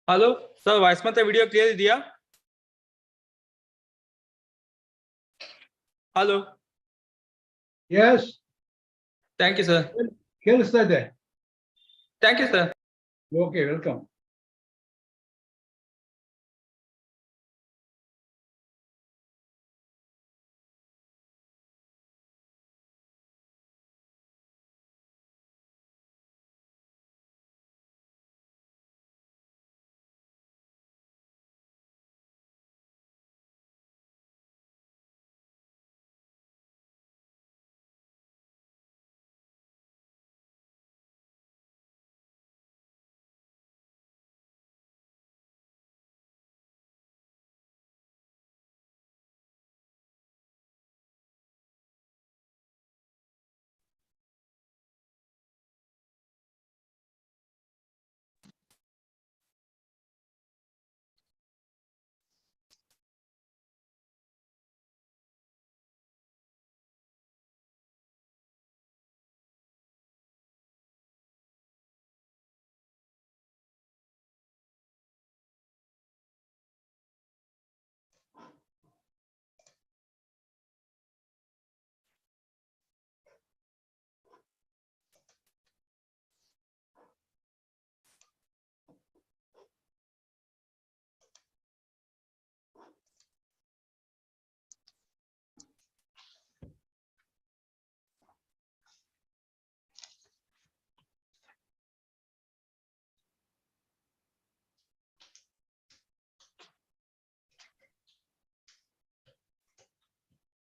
Hello sir, voice में video clear दिया? Hello. Yes. Thank you sir. ಕೇಳಿಸ್ತಾ ಇದೆ. Thank you sir. Okay, welcome.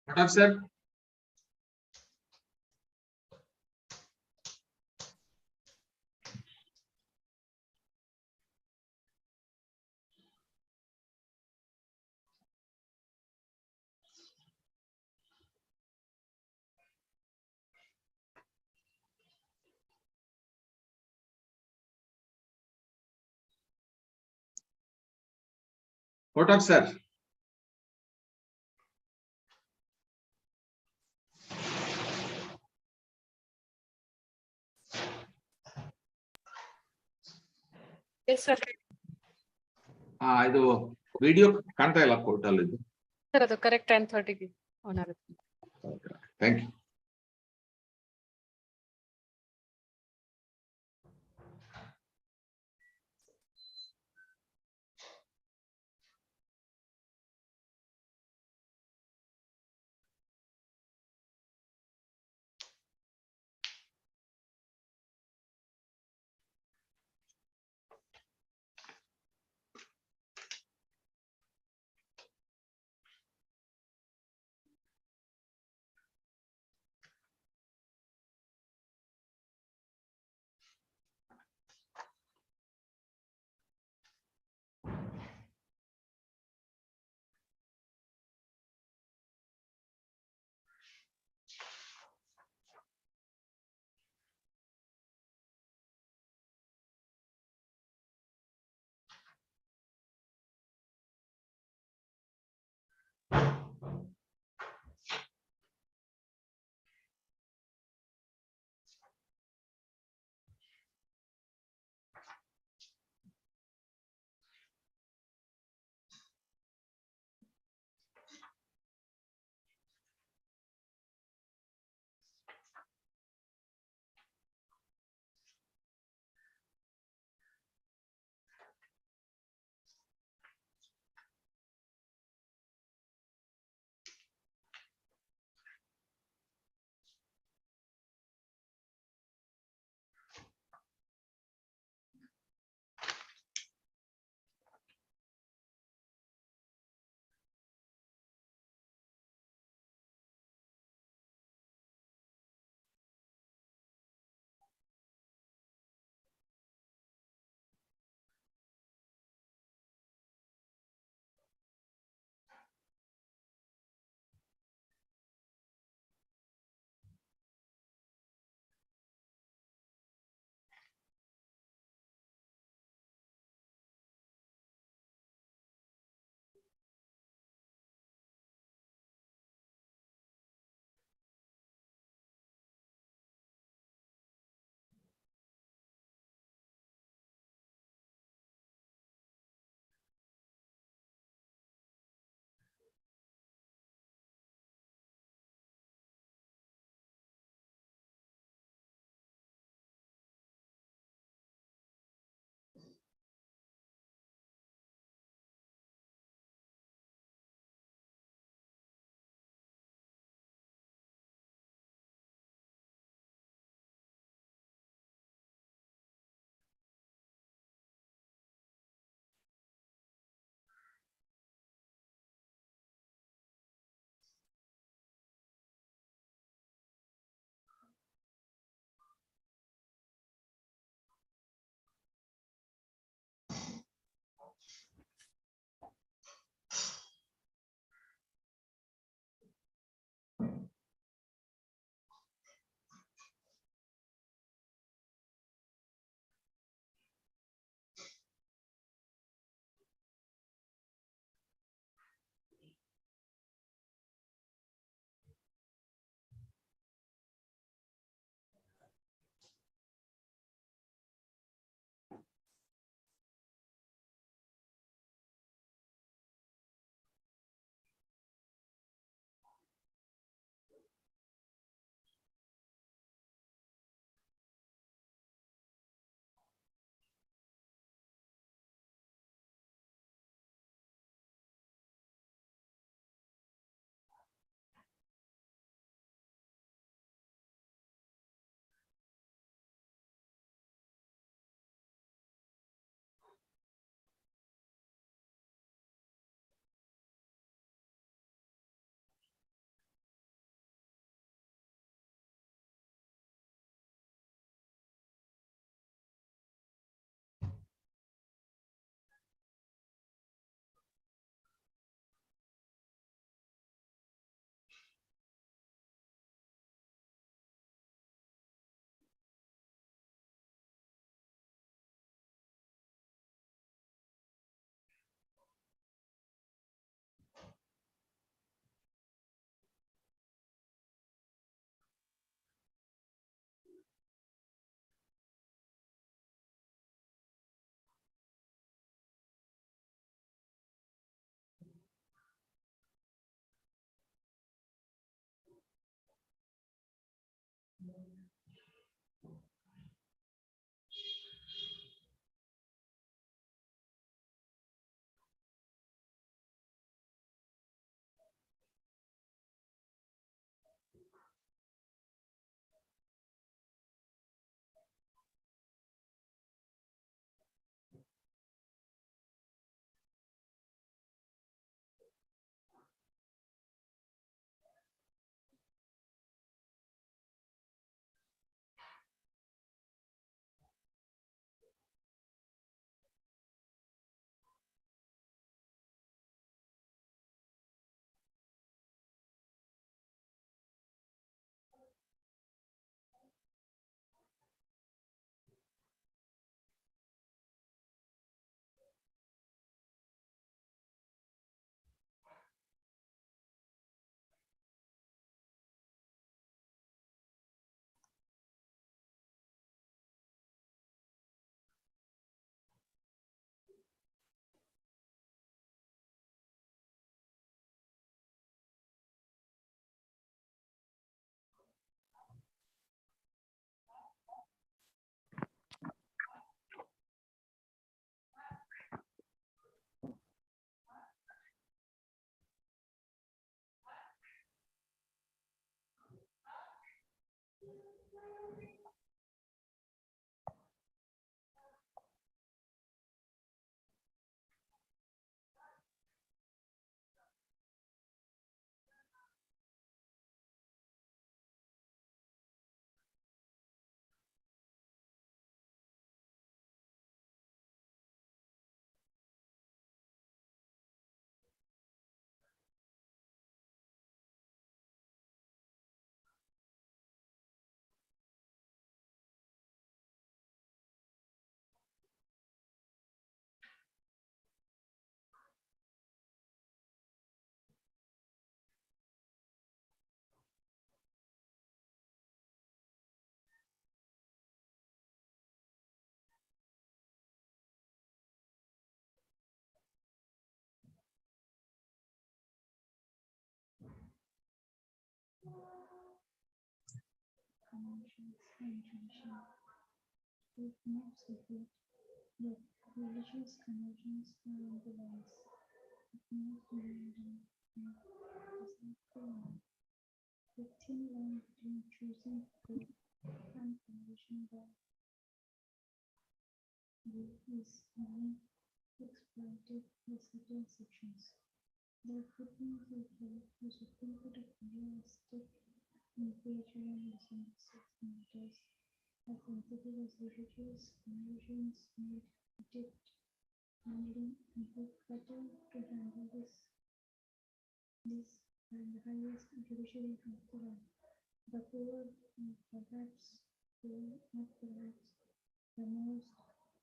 What up, sir? What up, sir? Yes, sir. ಇದು video ಕಾಣ್ತಾ ಇಲ್ಲ ಕೋರ್ಟಲ್ ಇದು. Sir, ಅದು correct 10:30 on ಆಗುತ್ತೆ. Thank you. and tradition. We cannot separate the religious conversions from the lines. It must be random and does not go on. The thin line between choosing faith and conversion by will is being exploited by certain sections. The footnote is that the Supreme Court of India has taken in page 176 matters as sensitive as religious conversions made it handling and hope better to handle this and the highest judiciary of the land. The poor and perhaps not perhaps the most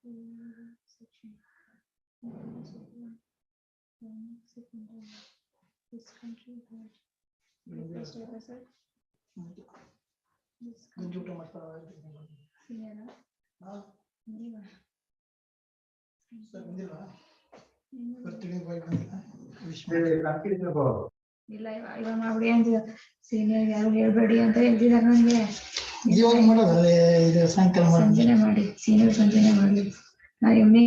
vulnerable section in the Supreme Secondary. This country had request officer. This country Sierra. Indiva. ಇಲ್ಲ ಇವಾಗ ಮಾಡ್ಬಿಡಿ ಅಂತ senior ಯಾರು ಹೇಳ್ಬೇಡಿ ಅಂತ ಹೇಳ್ತಿದಾರೆ ನನಗೆ. ಇವಾಗ ಮಾಡೋದು ಇದು ಸಾಯಂಕಾಲ ಸಂಜೆನೆ ಮಾಡಿ ಸೀನಿಯರ್ ಸಂಜೆನೆ ಮಾಡಿ ನಾ ಎಮ್ಮೆ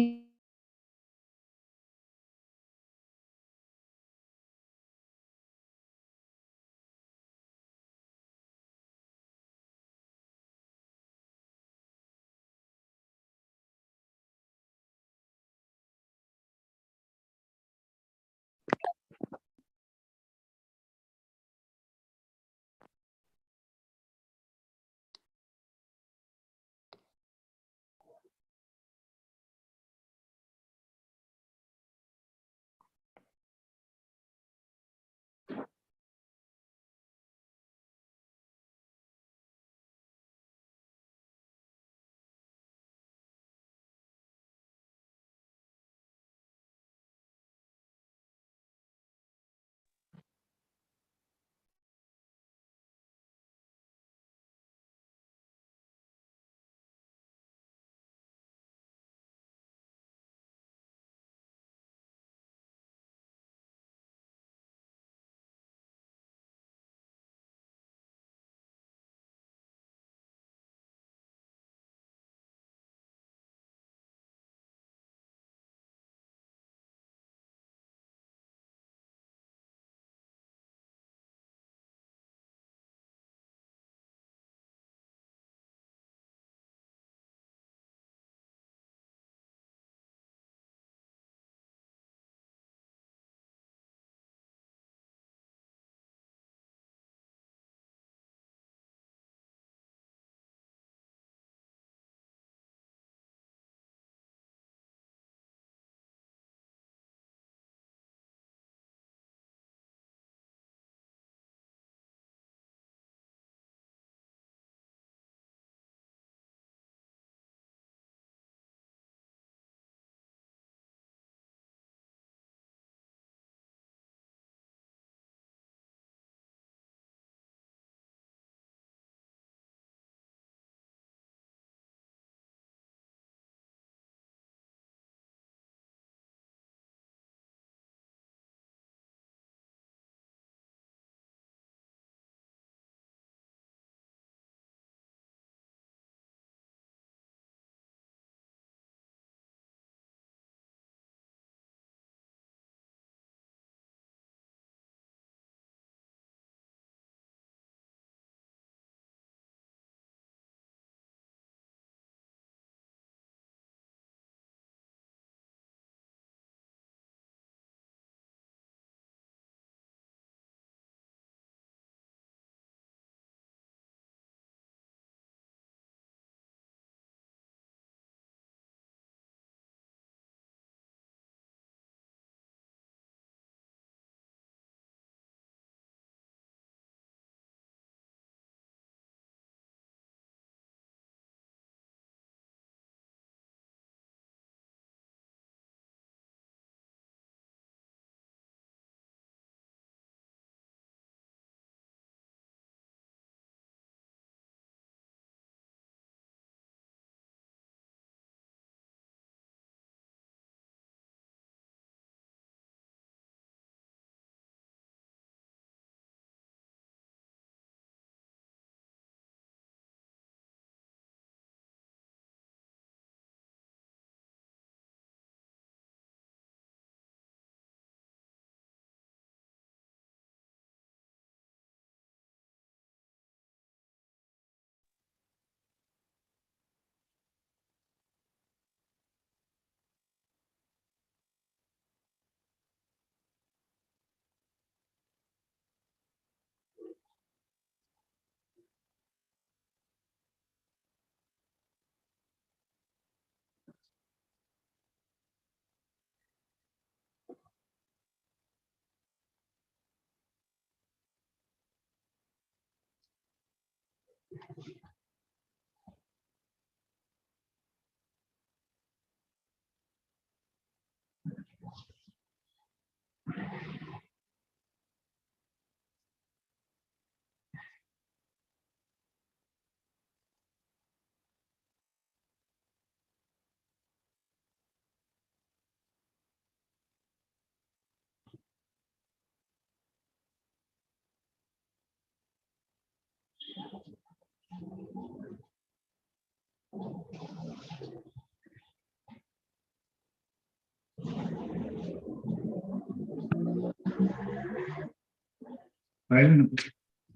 Filed in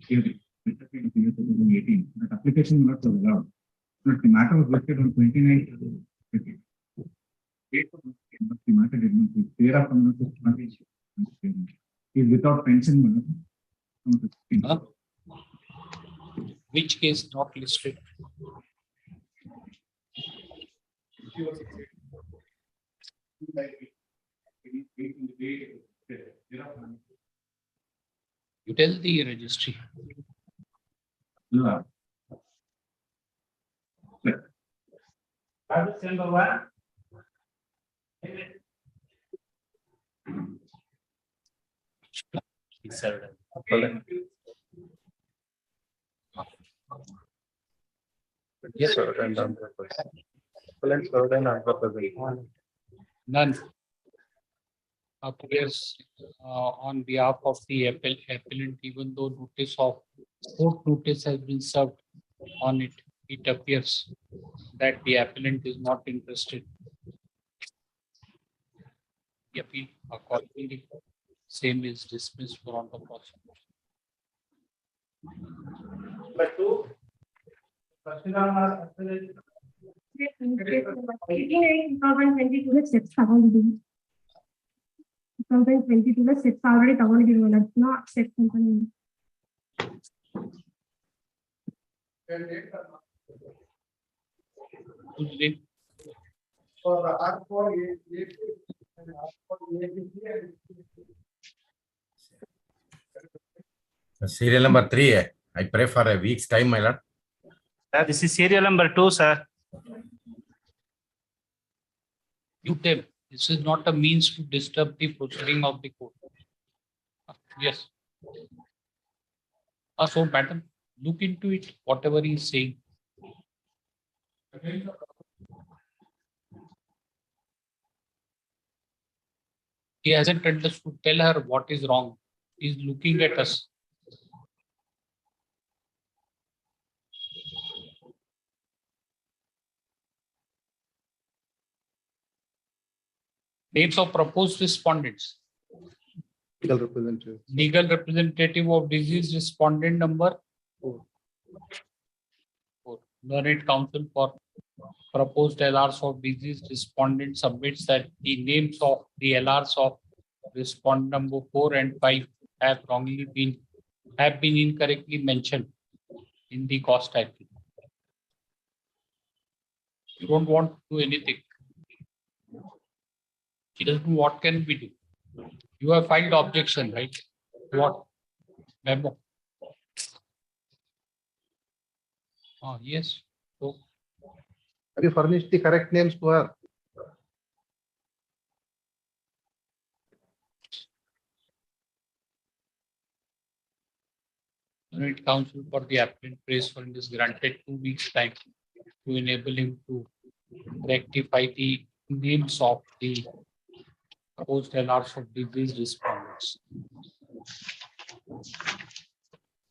April 2018, that application was allowed. But the matter was listed on 29th. Date of the matter did not be thereafter is without pension. Huh? Which case not listed? You tell the registry. Yeah. Yes, sir. None. Appears on behalf of the appellant, even though court notice has been served on it, it appears that the appellant is not interested. The appeal accordingly, same is dismissed for on the prosecution. Steps already ತಗೊಂಡಿದ್ದೀವಿ that's not steps ಅಂತ Serial number 3. I pray for a week's time, my lord. This is serial number 2, sir. You tell, this is not a means to disturb the proceeding of the court. Yes. So, madam, look into it, whatever he is saying. He hasn't understood. Tell her what is wrong. He is looking at us. Names of proposed respondents. Legal representative of deceased respondent number 4. Learned counsel for proposed LRs of deceased respondent submits that the names of the LRs of respondent number 4 and 5 have been incorrectly mentioned in the cost title. You don't want to do anything. She doesn't know what can we do. You have filed objection, right? What? Memo. Yes. So, Have you furnished the correct names to her? Learned counsel for the applicant prays for is granted 2 weeks time to enable him to rectify the names of the proposed LRs of deceased respondents,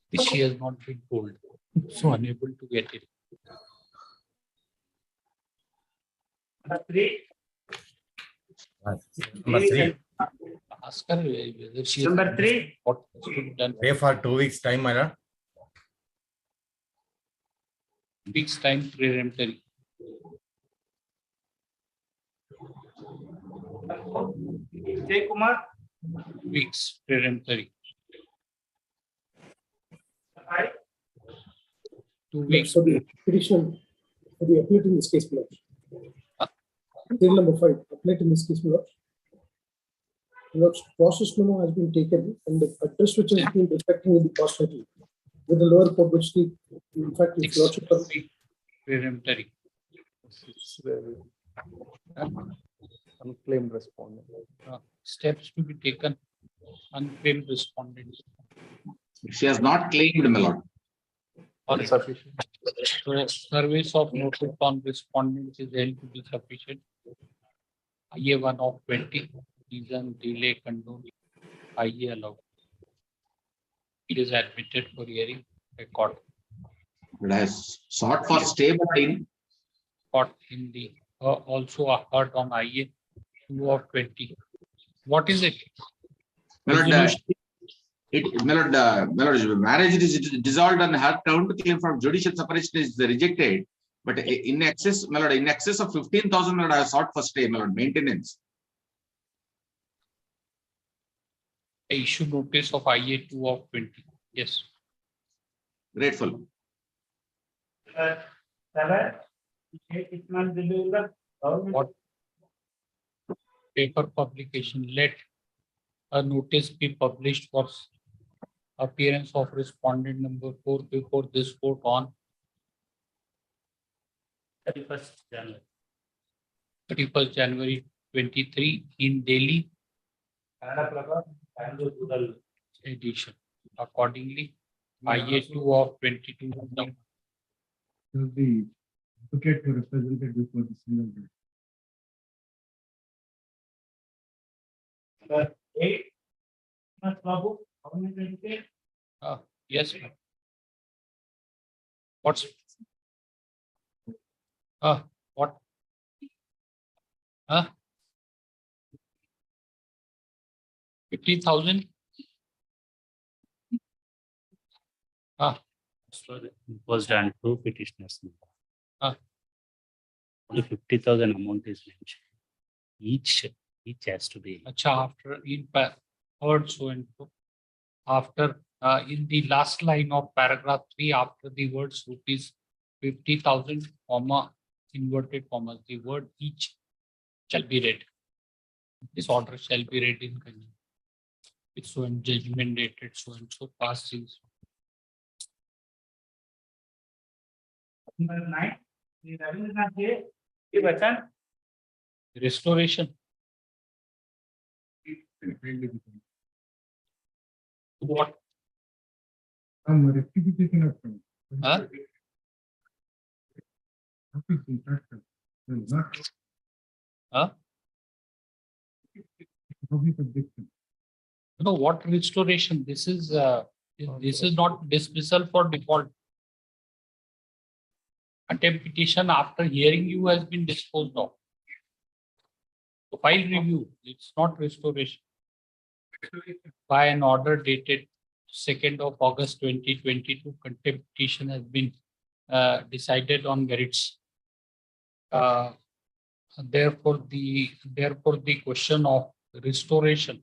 which she has not been told, so unable to get it. Number 3. Ask her whether she Number 3. what has been done. Pray for 2 weeks time, my lord. Weeks time peremptory. Jay Kumar. Weeks peremptory. 2 weeks. For the petition, for the appellate in this case, my lord. Serial number 5, appellate in this case, my lord. My lord, process memo has been taken and the address which has been reflecting in the cost title with the lower publicity. In fact, if Six lordship of peremptory. Unclaimed respondent. Steps to be taken. Unclaimed respondents. She has not claimed, my lord. Or Sufficient. service of notice on respondents is held to be sufficient. IA 1 of 20. Reason delay condoned. IA allowed. It is admitted for hearing by court. It has sought for stay in Court in the also heard on IA 2 of 20. What is it? my lord, Resolution. my lord, marriage is dissolved and her counter claim from judicial separation is rejected. But in excess, my lord, in excess of 15,000, my lord, I have sought for stay, my lord, maintenance. I issue notice of IA 2 of 20. Yes. Grateful. What paper publication? Let a notice be published for appearance of respondent number 4 before this court on 31st January 23 in Delhi edition. Accordingly, IA 2 of 22. So the advocate who represented before the single judge. Yes, ma'am. What's what? 50,000? Was done to petitioners. Ah. Only 50,000 amount is mentioned. Each has to be. After in heard so and so. After in the last line of paragraph 3, after the words rupees 50,000, comma, inverted commas, the word each shall be read. This order shall be read in conjunction. It's so and judgment dated so and so past is. Number 9. Restoration. What? Rectification of Huh? Huh? Public objection. No, what restoration? This is not dismissal for default. Contempt petition after hearing you has been disposed of. So file review, it's not restoration. By an order dated 2nd of August 2022, contempt petition has been decided on merits. Therefore, the question of restoration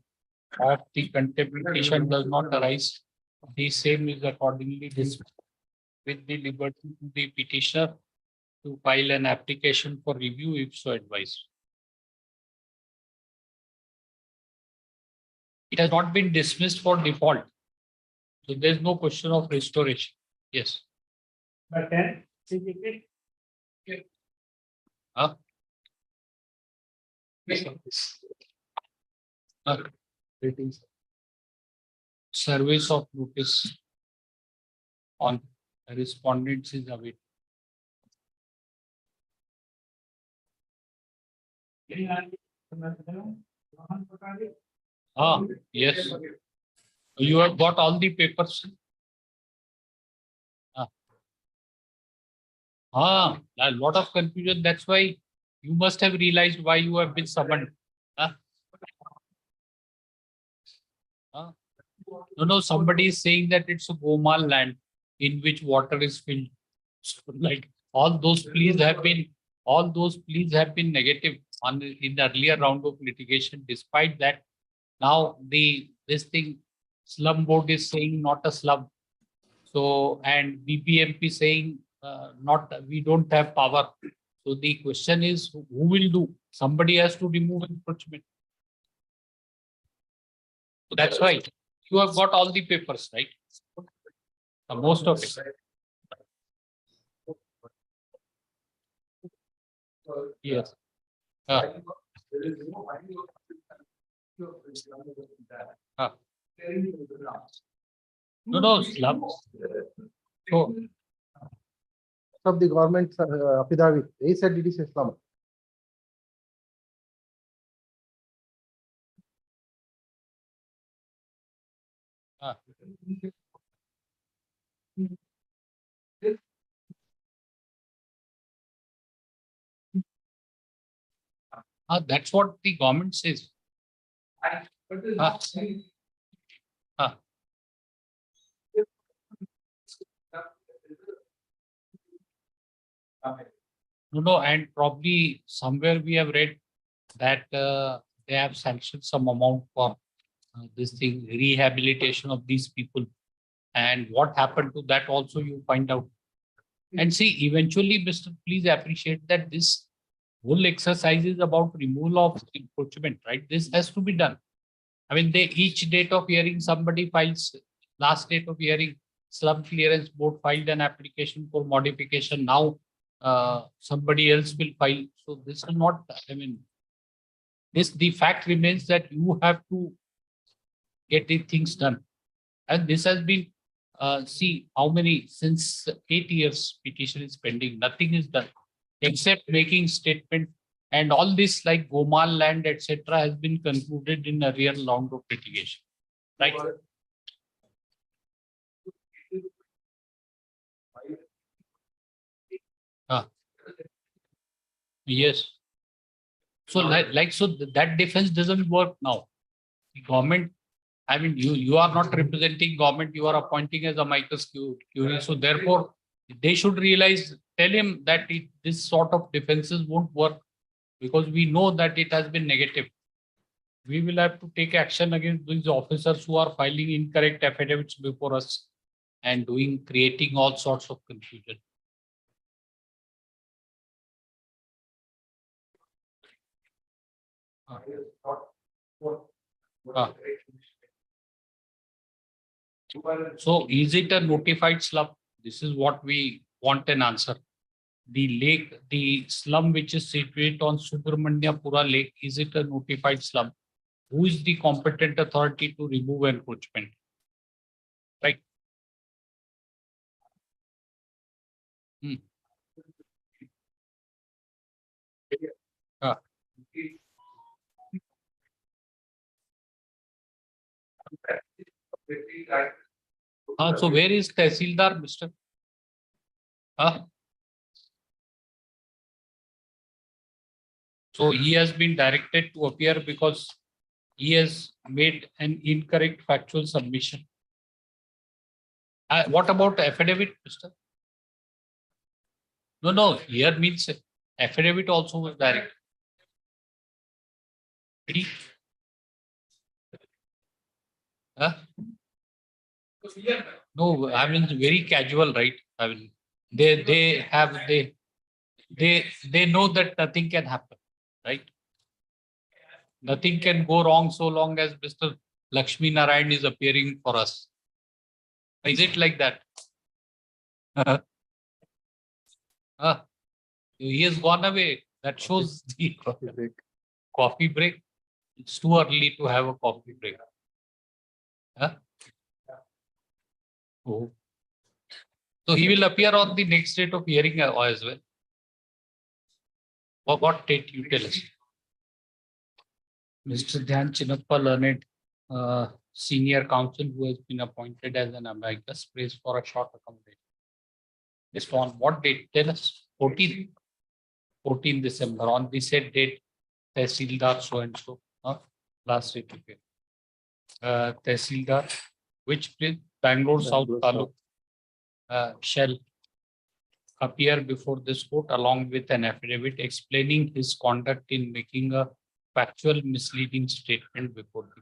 of the contempt petition does not arise. The same is accordingly dismissed with the liberty to the petitioner to file an application for review if so advised. It has not been dismissed for default. So there is no question of restoration. Yes. But then, Service of notice on respondents is awaited. Yes. You have got all the papers. A lot of confusion. That's why you must have realized why you have been summoned. No, somebody is saying that it's a Gomal land in which water is filled. So, like all those pleas have been negative in the earlier round of litigation. Despite that, now this thing slum board is saying not a slum. So and BBMP saying we don't have power. So the question is who will do? Somebody has to remove encroachment. So that's why you have got all the papers, right? Most of it. Yes. No, slums. So, Of the government affidavit, they said it is a slum. that's what the government says. No, and probably somewhere we have read that they have sanctioned some amount for this thing, rehabilitation of these people. And what happened to that also you find out. And see, eventually, Mr. Please appreciate that this whole exercise is about removal of encroachment, right? This has to be done. I mean, each date of hearing, somebody files, last date of hearing, slum clearance board filed an application for modification. Now, somebody else will file. So this is not, I mean, the fact remains that you have to get the things done. And this has been, see how many, since 8 years petition is pending, nothing is done except making statement, and all this like Gomal land, etc. has been concluded in a real round of litigation. Right? Yes. So so that defense doesn't work now. The government, I mean, you are not representing government, you are appointing as amicus curiae. So therefore, they should realize, tell him that this sort of defenses won't work, because we know that it has been negative. We will have to take action against these officers who are filing incorrect affidavits before us and creating all sorts of confusion. So is it a notified slum? This is what we want an answer. The lake, the slum which is situated on Subramanyapura Lake, is it a notified slum? Who is the competent authority to remove encroachment? Right. So where is Tehsildar, Mr.? So he has been directed to appear because he has made an incorrect factual submission. What about affidavit, Mr.? No, here means affidavit also was direct. No, I mean very casual, right? I mean they know that nothing can happen, right? Nothing can go wrong so long as Mr. Lakshmi Narayan is appearing for us. Is it like that? He has gone away. That shows the coffee break. It's too early to have a coffee break. Oh. So he will appear on the next date of hearing as well. What date you tell us? Mr. Dhyan Chinnappa, learned senior counsel who has been appointed as an amicus, prays for a short accommodation. Just on what date? Tell us. 14 December. On the said date, Tehsildar so and so. Last date of hearing. Tehsildar, which place? Bangalore South Taluk shall appear before this court along with an affidavit explaining his conduct in making a factual misleading statement before the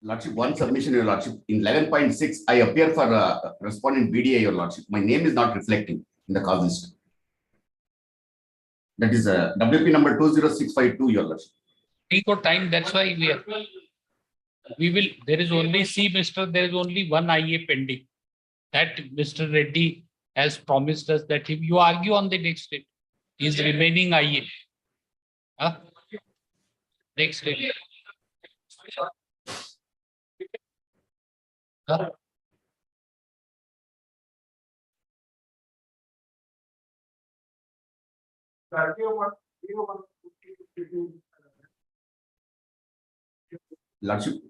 Lordship, one submission, Your Lordship. In 11.6, I appear for respondent BDA, Your Lordship. My name is not reflecting in the cause list. That is WP number 20652, Your Lordship. Take your time. That's why we will. There is only, see, Mr. There is only one IA pending. that Mr. Reddy has promised us that if you argue on the next date, is remaining IA. Huh? Next date. Huh? Lordship,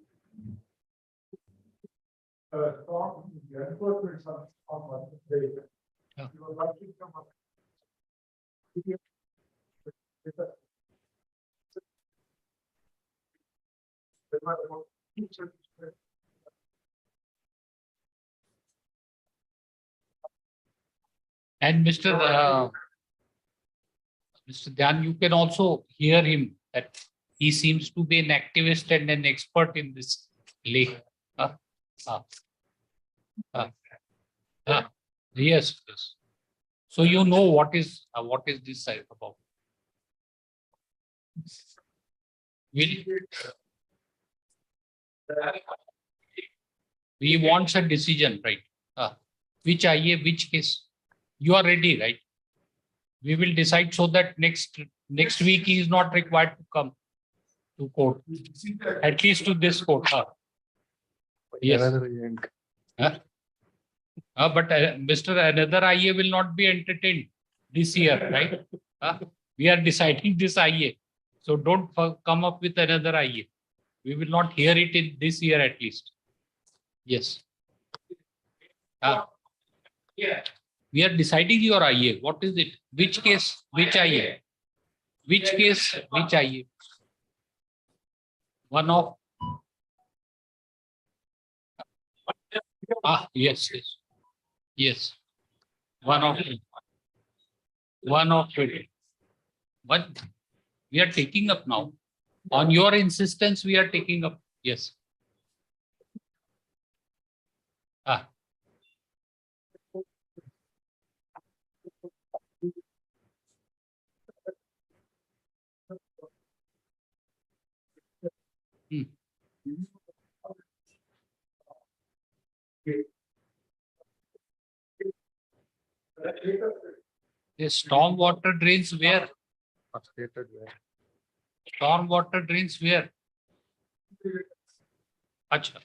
And Mr. Dhyan, you can also hear him that he seems to be an activist and an expert in this lake. Yes, yes. So you know what is this side about? We want a decision, right? Which IA, which case? You are ready, right? We will decide so that next week he is not required to come to court, at least to this court. Yes. But Mr. Another IA will not be entertained this year, right? We are deciding this IA. So don't come up with another IA. We will not hear it in this year at least. Yes. Yeah. We are deciding your IA. What is it? Which case? Which IA? Which case? Which IA? One of. Yes, yes. Yes. One of 20. But we are taking up now. On your insistence, we are taking up. Yes. The storm water drains where? Storm water drains where? Acha.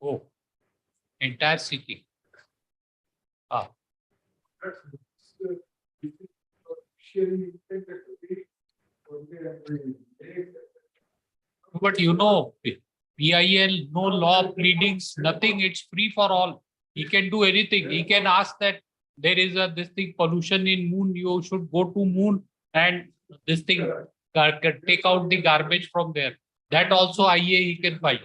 Oh, entire city. But you know, PIL, no law, pleadings, nothing. It's free for all. He can do anything. He can ask that there is this thing pollution in moon. You should go to moon and this thing take out the garbage from there. That also IA he can file.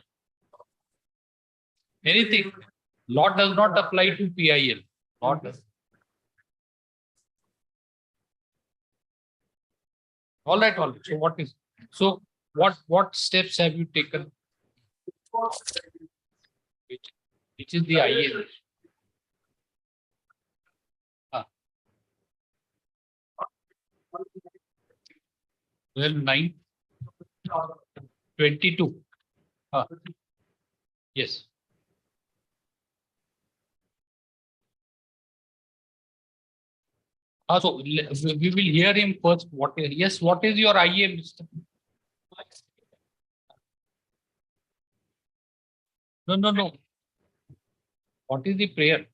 Anything. Law does not apply to PIL. Law does. All right. So what steps have you taken? Which is the IA? 12/9, 22. Yes. So we will hear him first. What is your IA, Mr. No. What is the prayer?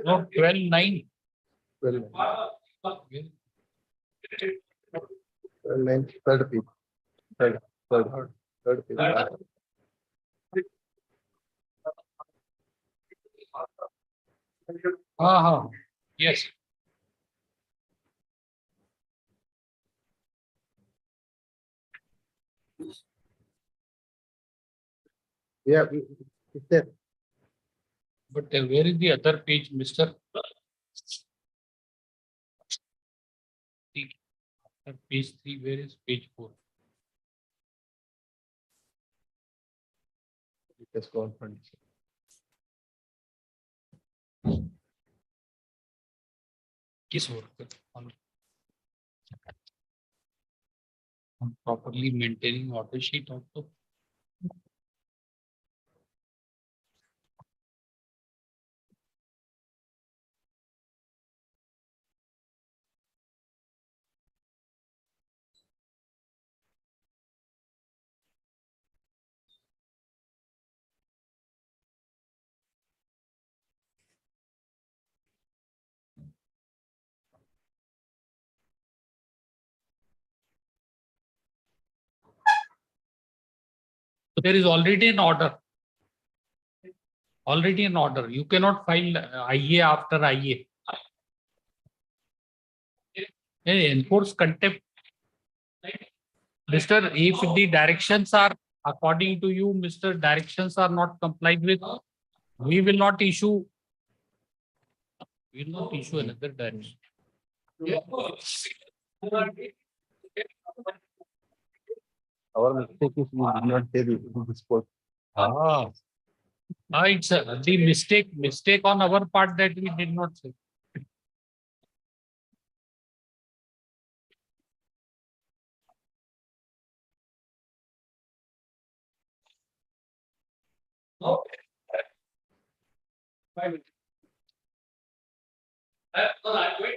No, 12/9. 12/9, third page. Third page. Yes. Yeah, it's there. But where is the other page, Mr.? Page 3, where is page 4? Just go on front. Kiss over. On properly maintaining order sheet also. So there is already an order. Already an order. You cannot file IA after IA. Enforce contempt. Mr. If the directions are according to you, Mr. Directions are not complied with, we will not issue. We will not issue another direction. Our mistake is we did not say this spot. It's the mistake on our part that we did not say. Okay. 5 minutes. I'm going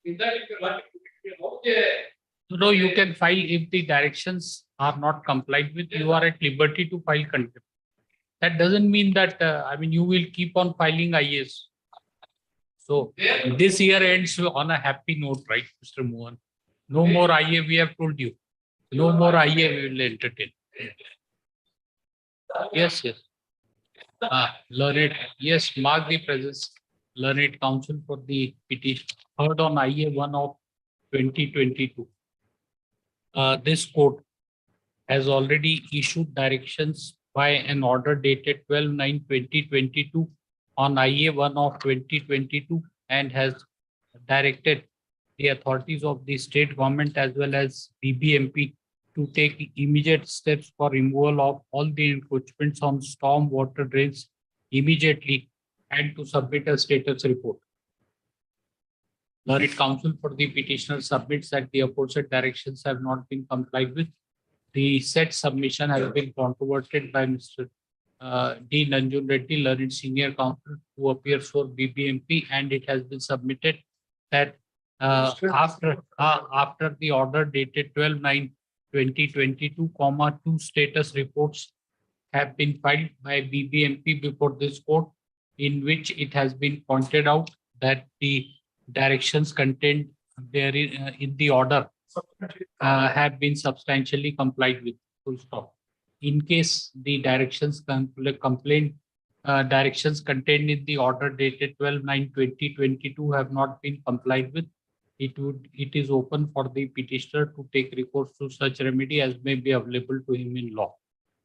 to tell you. No, you can file if the directions are not complied with. You are at liberty to file contempt. That doesn't mean that you will keep on filing IAs. So this year ends on a happy note, right, Mr. Mohan? No more IA, we have told you. No more IA, we will entertain. Yes. Learned, yes, mark the presence. Learned counsel for the petition heard on IA 1 of 2022. This court has already issued directions by an order dated 12/9/2022 on IA 1 of 2022 and has directed the authorities of the state government as well as BBMP to take immediate steps for removal of all the encroachments on storm water drains immediately and to submit a status report. Learned counsel for the petitioner submits that the aforesaid directions have not been complied with. The said submission has been controverted by Mr. D. Nanjun Reddy, learned senior counsel, who appears for BBMP, and it has been submitted that after the order dated 12/9/2022, 2 status reports have been filed by BBMP before this court, in which it has been pointed out that the directions contained there in the order have been substantially complied with. Full stop. In case the directions directions contained in the order dated 12/9/2022 have not been complied with, it is open for the petitioner to take recourse to such remedy as may be available to him in law.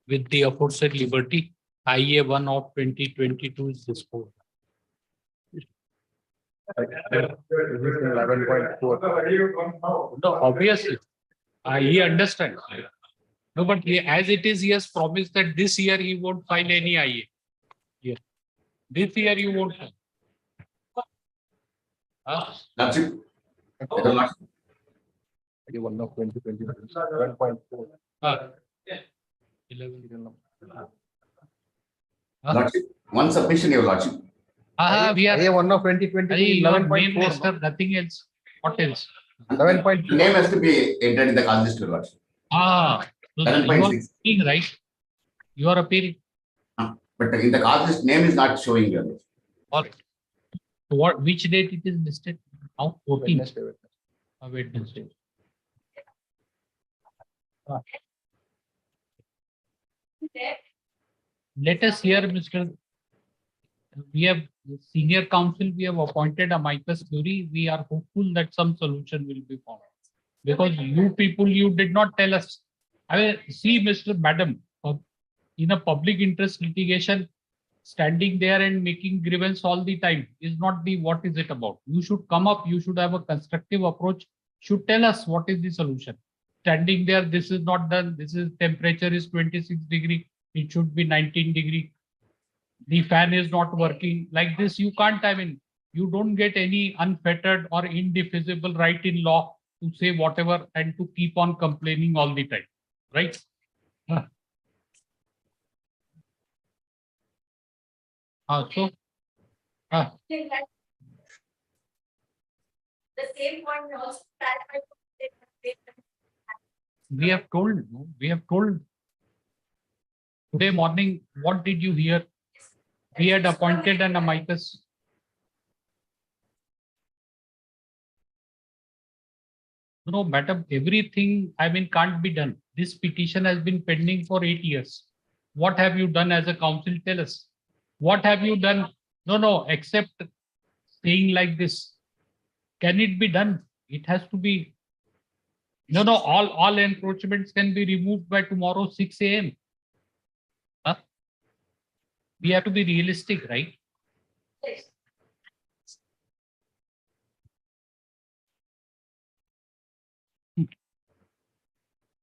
With the aforesaid liberty, IA 1 of 2022 is disposed. 11.4. No, obviously, he understands. No, but as it is, he has promised that this year he won't file any IA. Yeah. This year you won't file. That's it. Your Lordship. 1 of 2020. 11.4. 11. Lordship, one submission, Your Lordship. We are 1 of 2020. 11.4. Nothing else. What else? 11.2. The name has to be entered in the cause list, Your Lordship. So you are 11.6. appealing, right? You are appealing. But in the cause list, name is not showing, Your Lordship. All right. So which date it is listed? Now 14. Wednesday. Wednesday. Let us hear, Mr. We have senior counsel, we have appointed amicus curiae. We are hopeful that some solution will be found. Because you people, you did not tell us. See, Madam, in a public interest litigation, standing there and making grievance all the time is not the what is it about. You should come up, you should have a constructive approach, should tell us what is the solution. Standing there, this is not done, this is temperature is 26 degree, it should be 19 degree. The fan is not working. Like this, you can't, I mean, you don't get any unfettered or indefeasible right in law to say whatever and to keep on complaining all the time, right? So, The same point we also clarified. we have told today morning, what did you hear? We had appointed an amicus. No, madam, everything, I mean, can't be done. This petition has been pending for 8 years. What have you done as a council? Tell us. What have you done? No, except saying like this. Can it be done? It has to be. No, all encroachments can be removed by tomorrow 6 a.m. Huh? We have to be realistic, right?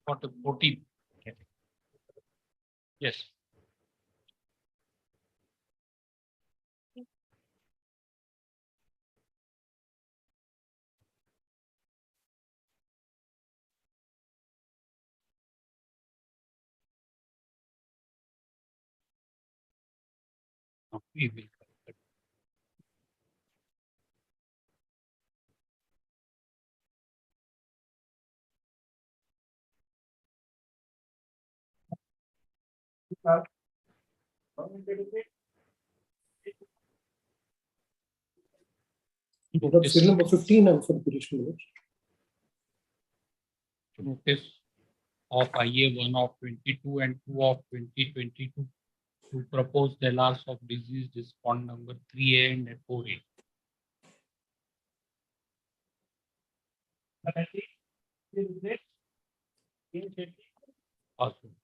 Got the 14. Okay. Yes. No, we will. That's serial number 15 and for the petition. Notice of IA 1 of 22 and 2 of 2022 to propose the LRs of disease respond number 3A and 4A. Awesome.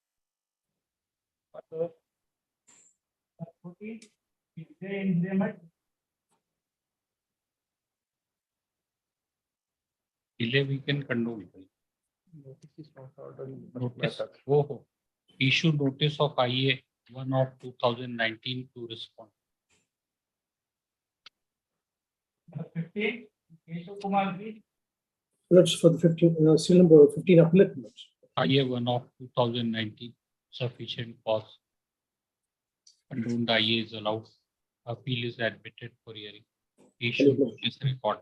Delay we can condone. Notice. Issue notice of IA 1 of 2019 to respond. 15. That's for the 15, serial number 15 appellate. IA 1 of 2019, sufficient cause. Condoned IA is allowed. Appeal is admitted for hearing. Issue notice record.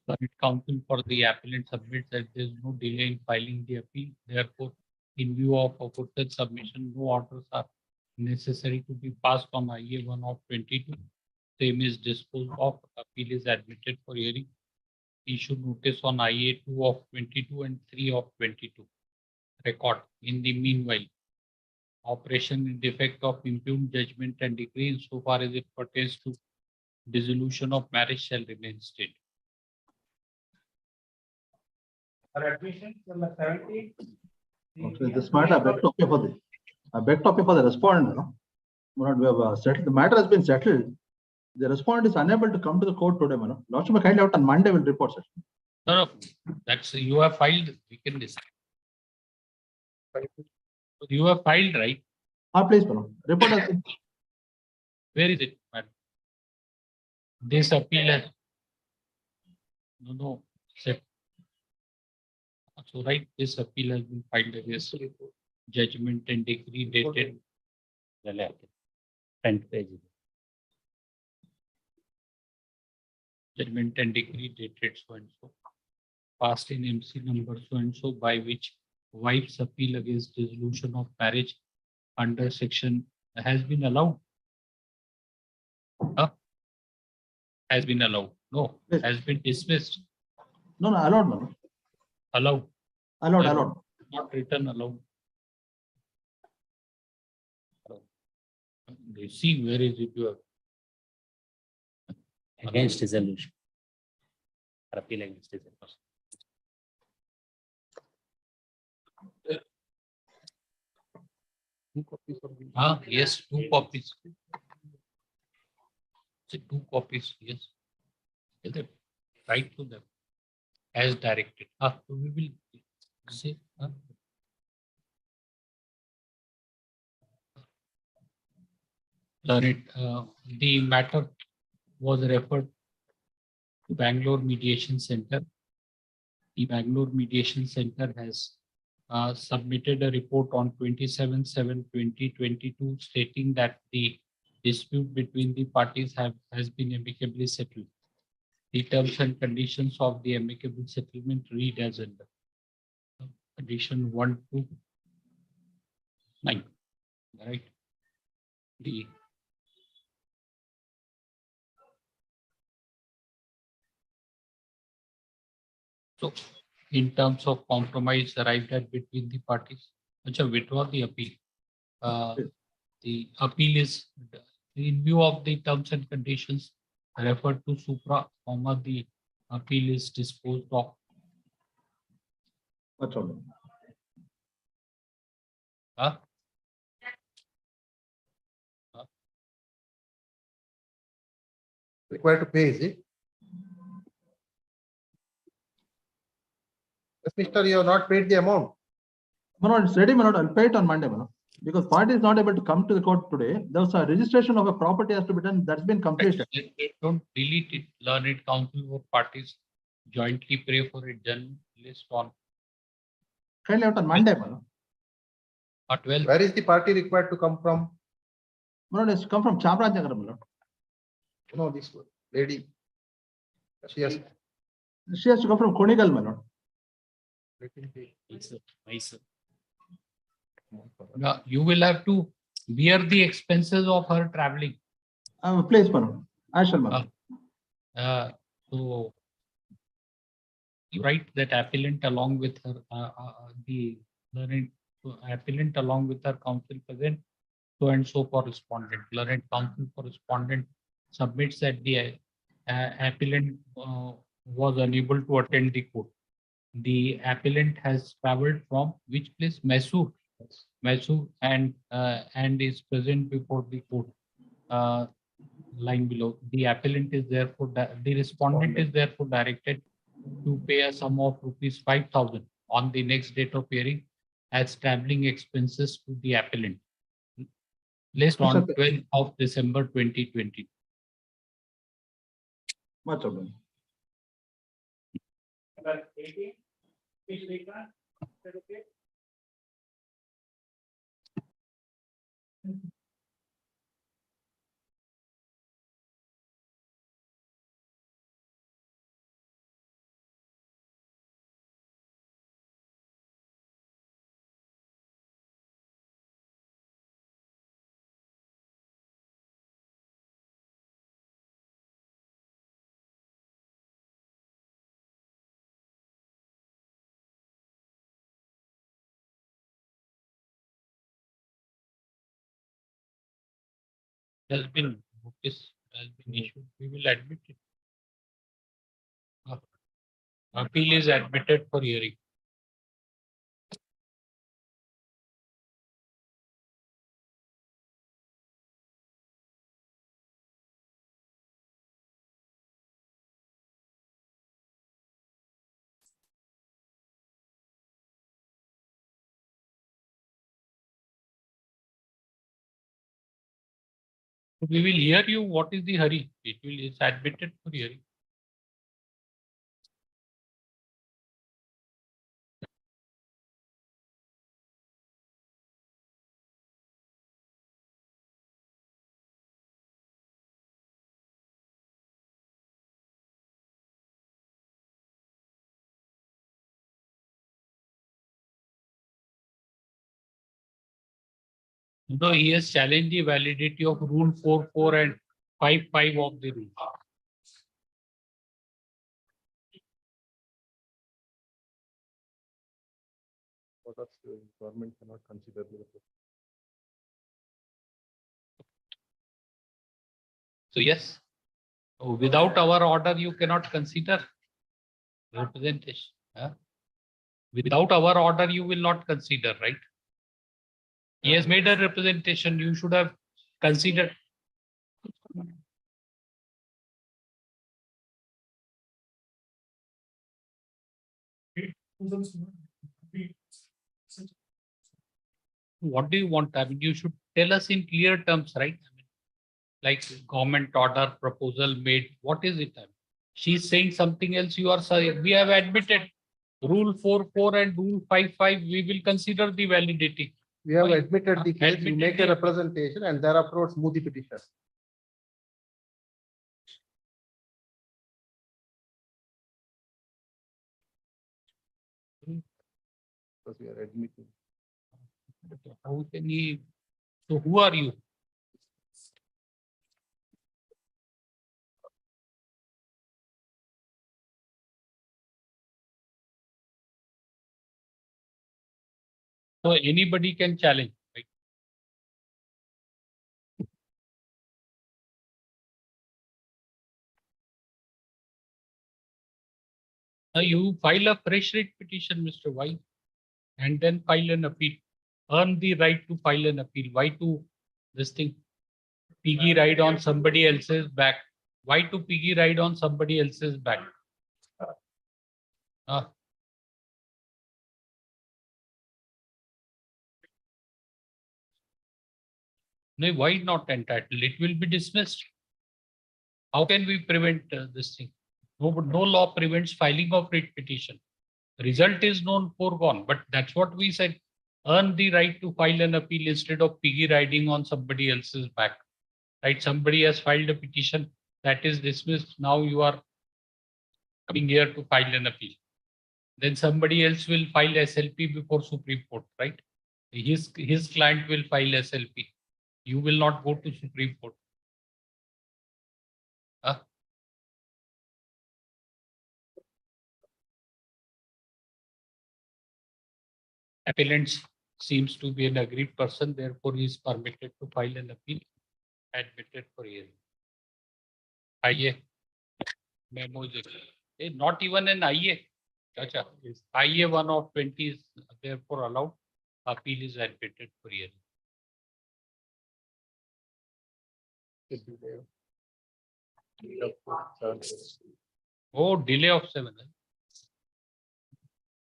Current counsel for the appellant submits that there is no delay in filing the appeal. Therefore, in view of aforesaid submission, no orders are necessary to be passed on IA 1 of 22. Same is disposed of. Appeal is admitted for hearing. Issue notice on IA 2 of 22 and 3 of 22. Record. In the meanwhile, operation in defect of impugned judgment and decree insofar as it pertains to dissolution of marriage shall remain state. Okay, this matter, I beg to appear for the respondent. No? We have settled. The matter has been settled. The respondent is unable to come to the court today, man. Lordship may kindly out on Monday will report, sir. No, that's you have filed. We can decide. You have filed, right? Please, man. Report has been. Where is it, madam? This appeal has. No. Set. So, right, this appeal has been filed against judgment and decree dated 10th page. Judgment and decree dated so and so. Passed in MC number so and so, by which wife's appeal against dissolution of marriage under section has been allowed. Has been allowed. No, Yes. has been dismissed. No, allowed, man. Allowed. Allowed. Not written allowed. See, where is it? You have Against resolution. Or appeal against resolution. Yes, 2 copies. See, 2 copies, yes. Tell them, write to them as directed. So we will say. The matter was referred to Bangalore Mediation Center. The Bangalore Mediation Center has submitted a report on 27/7/2022 stating that the dispute between the parties has been amicably settled. The terms and conditions of the amicable settlement read as under. Condition 1 to 9. Right. So, in terms of compromise arrived at between the parties, withdraw the appeal. The appeal is in view of the terms and conditions referred to supra, the appeal is disposed of. No problem. Required to pay, is it? Yes, Mister, you have not paid the amount. Manoj, it's ready, Manoj. I'll pay it on Monday, Manoj. Because party is not able to come to the court today. There's a registration of a property has to be done. That's been completed. Don't delete it. Learned counsel or parties jointly pray for it. List on. Kindly out on Monday, Manoj. At 12. Where is the party required to come from? Manoj, it's come from Chamarajanagar, Manoj. No, this lady. She has. She has to come from Konigal, Manoj. Now, you will have to bear the expenses of her traveling. Please, Manoj. I shall, Manoj. So, you write that appellant along with her, the learned appellant along with her counsel present, so and so for respondent. Learned counsel for respondent submits that the appellant was unable to attend the court. The appellant has traveled from which place? Mysore, and is present before the court. Line below, the appellant is therefore the respondent is therefore directed to pay a sum of rupees 5,000 on the next date of hearing as traveling expenses to the appellant. List on 12th of December 2020. Much problem. Has been notice has been issued. We will admit it. Appeal is admitted for hearing. We will hear you. What is the hurry? It's admitted for hearing. No, he has challenged the validity of Rule 4.4 and 5.5 of the rule. Government cannot consider the So yes, so without our order, you cannot consider representation. Huh? Without our order, you will not consider, right? He has made a representation. You should have considered. What do you want? I mean, you should tell us in clear terms, right? I mean, like government order proposal made. What is it? I mean, she's saying something else. You are saying we have admitted rule 4.4 and rule 5.5. We will consider the validity. We have Why? admitted the case, we Admitted make a the- representation and thereafter move the petition. Because we are admitting. How can he? So who are you? So anybody can challenge, right? Now you file a fresh writ petition, Mr. White, and then file an appeal. Earn the right to file an appeal. Why to this thing? Piggy ride on somebody else's back. Why to piggy ride on somebody else's back? No, why not entitled? It will be dismissed. How can we prevent this thing? No law prevents filing of writ petition. Result is known foregone, but that's what we said. Earn the right to file an appeal instead of piggy riding on somebody else's back. Right? Somebody has filed a petition that is dismissed. Now you are coming here to file an appeal. Then somebody else will file SLP before Supreme Court, right? His client will file SLP. You will not go to Supreme Court. Appellant seems to be an aggrieved person, therefore he is permitted to file an appeal, admitted for hearing. IA memo is not even an IA. Chacha, IA 1 of 20 is therefore allowed. Appeal is admitted for hearing. Oh, delay of 7.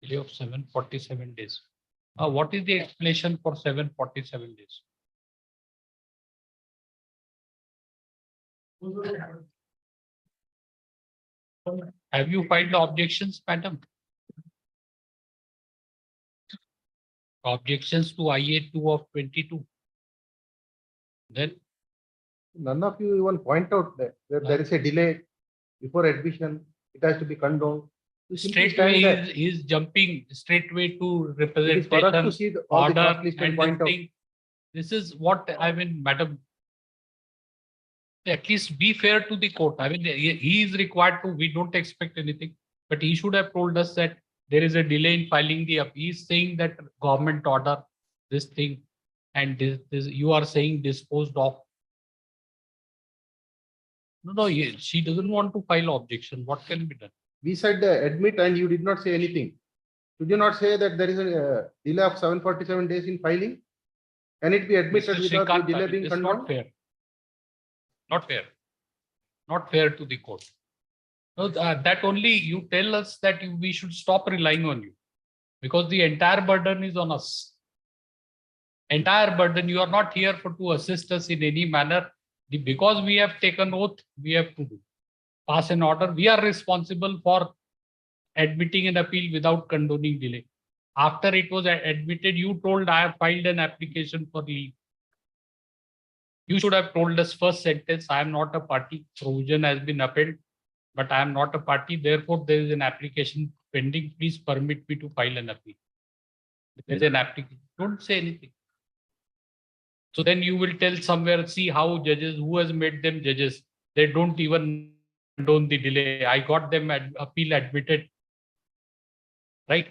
Delay of 747 days. What is the explanation for 747 days? Have you filed objections, madam? Objections to IA 2 of 22. Then None of you even point out that there is a delay before admission. It has to be condoned. You simply straightway stand there. he is jumping straightway to It is for us to representation, see all the order, checklist and and point then out. thing. This is what I mean, madam. At least be fair to the court. I mean, he is required to. We don't expect anything, but he should have told us that there is a delay in filing the appeal. He is saying that government order this thing, and this you are saying disposed of. No, she doesn't want to file objection. What can be done? We said admit and you did not say anything. Did you not say that there is a delay of 747 days in filing? Can it be admitted Mr. without the Shrikant, delay I mean, being this is not condoned? fair. Not fair. Not fair to the court. No, that only you tell us that we should stop relying on you, because the entire burden is on us. Entire burden. You are not here to assist us in any manner. Because we have taken oath, we have to do. Pass an order. We are responsible for admitting an appeal without condoning delay. After it was admitted, you told I have filed an application for leave. You should have told us first sentence, I am not a party. Provision has been upheld, but I am not a party. Therefore, there is an application pending. Please permit me to file an appeal. There is an application. Don't say anything. So then you will tell somewhere, see how judges, who has made them judges, they don't even condone the delay. I got them appeal admitted, right?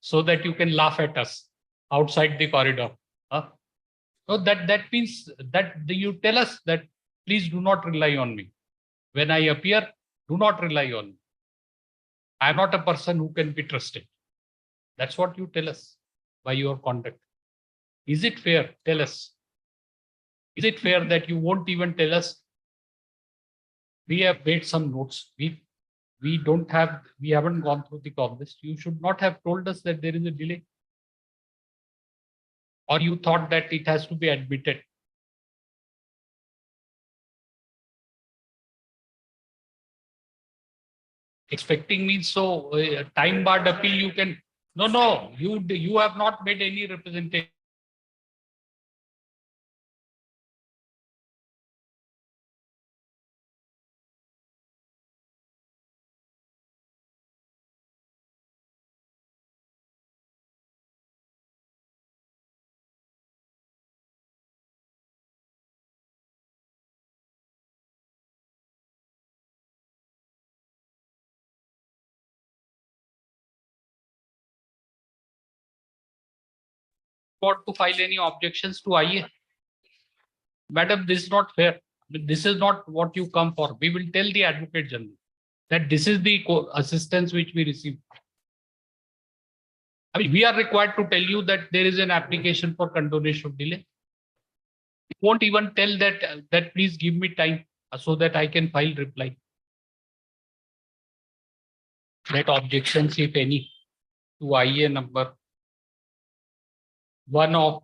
So that you can laugh at us outside the corridor. So that means that you tell us that please do not rely on me. When I appear, do not rely on me. I am not a person who can be trusted. That's what you tell us by your conduct. Is it fair? Tell us. Is it fair that you won't even tell us? We have made some notes. We haven't gone through the Congress. You should not have told us that there is a delay. Or you thought that it has to be admitted. Expecting means so time barred appeal you can. No, you have not made any representation. Want to file any objections to IA? Madam, this is not fair. This is not what you come for. We will tell the Advocate General that this is the assistance which we receive. I mean, we are required to tell you that there is an application for condonation of delay. We won't even tell that please give me time so that I can file reply. Let objections, if any, to IA number 1 of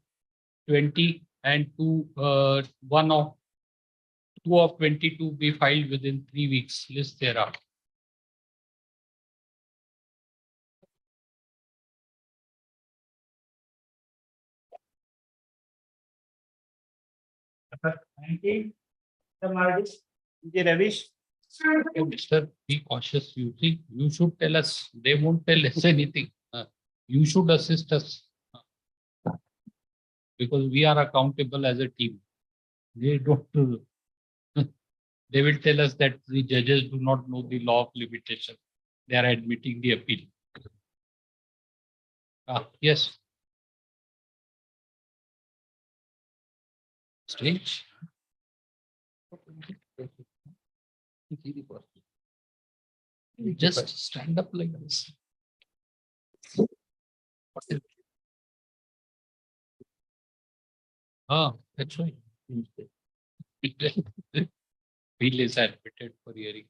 20 and 2 of 22 be filed within 3 weeks. List thereafter. Mr. Be cautious. You see, you should tell us. They won't tell us anything. You should assist us. Because we are accountable as a team. They don't. They will tell us that the judges do not know the law of limitation. They are admitting the appeal. Yes. Strange. Just stand up like this. That's right. Bill is admitted for hearing.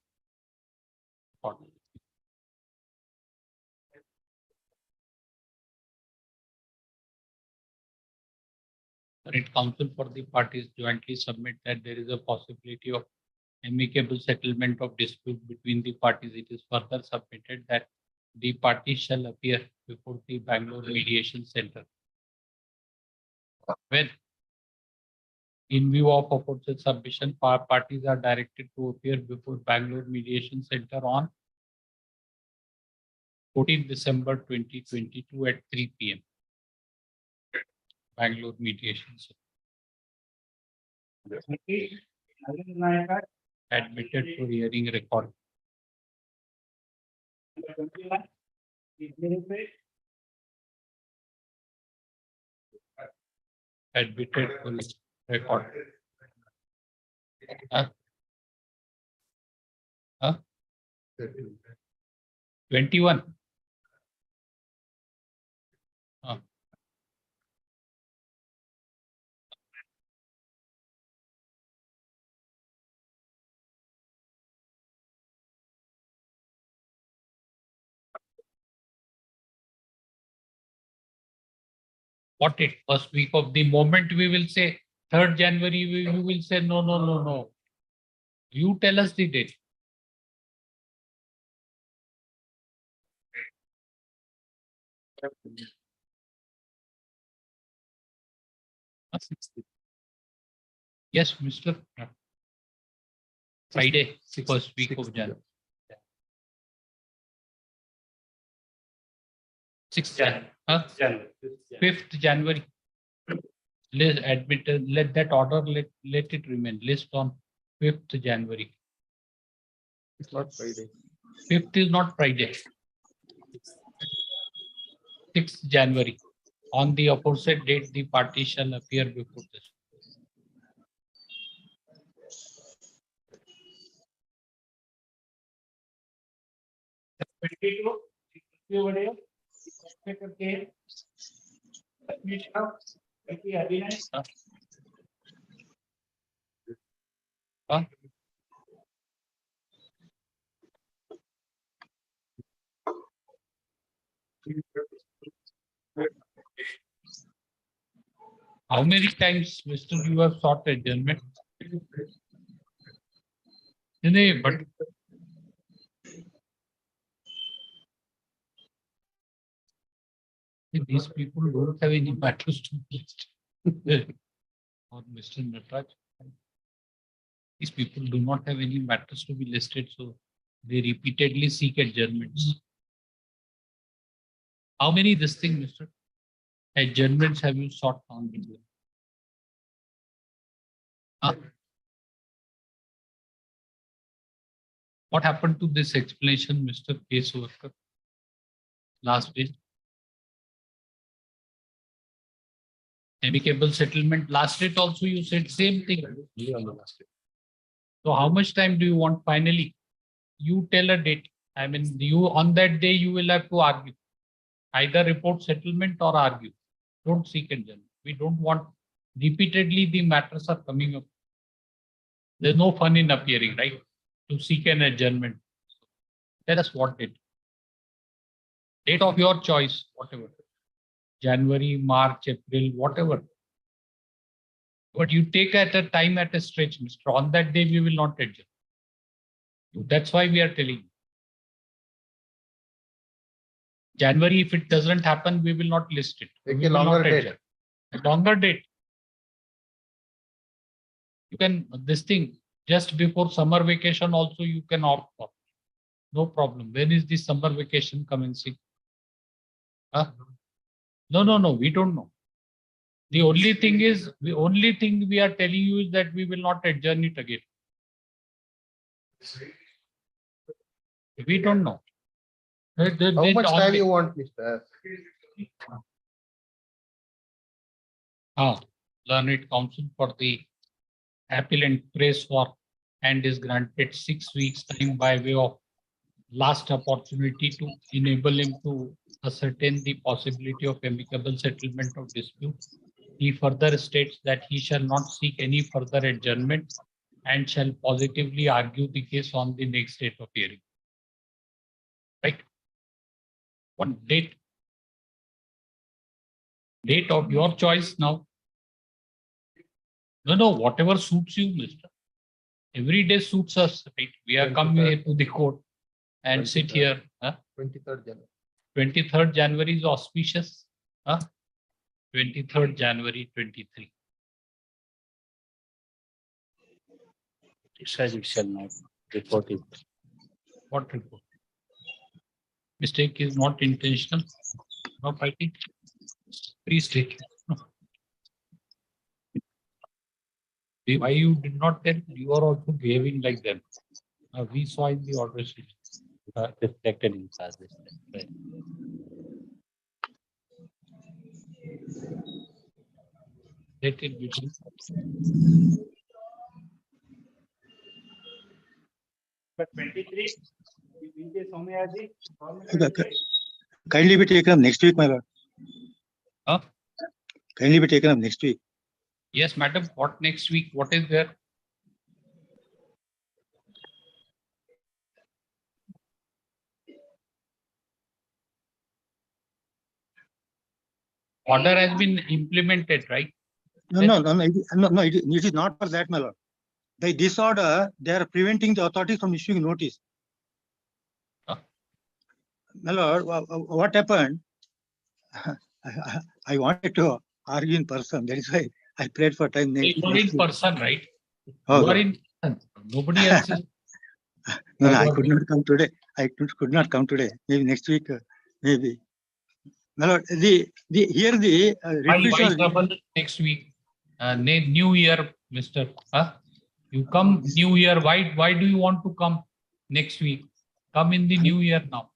Current counsel for the parties jointly submit that there is a possibility of amicable settlement of dispute between the parties. It is further submitted that the parties shall appear before the Bangalore Mediation Center. When, in view of aforesaid submission, parties are directed to appear before Bangalore Mediation Center on 14 December 2022 at 3 p.m. Bangalore Mediation Center. Admitted for hearing record. Admitted for record. 21. What it first week of the moment we will say 3rd January, you will say no. You tell us the date. Yes, Mr. Friday, first week of January. 6th January. 5th January. Let that order, let it remain. List on 5th January. It's not Friday. 5th is not Friday. 6th January. On the aforesaid date, the party shall appear before this. How many times, Mr. You have sought adjournment? No, but these people don't have any matters to list. Or Mr. Nataraj. These people do not have any matters to be listed, so they repeatedly seek adjournments. How many this thing, Mr. Adjournments have you sought on? What happened to this explanation, Mr. Case Worker? Last day. Amicable settlement. Last date also you said same thing. So how much time do you want finally? You tell a date. I mean, you on that day you will have to argue. Either report settlement or argue. Don't seek adjournment. We don't want repeatedly the matters are coming up. There's no fun in appearing, right? To seek an adjournment. Tell us what date. Date of your choice, whatever. January, March, April, whatever. But you take at a time at a stretch, Mr. On that day, we will not adjourn. That's why we are telling you. January, if it doesn't happen, we will not list it. Take We a will longer not date. adjourn. A longer date. You can, this thing, just before summer vacation also you can opt for. No problem. When is the summer vacation commencing? Huh? No, we don't know. The only thing we are telling you is that we will not adjourn it again. We don't know. How much time you want, Mr. Learned counsel for the appellant prays for and is granted 6 weeks time by way of last opportunity to enable him to ascertain the possibility of amicable settlement of dispute. He further states that he shall not seek any further adjournment and shall positively argue the case on the next date of hearing. Right? What date? Date of your choice now. No, whatever suits you, Mr. Every day suits us, right? We are coming here to the court and sit here. 23rd January. 23rd January is auspicious. 23rd January 23. Says it shall not report it. What report? Mistake is not intentional. No fighting. Please take it. Why you did not tell? You are also behaving like them. We saw in the order sheet. Reflected in classes. Right. Let it be. But 23, Kindly be taken up next week, my lord. Huh? Kindly be taken up next week. Yes, madam. What next week? What is there? Order has been implemented, right? No, it is not for that, my lord. By this order, they are preventing the authorities from issuing notice. My lord, what happened? I wanted to argue in person. That is why I prayed for time. You are in person, right? Oh, You are in person. Nobody else is. No, I could not come today. I could not come today. Maybe next week, maybe. My lord, the Why trouble next week? New Year, Mr. You come New Year. Why do you want to come next week? Come in the New Year now.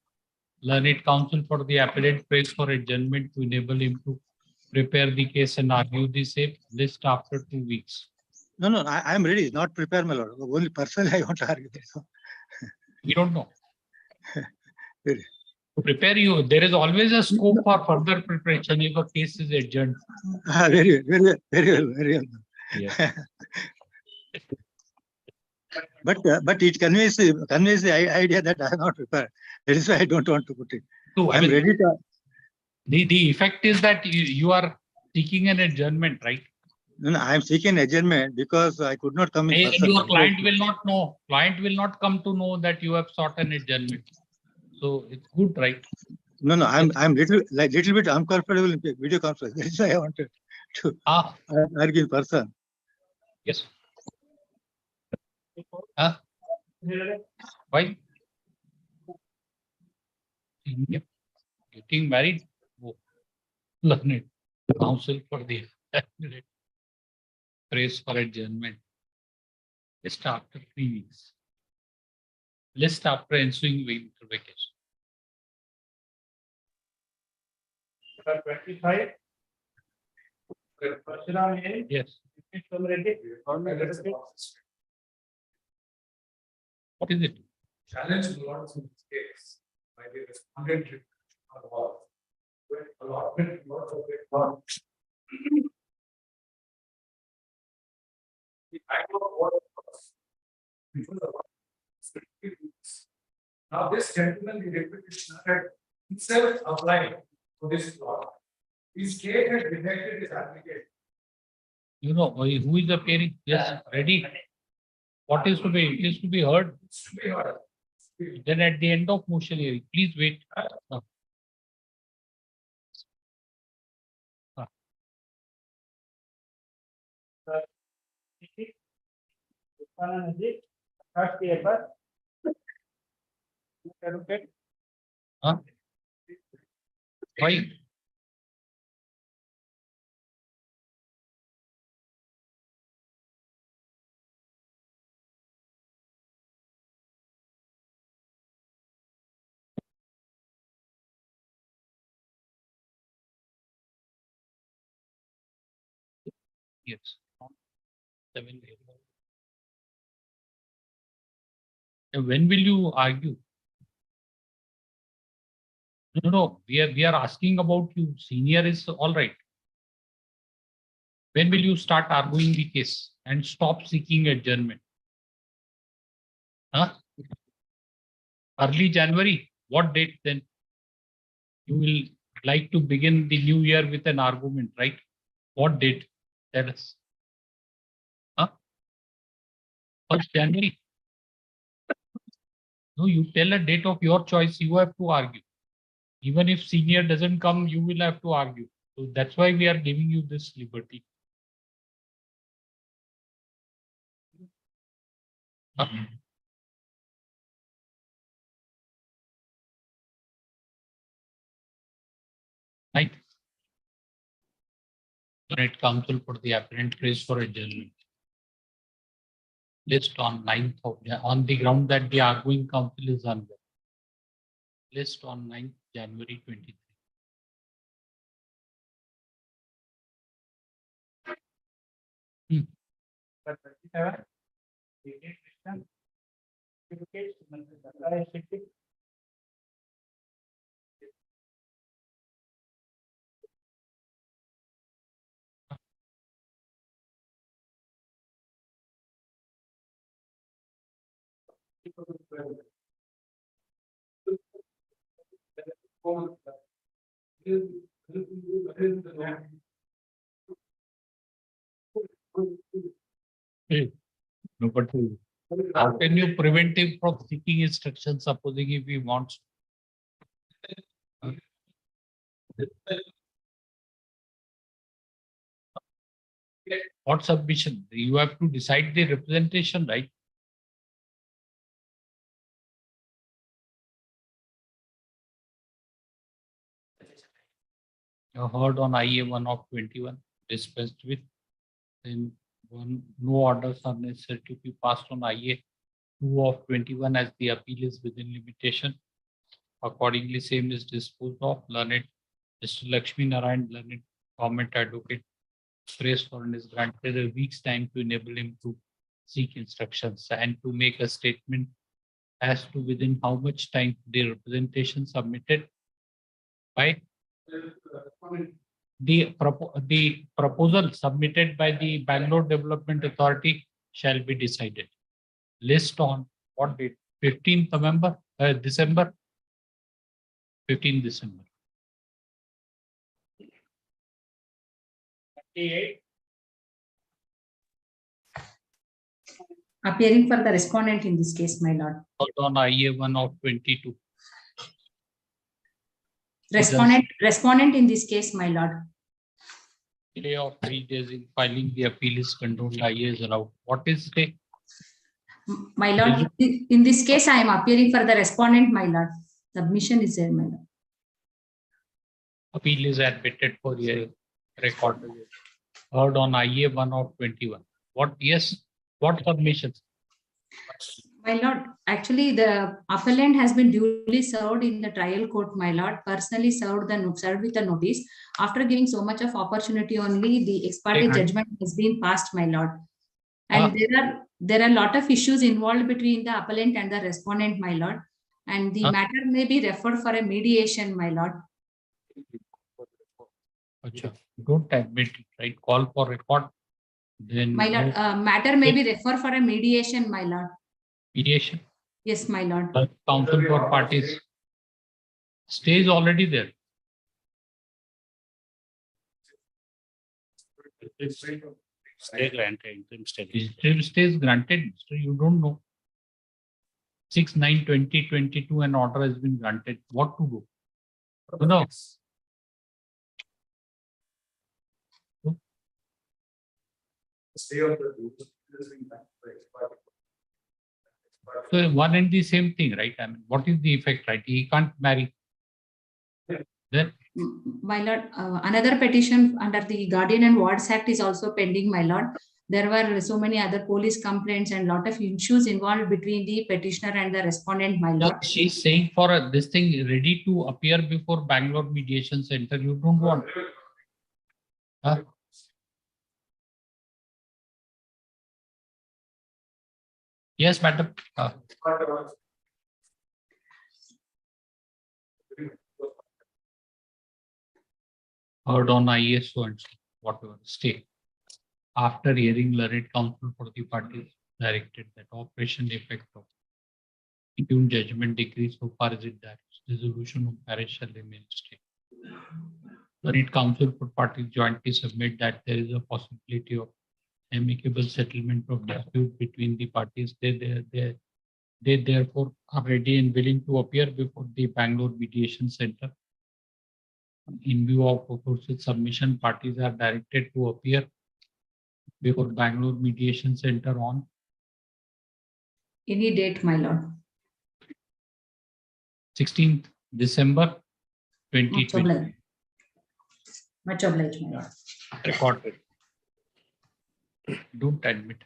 Learned counsel for the appellant prays for adjournment to enable him to prepare the case and argue the same list after 2 weeks. No, I am ready. Not prepared, my lord. Only personally I want to argue. We don't know. prepare you. There is always a scope for further preparation if a case is adjourned. Very well, very well, very well. Yes. But it conveys the idea that I am not prepared. That is why I don't want to put it. So, I am ready to. The effect is that you are seeking an adjournment, right? No, I am seeking adjournment because I could not come in And person. your client will not know. Client will not come to know that you have sought an adjournment. So it's good, right? No, I'm little bit uncomfortable in video conference. That is why I wanted to argue in person. Yes. Why? Yep. Getting married. Oh. Learn it. Counsel for the praise for adjournment. Just after 3 weeks. List after ensuing winter vacation. 25. Yes. What is it? Challenge belongs in this case by the respondent or with allotment not of it done. The time of what was before the law. Now this gentleman, the deputy petitioner, had himself applied for this law. His state had rejected his application. You know, who is appearing? Yes, ready. What is to be? It is to be heard. It's to be heard. Then at the end of motion hearing, please wait. Why? Yes. 7 days. And when will you argue? No, we are asking about you. Senior is all right. When will you start arguing the case and stop seeking adjournment? Huh? Early January. What date then? You will like to begin the new year with an argument, right? What date? Tell us. Huh? 1st January. No, you tell a date of your choice. You have to argue. Even if senior doesn't come, you will have to argue. So that's why we are giving you this liberty. Right. Right, counsel for the apparent praise for adjournment. List on 9th of on the ground that the arguing counsel is unwell. List on 9th January 23. No, but how can you prevent him from seeking instructions, supposing if he wants? What submission? You have to decide the representation, right? You heard on IA 1 of 21, dispensed with. Then no orders are necessary to be passed on IA 2 of 21 as the appeal is within limitation. Accordingly, same is disposed of. Learned Mr. Lakshmi Narayan, learned government advocate, praise for is granted a week's time to enable him to seek instructions and to make a statement as to within how much time the representation submitted by the proposal submitted by the Bangalore Development Authority shall be decided. List on what date? 15th November, December. 15th December. 28. Appearing for the respondent in this case, my lord. On IA1 of 22. Respondent in this case, my lord. Delay of 3 days in filing the appeal is controlled. IA is allowed. What is the? My lord, in this case, I am appearing for the respondent, my lord. Submission is there, my lord. Appeal is admitted for hearing. Record. Heard on IA1 of 21. What? Yes. What submissions? My lord, actually, the appellant has been duly served in the trial court, my lord. Personally served with a notice. After giving so much of opportunity, only the ex parte judgment has been passed, my lord. And there are a lot of issues involved between the appellant and the respondent, my lord. And the matter may be referred for a mediation, my lord. Don't admit it, right? Call for record. Then my lord, matter may be referred for a mediation, my lord. Mediation? Yes, my lord. Counsel for parties. Stay is already there. Stay granted. Stay is granted. So you don't know. 6/9/2022 an order has been granted. What to do? You know. Stay on the So one and the same thing, right? I mean, what is the effect, right? He can't marry. Then My lord, another petition under the Guardian and Wards Act is also pending, my lord. There were so many other police complaints and lot of issues involved between the petitioner and the respondent, my lord. She's saying for this thing ready to appear before Bangalore Mediation Center. You don't want. Huh? Yes, madam. Heard on ISO and whatever. Stay. After hearing learned counsel for the parties directed that operation effect of impugned judgment decree so far as it that dissolution of marriage shall remain stay. Learned counsel for parties jointly submit that there is a possibility of amicable settlement of dispute between the parties. They therefore are ready and willing to appear before the Bangalore Mediation Center. In view of proposed submission, parties are directed to appear before Bangalore Mediation Center on Any date, my lord. 16th December 2020. Much obliged, my lord. Recorded. Don't admit.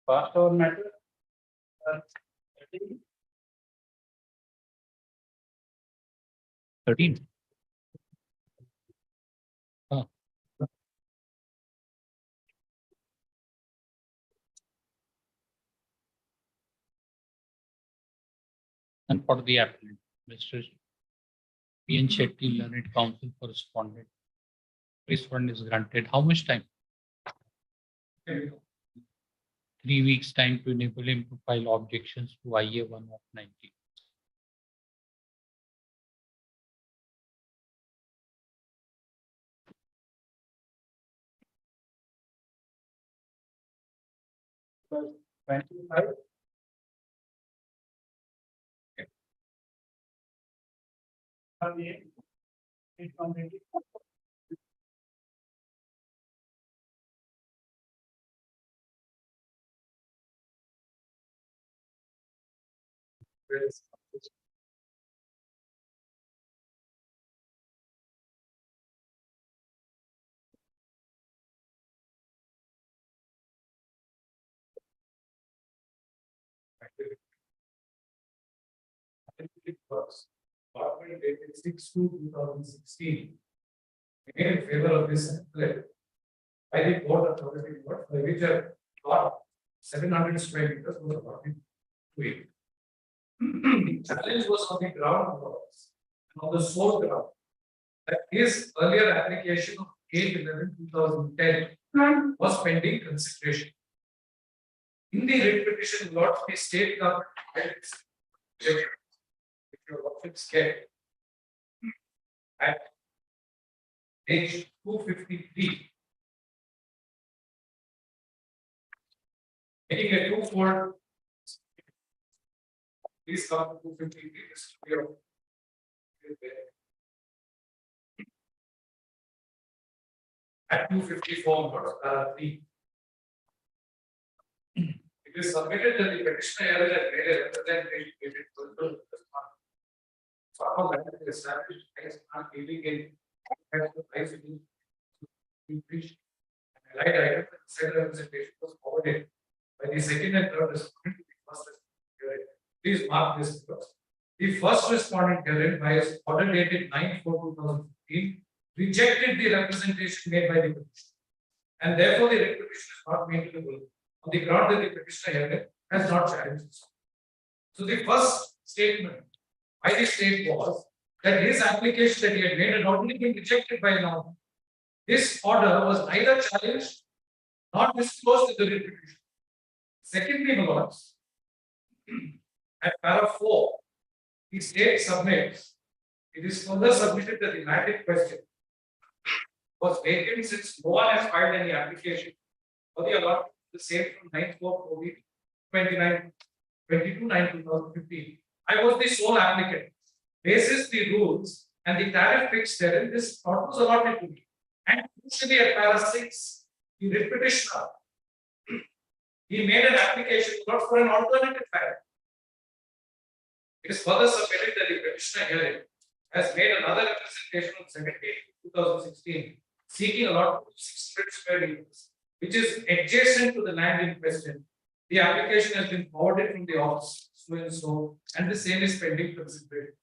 Past our matter. 13th. And for the applicant, Mr. P.N. Shetty, learned counsel for respondent. Respondent is granted. How much time? 3 weeks time to enable him to file objections to IA1 of 90. Department dated 6/2/2016. In favor of this appellate, by the Port Authority Board, by which a plot 700 square meters was allotted to it. The challenge was on the ground laws and on the source ground that his earlier application of 8/11/2010 was pending consideration. In the writ petition, Lord, the state government if your lordship scared at page 253, making a twofold. Please come to 253. This is your at 254, 3. It is submitted that the petitioner has made a representation dated 12th of this month. Farmer land is established as not dealing in as the price of increase. And allied items and said representation was forwarded by the second and third respondent to the first respondent herein. Please mark this first. The first respondent herein by his order dated 9/4/2015 rejected the representation made by the petitioner, and therefore the writ petition is not maintainable on the ground that the petitioner herein has not challenged this. So the first statement by the state was that his application that he had made had already been rejected by now. This order was neither challenged nor disclosed in the writ petition. Secondly, my lords, at paragraph 4, the state submits, it is further submitted that the mandate question was vacant since no one has filed any application for the allotment of the same from 9/4/2015. I was the sole applicant. Basis the rules and the tariff fixed therein, this plot was allotted to me. And crucially at para 6, the writ petitioner, he made an application not for an alternative tariff. It is further submitted that the petitioner herein has made another representation on 17/2016, seeking allotment of 600 square meters, which is adjacent to the land in question. The application has been forwarded from the office, so and so, and the same is pending consideration.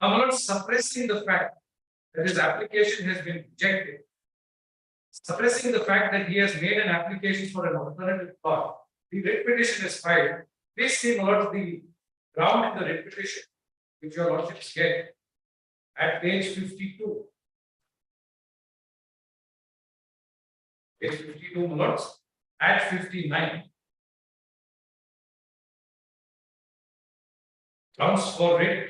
I'm not suppressing the fact that his application has been rejected, suppressing the fact that he has made an application for an alternative plot. The writ petition is filed. Please see not the ground in the writ petition, which your lordships get at page 52. Page 52, my lords, at 59. Grounds for writ.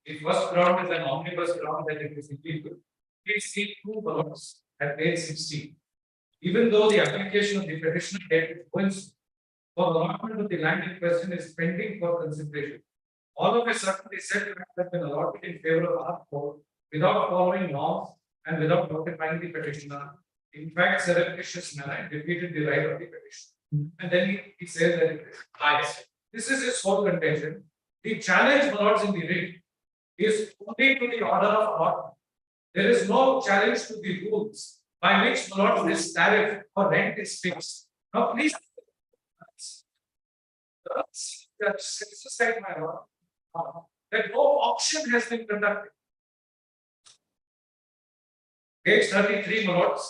The first ground is an omnibus ground that it is illegal. Please see 2 ballots at page 60. Even though the application of the petitioner dated for allotment of the land in question is pending for consideration, all of a sudden the said land has been allotted in favor of our court without following norms and without notifying the petitioner. In fact, surreptitious manner defeated the right of the petitioner. And then he says that it is biased. This is his sole contention. The challenge, my lords, in the writ is only to the order of allotment. There is no challenge to the rules by which, my lords, this tariff or rent is fixed. Now, please, my lord, that no auction has been conducted. Page 33, my lords,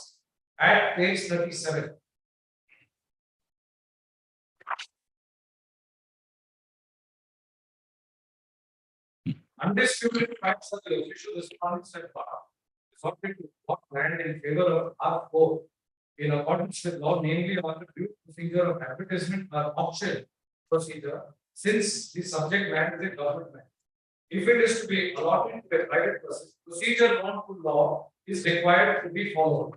at page 37. Undisputed facts of the official respondents at bar subject to block land in favor of R4 in accordance with law, namely on the due procedure of advertisement or auction procedure, since the subject land is a government land. If it is to be allotted to a private person, procedure known to law is required to be followed.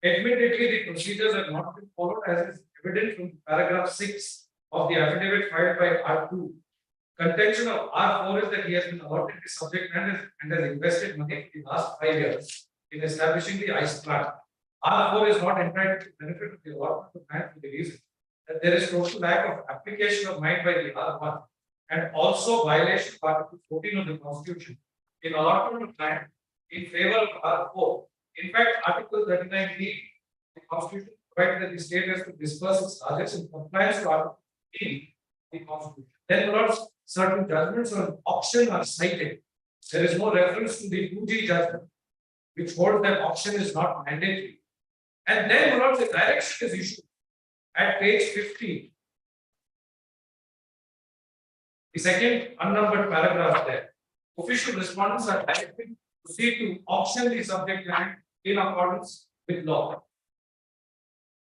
Admittedly, the procedures have not been followed, as is evident from paragraph 6 of the affidavit filed by R2. Contention of R4 is that he has been allotted the subject land and has invested money in the last 5 years in establishing the ice plant. R4 is not entitled to benefit of the allotment of land for the reason that there is total lack of application of mind by the R1 and also violation of Article 14 of the Constitution in allotment of land in favor of R4. In fact, Article 39B of the Constitution provides that the state has to disperse its largest in compliance to Article 15 of the Constitution. Then, lords, certain judgments on auction are cited. There is no reference to the 2G judgment, which holds that auction is not mandatory. And then what the direction is issued at page 50. The second unnumbered paragraph there. Official respondents are directed to proceed to auction the subject land in accordance with law.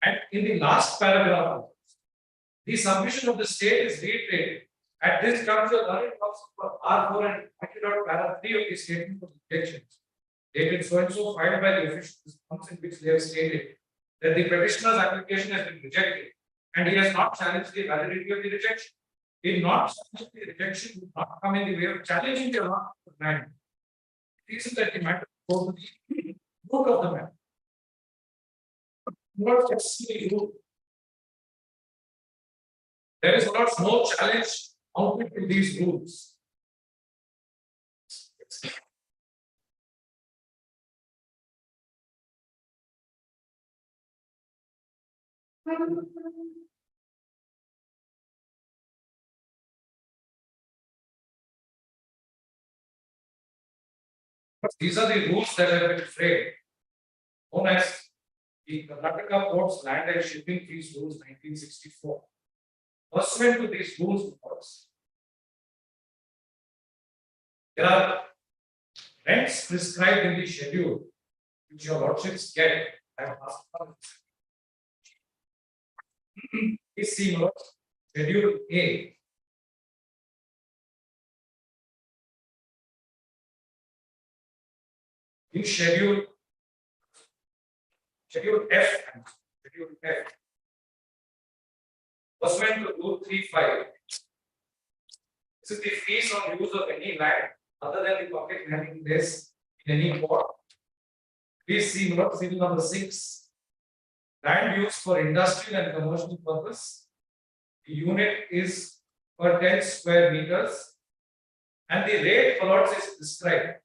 And in the last paragraph, the submission of the state is reiterated. At this juncture, learned for R4 and para 3 of the statement of objections, dated so and so filed by the official response in which they have stated that the petitioner's application has been rejected and he has not challenged the validity of the rejection. If not challenged the rejection, would not come in the way of challenging the amount of land. Reason that the matter goes to the root of the matter. Not just the root. There is no challenge mounted to these rules. These are the rules that have been framed, known as the Karnataka Court's Land and Shipping Fees Rules 1964. Pursuant to these rules, there are rents prescribed in the schedule, which your lordships get. I have asked for this. See, Schedule A. In Schedule F. Pursuant to Rule 3.5. This is the fees on use of any land other than the public landing place in any port. Please see note serial number 6. Land used for industrial and commercial purpose. The unit is per 10 square meters and the rate for lots is prescribed.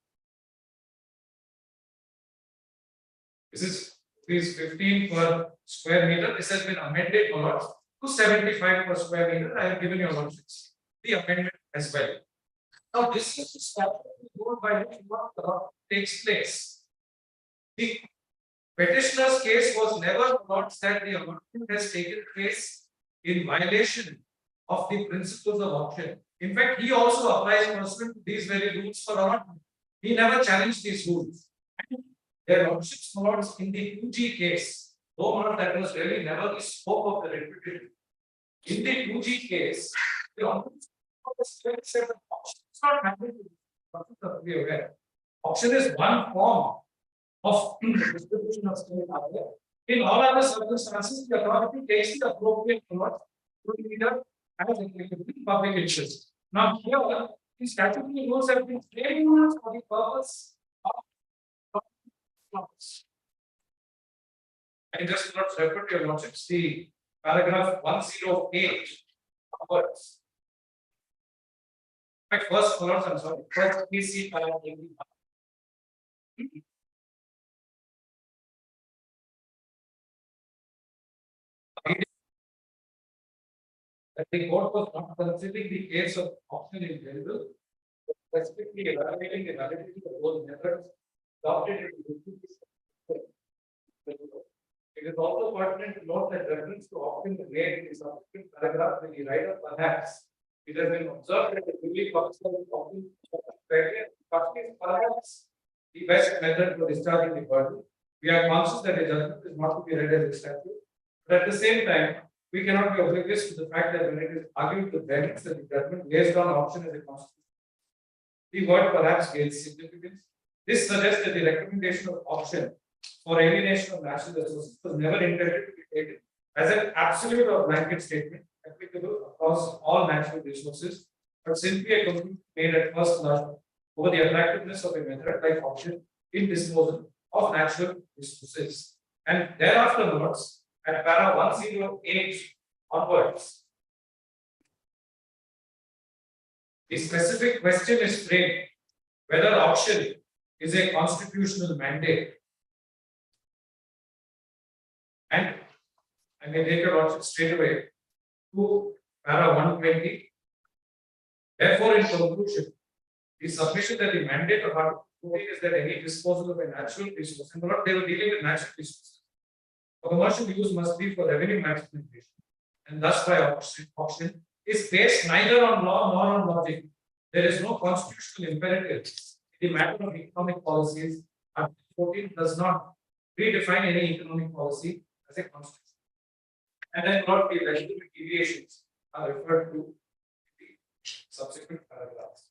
This is 15 per square meter. This has been amended for lots to 75 per square meter. I have given you lordships the amendment as well. Now, this is the statutory rule by which the law takes place. The petitioner's case was never brought that the amendment has taken place in violation of the principles of auction. In fact, he also applies pursuant to these very rules for allotment. He never challenged these rules. Their lordships notes in the 2G case, though that was really never the scope of the petition. In the 2G case, the auction is not happening to be aware. Auction is one form of distribution of state power. In all other circumstances, the authority takes the appropriate note to leader as a public interest. Now, here, the statutory rules have been framed for the purpose of I just not refer to your lordships, the paragraph 108 upwards. My first colors, I'm sorry, first PC paragraph. That the court was not considering the case of auction in general, but specifically evaluating the validity of those methods adopted in the It is also pertinent to note that reference to auction is made in the subsequent paragraph with the writer perhaps. It has been observed that the duly functional auction is perhaps the best method for discharging the burden. We are conscious that the judgment is not to be read as a statute, but at the same time, we cannot be oblivious to the fact that when it is argued to benefits that the judgment based on auction as a constitution, the word perhaps gains significance. This suggests that the recommendation of auction for alienation of national resources was never intended to be taken as an absolute or blanket statement applicable across all natural resources, but simply a conclusion made at first blush over the attractiveness of a method like auction in disposal of natural resources. And thereafter notes at para 108 onwards, the specific question is framed whether auction is a constitutional mandate. And I may take your lordship straight away to para 120. Therefore, in conclusion, the submission that the mandate of Article 14 is that any disposal of a natural resource, and they were dealing with natural resources, commercial use must be for revenue maximization, and thus by auction is based neither on law nor on logic. There is no constitutional imperative in the matter of economic policies. Article 14 does not redefine any economic policy as a constitution. And then not the legitimate deviations are referred to in the subsequent paragraphs.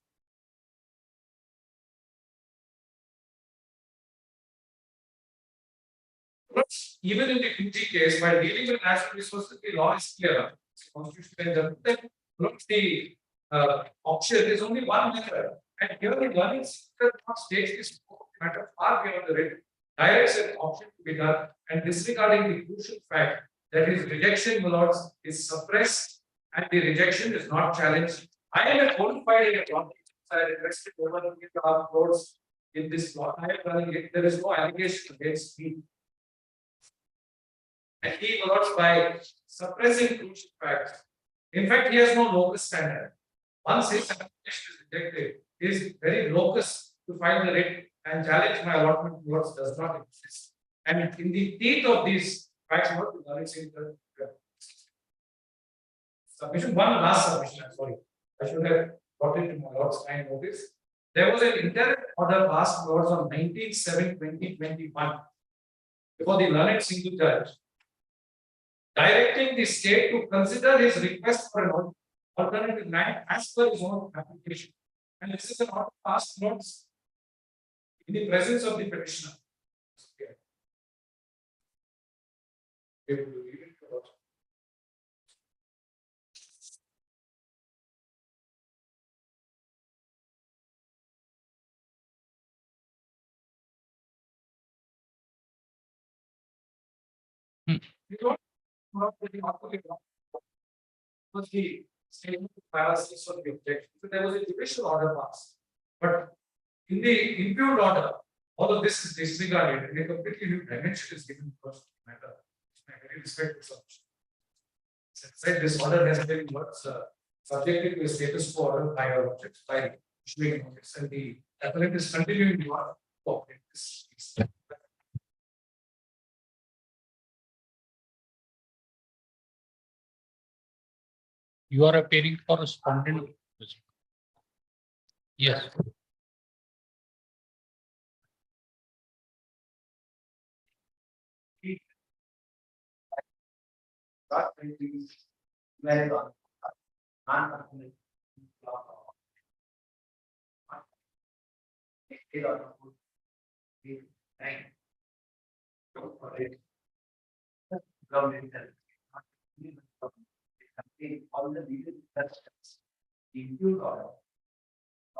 But even in the PG case, while dealing with national resources, the law is clear. Constitution the option is only one method. And here the learning center states this matter far beyond the writ, directs an option to be done, and disregarding the crucial fact that his rejection, my is suppressed and the rejection is not challenged. I am a qualified in a law. I invested over 2.5 crores in this law. I am running it. There is no allegation against me. And he allows by suppressing crucial facts. In fact, he has no locus standard. Once his application is rejected, his very locus to find the writ and challenge my allotment words does not exist. And in the teeth of these facts, what the learning center submission, one last submission, I'm sorry. I should have brought it to my lord's kind notice. There was an interim order passed lords on 19/7/2021 before the learned single judge, directing the state to consider his request for an alternative land as per his own application. And this is an order passed notes in the presence of the petitioner. Was the statement of paralysis of the objection. So there was a judicial order passed. But in the impugned order, all of this is disregarded and a completely new dimension is given to the matter. I very respect this option. Said this order has been subjected to a status quo order by our objects by issuing notice, and the appellant is continuing to operate this. You are appearing for respondent. Yes. All the legal steps include order.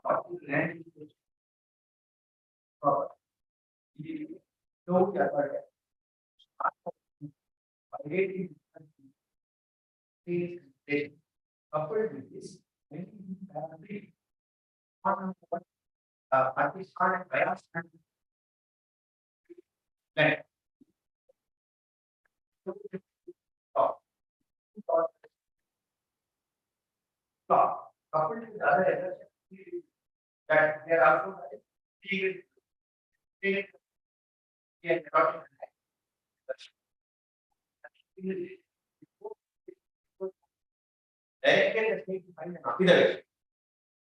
What is land use property? No capital. Coupled with this, when you have the Pakistan and bias and land. Coupled with other areas that they are also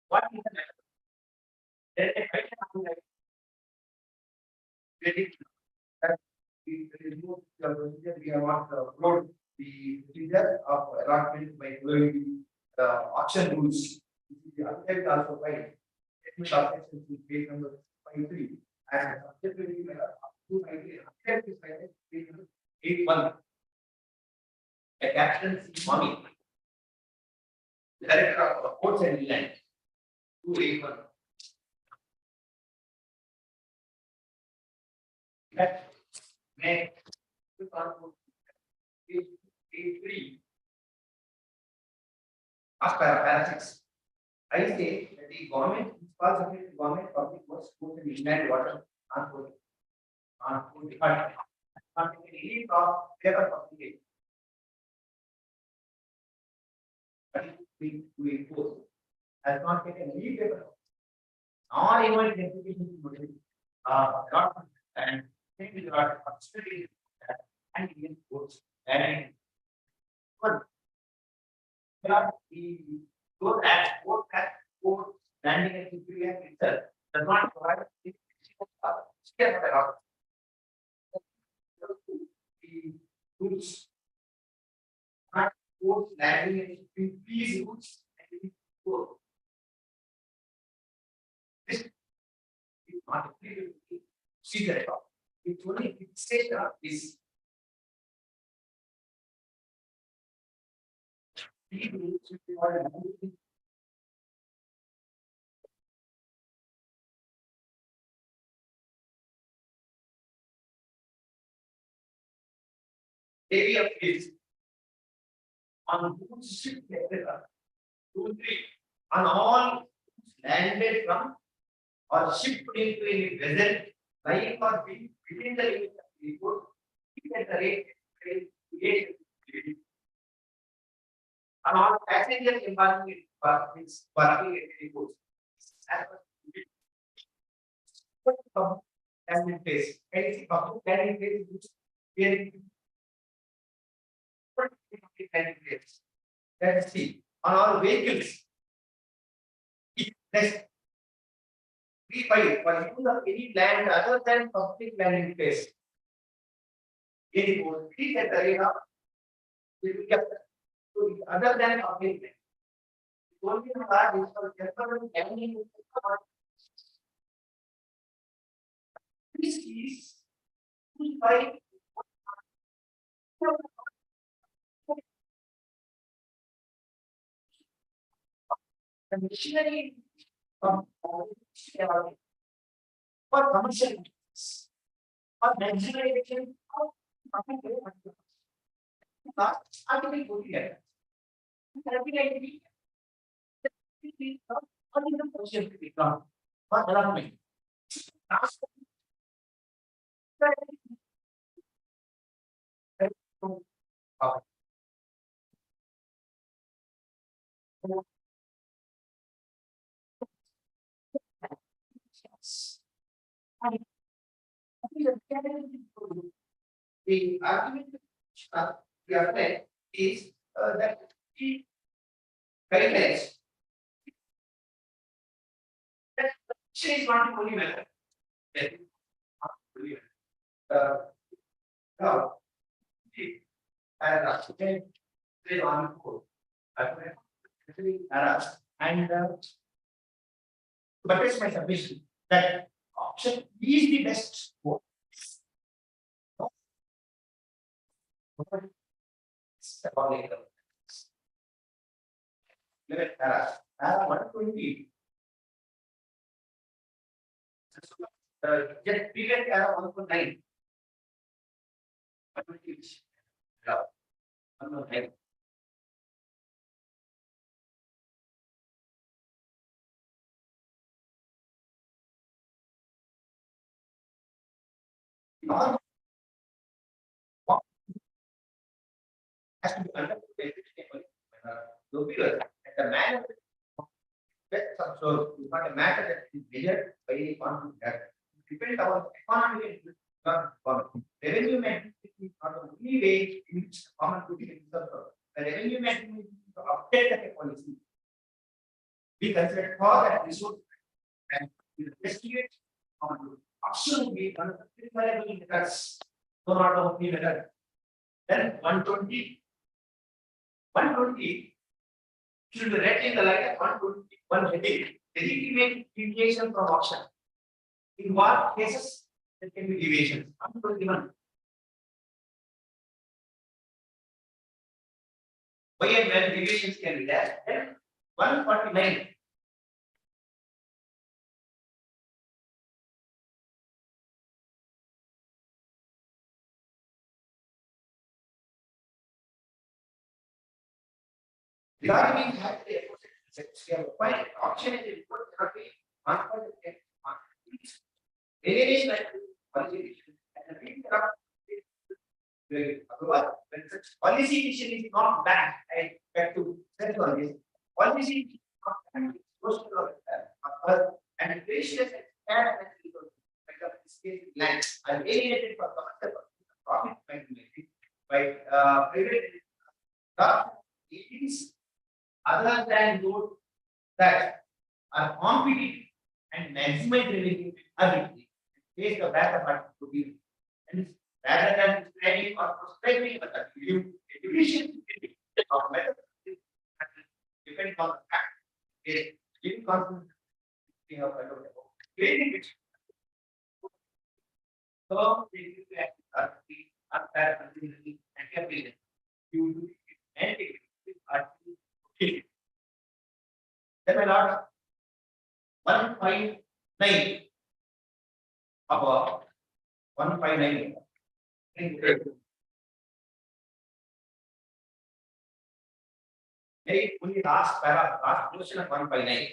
what is the matter? There is a question that we remove the procedure, we have not followed the procedure of allotment by following the auction rules. The architect also by statement of section page number 53 and subsequently 293 architect is cited page number 81. A captain C. Mami, director of Courts and Land, 281. That may page 3 as para 6. I say that the government government public works both in inland water transport department not taken any paper publication. We impose has not taken any paper or even identification not and think we are absolutely and Indian courts. And one, the court landing and superior itself does not provide the rules. Court landing and these rules and court. This is not see that it's only state is area of is on whose ship on all landed from or shipped into a vessel lying or being within the limits of the port, at the rate and all passengers embarking at the port. Landing place, and public landing place which let's see on all vehicles. Next, we buy for use of any land other than public landing place. Any board, please at the area will be kept other than public land. Only that is for temporary landing. This is by the machinery for commercial use or maximization of the argument we are playing is that the guidelines that is not the only method. Now, on code. And but it's my submission that option B is the best code. Para 120. Just period para 1.9. 1.9. Has to be understood the manner so it's not a matter that is measured by any conflict that depends on economic and revenue management is not the only way in which common good is served. The revenue management is to update the policy. We consider for that resource and investigate on option will be one of the preferable methods. So not the only method. Then 120 should be read in the light of 121 heading. Legitimate deviation from option. In what cases there can be deviations? 121. Why and when deviations can be there? Then 149. Regarding the we have quite option in the report cannot be answered. Variation and policy and the when such policy decision is not bad, I expect to set on this policy is not bad, and gracious and this case land are alienated for profit private agents other than those that are competitive and maximize revenue ability face the backup to be, and rather than planning or prospecting but efficient of method depending on the fact is giving confidence of creating it. So they will be actually unfair and everything. You do anything. Then my lord, 159 above 159. Only last paragraph, last portion of 159.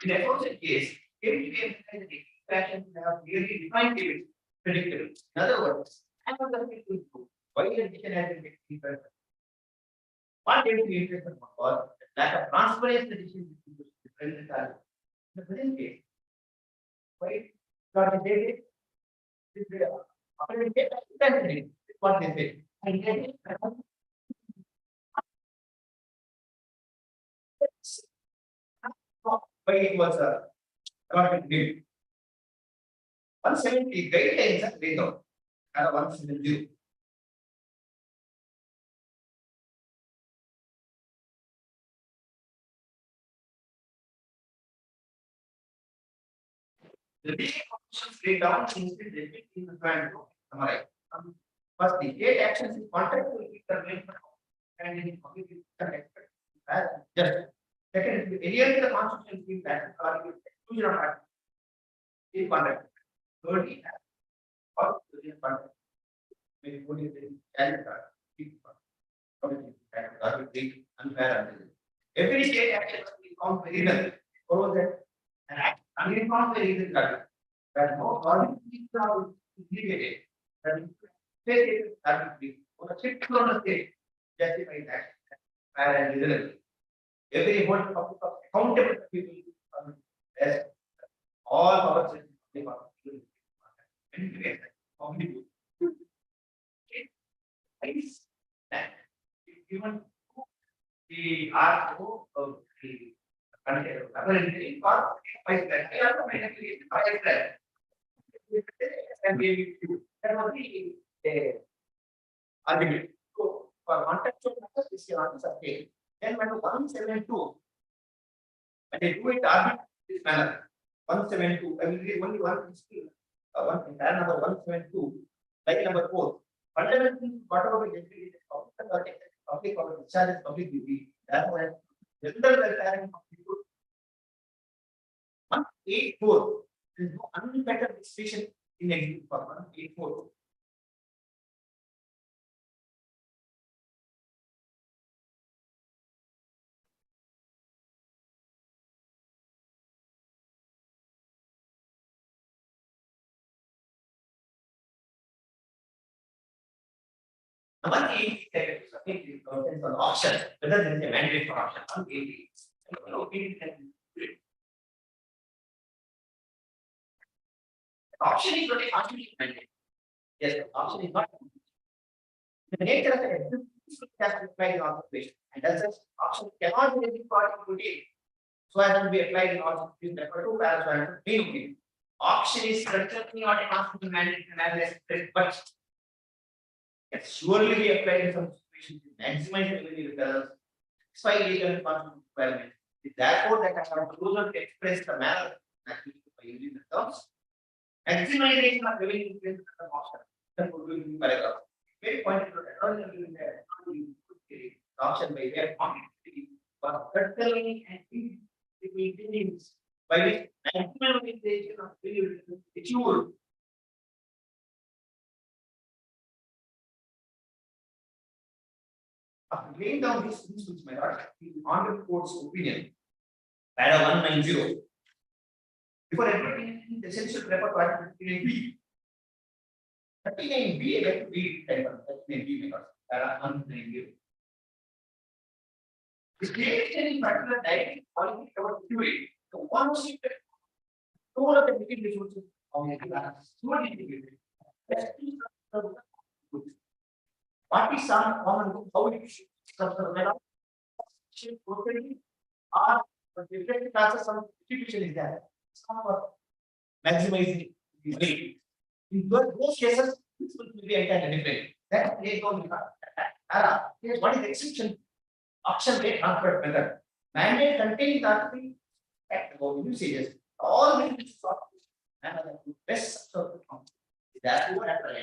In a aforesaid case, every case has a fashion have clearly defined limits, predictable. In other words, I am not going to do why the decision has been made. One came to the interest of or lack of transparency in the decision between the present case. Why? Because they did it. What they say. And then why it was not given. 170 guidelines are laid out. 170. The basic options laid down in the plan to summarize. First, the 8 actions in contact will be terminated and in public just. Second, any of the constitution being that or exclusion of act in conduct. Thirdly, or in conduct. Maybe only the calendar. Every state action must be found very well. Follow that an act unreformed very easy that no government is indicated that state is arbitrary or a strict on the state justify that and reasonable. Every whole topic of accountable people as all powers even the RO of the country and the argument. So for contextual matters, this is okay. Then when 172, when they do it this manner, 172, I will read only one entire number 172, line number 4. Fundamentally, whatever we get public or discharge is public duty, that was general welfare of people. 184, there is no unfettered discretion in executive for 184. One 80 is something on option, whether there is a mandate for option. 180. Option is not a constitutional mandate. Yes, option is not. The nature of the executive has to apply in all situations, and as such, option cannot be any part of routine. So as to be applied in all situations, therefore, 2 paragraphs main option is certainly not a constitutional mandate, but can surely be applied in some situations to maximize revenue returns, satisfy legal and constitutional requirements. Therefore, that I have closer to express the manner that we by using the terms. Maximization of revenue returns is an option. That would be in paragraph. Very pointed to the option by way of complexity, but certainly and means by which maximization of revenue returns is achievable. After laying down these principles, my lord, the Honorable Court's opinion, para 190. Before everything, the essential refer to Article 39B. 39B, I like to read 39B, my lord, para 190. The state in particular directly quality about theory. So one sheet, all of the resources of the class, so integrated. That's the What is some common group? How it should structure my lord? Should totally or different classes of distribution is there. Some for maximizing the rate. In those cases, this will be entirely different. That they don't here's what is the exception? Auction rate transfer method. Mandate containing the article at about usages. All the and the best of the company. That's what happened.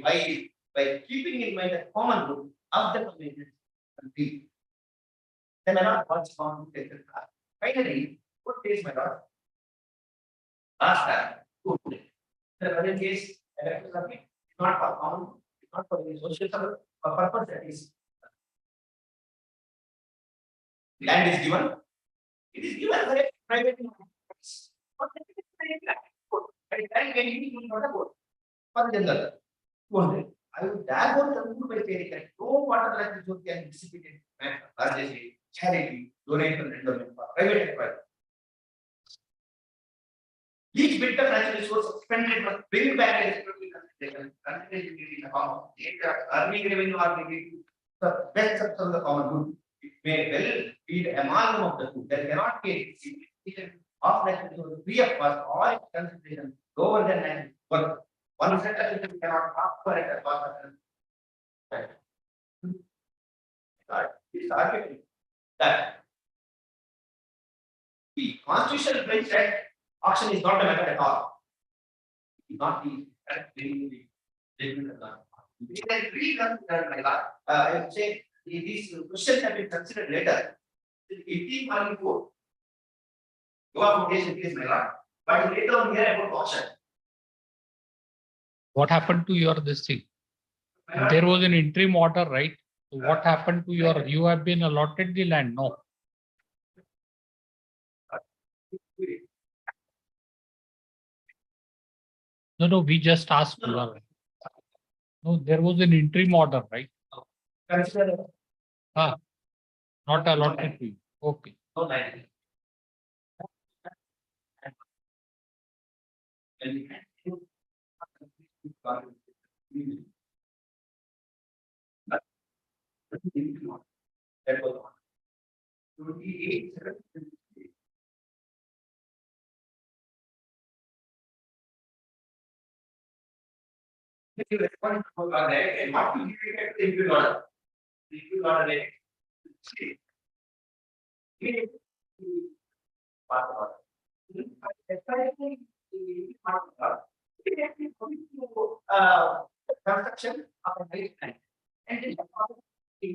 By keeping in mind the common group of the community, then I not what's found to take the car. Finally, what is my lord? Last time, good. The present case, electricity is not for common, it's not for the social purpose that is. Land is given. It is given for a private. For the general. I would dare go to by saying that no water like this can dissipate in charity, donation, endowment, private enterprise. Each bit of natural resource expended must bring back a consideration in the form of earning revenue or maybe the best of the common good. It may well be the amalgam of the two. There cannot be a significant of natural resources free of cost or consideration lower than natural. But one set of system cannot offer at a cost of this argument that the constitutional bench said auction is not a method at all. It is not the correct judgment of law. We can reconsider my law. I would say these questions have been considered later. The 1844. Your application is my law. But later on here about auction. What happened to your this thing? There was an interim order, right? So what happened to your, you have been allotted the land? No. No, we just asked. No, there was an interim order, right? Consider Not allotted to you. Okay. no land. That was one. 28. If you respond to what to give it to the individual order? The individual order. Construction of a nice land and then the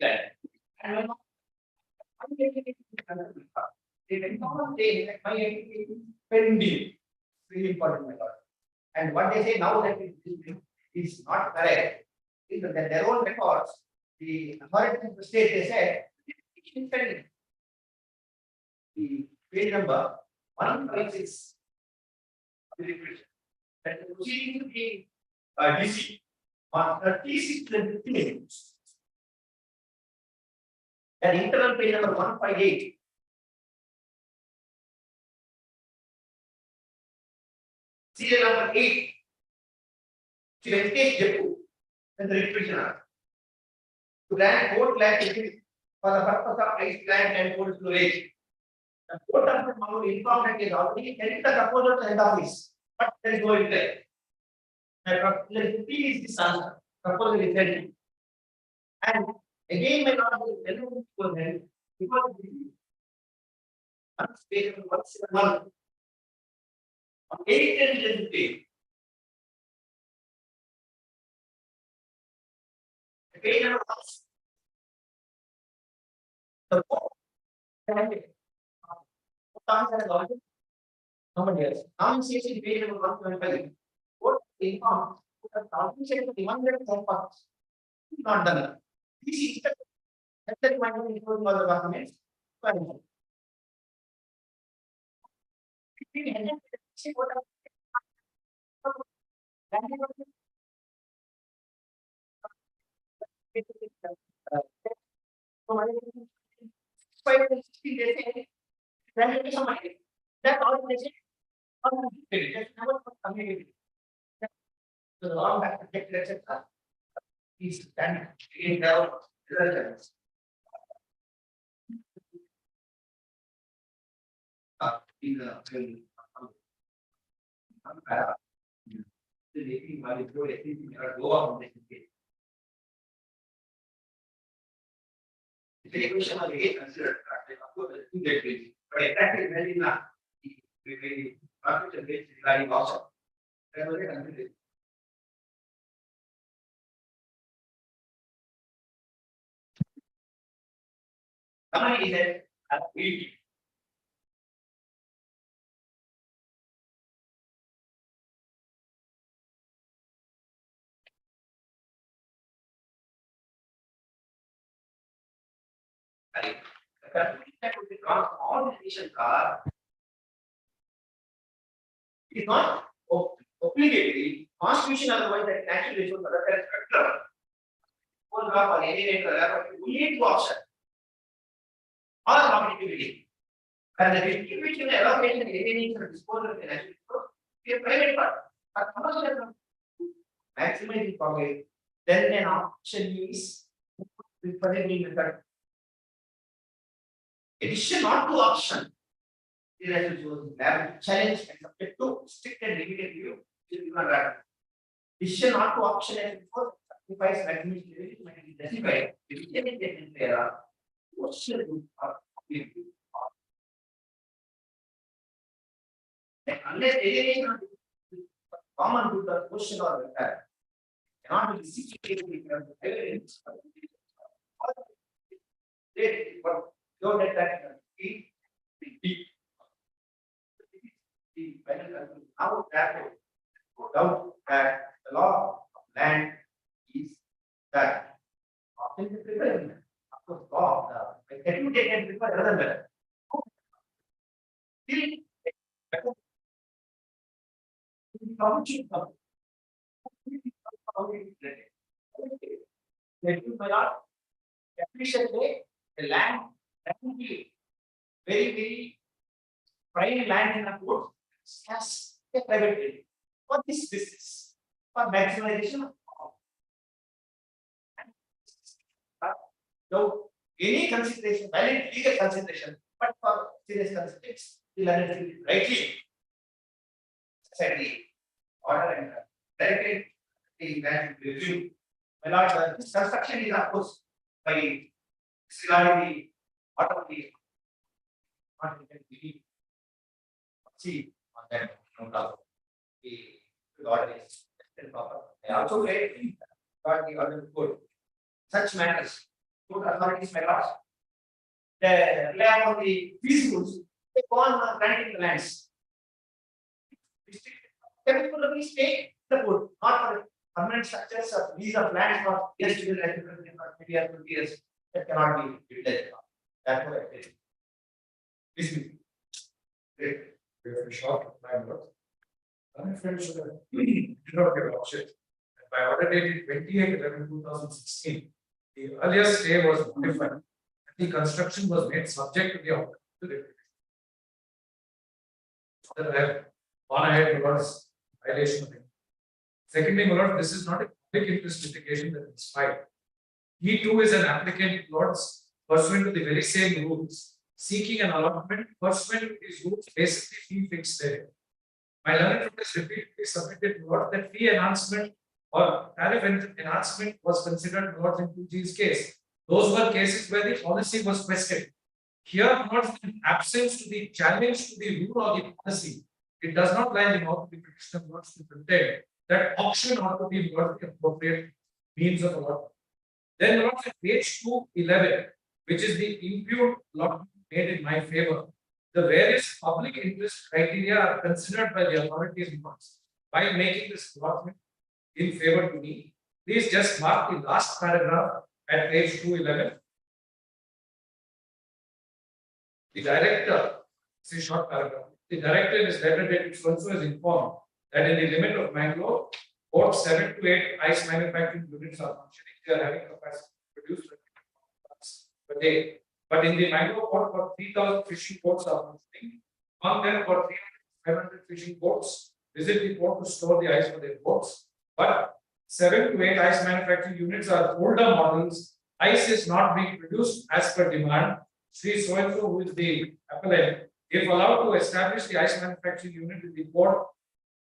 land. And really important method. And what they say now that is not correct. Is that their own records, the authorities of the state, they said the page number 156. That the proceeding to be DC on 36 minutes. And internal page number 158. Serial number 8. To engage Japu and the petitioner to grant court land for the purpose of ice plant and cold storage. The court of the informed that is already sent the proposal to head office, but there is no reply. Please this answer. Proposal is sent. And again, my lord, because page 171 on 8 and page. Page number 1. The court somebody else. Now you see in page number 125. Court informed that the demanded not done. This is the demanded including other documents. That all the law back protected, etc. Is done in the results. In the equation of the considered, but exactly very not. We regarding also. That was considered. Somebody said, all the nations are is not obligatory. Constitution otherwise that natural resource other spectrum. One drop or any only two options. Or competitivity. And the distribution allocation alienation or disposal of the natural resource is a private part. But commercial maximizing profit, then an option is addition not to option. The natural resource challenge and subject to strict and limited view. Addition not to option and before sacrifice maximization might be justified. If you get in there, what should do? Unless alienation is common to the question or repair, cannot be situated with evidence. But don't let that be deep. The now that no doubt that the law of land is that often the prevalent. Of course, law of the can you take and prefer another method? Appreciate the land definitely very prime land in a court has a private land. For this business, for maximization of so any consideration, valid legal consideration, but for serious consideration, the land rightly society order and directed the land review. My lord, this construction is of course by disregarding the order of the see on that no doubt the order is proper. I also read got the order good. Such matters, court authorities may lodge. They rely on the feasibles, they go on granting the lands. Typically stay the court, not for permanent structures of lease of lands for years to be 20 years that cannot be utilized. That's what I did. This is great. We have a short time. My friends did not get option. By order dated 28/11/2016, the earlier stay was modified and the construction was made subject to the order to the that I have gone ahead towards violation of it. Secondly, my lord, this is not a public interest litigation that is filed. He too is an applicant, lords, pursuant to the very same rules, seeking an allotment pursuant to these rules, basically fee fixed there. My learned friend has repeatedly submitted lord that fee enhancement or tariff enhancement was considered lords in 2G's case. Those were cases where the policy was questioned. Here, lords, in absence to the challenge to the rule or the policy, it does not lie in the mouth of the petitioner lords to pretend that auction ought to be lord the appropriate means of allotment. Then lords at page 211, which is the imputed allotment made in my favor, the various public interest criteria are considered by the authorities by making this allotment in favor to me. Please just mark the last paragraph at page 211. The director, this is a short paragraph. The director in his letter dated also is informed that in the limit of Mangalore, about 7 to 8 ice manufacturing units are functioning. They are having capacity to produce per day. But in the Mangalore port, about 3,000 fishing boats are functioning. Among them, about 300 500 fishing boats visit the port to store the ice for their boats. But 7 to 8 ice manufacturing units are older models. Ice is not being produced as per demand. Sri so-and-so, who is the appellant, if allowed to establish the ice manufacturing unit in the port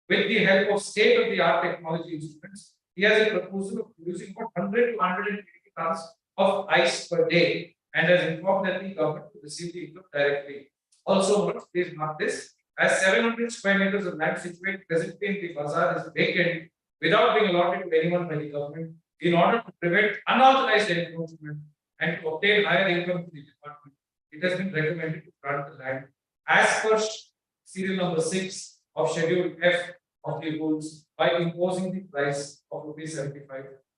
with the help of state-of-the-art technology instruments, he has a proposal of producing about 100 to 180 tons of ice per day and has informed that the government will receive the income directly. Also, please mark this, as 700 square meters of land situated presently in the bazaar is vacant without being allotted to anyone by the government, in order to prevent unauthorized encroachment and to obtain higher income to the department, it has been recommended to grant the land as per serial number 6 of Schedule F of the rules by imposing the price of ₹75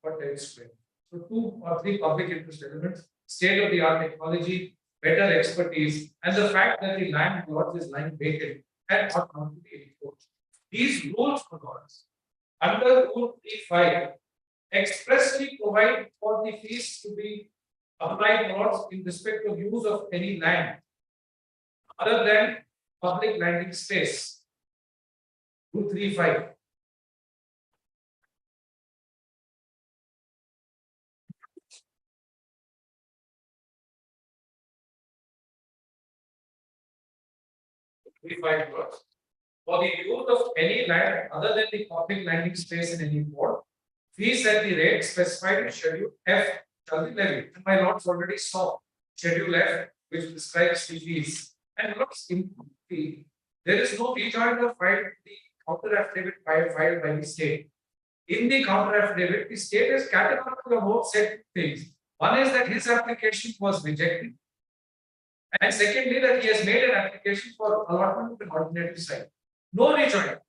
per 10 square. So 2 or 3 public interest elements, state-of-the-art technology, better expertise, and the fact that the land plot is lying vacant and not going to be enforced. These rules for laws under Rule 35 expressly provide for the fees to be applied laws in respect of use of any land other than public landing space. Rule 35. For the use of any land other than the public landing space in any port, fees at the rate specified in Schedule F shall be levied. And my lords already saw Schedule F, which describes the fees. And looks in the, there is no rejoinder filed in the counter affidavit filed by the state. In the counter affidavit, the state is categorical about said things. One is that his application was rejected. And secondly, that he has made an application for allotment of an ordinary site. No rejoinder.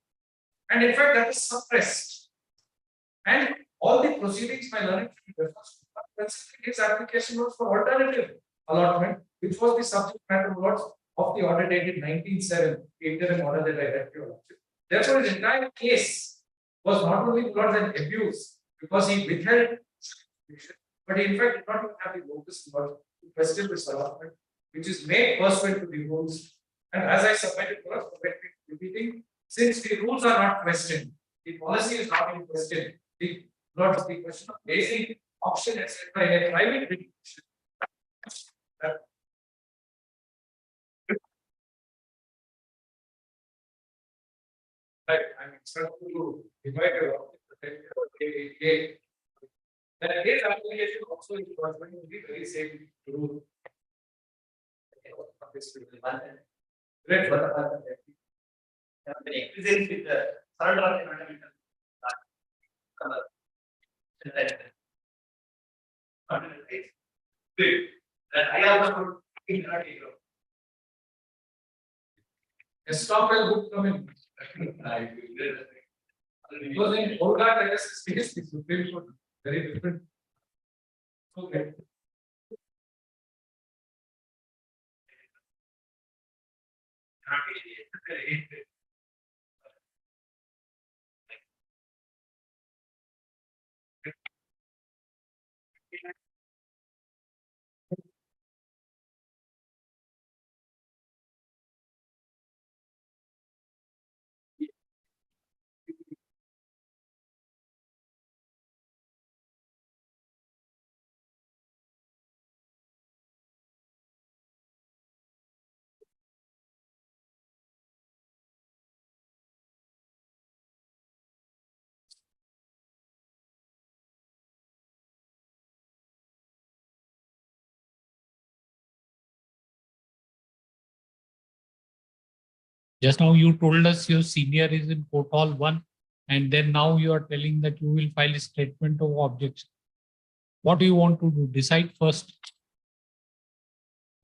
And in fact, that is suppressed. And all the proceedings my learned refers to, his application was for alternative allotment, which was the subject matter of the order dated 19/7, interim order that I read to you. Therefore, his entire case was not only brought an abuse because he withheld, but he in fact did not even have the locus to question this allotment, which is made pursuant to the rules. And as I submitted for us, repeating, since the rules are not questioned, the policy is not in question, the question of raising auction, etc., in a private litigation. Right, I'm expecting to divide your that his application also is going to be very same rule. Great. With the surrender of the fundamental. I also a stop will good come in. Because in Olga, I guess the Supreme Court very different. Okay. Just now you told us your senior is in Court Hall 1, and then now you are telling that you will file a statement of objection. What do you want to do? Decide first.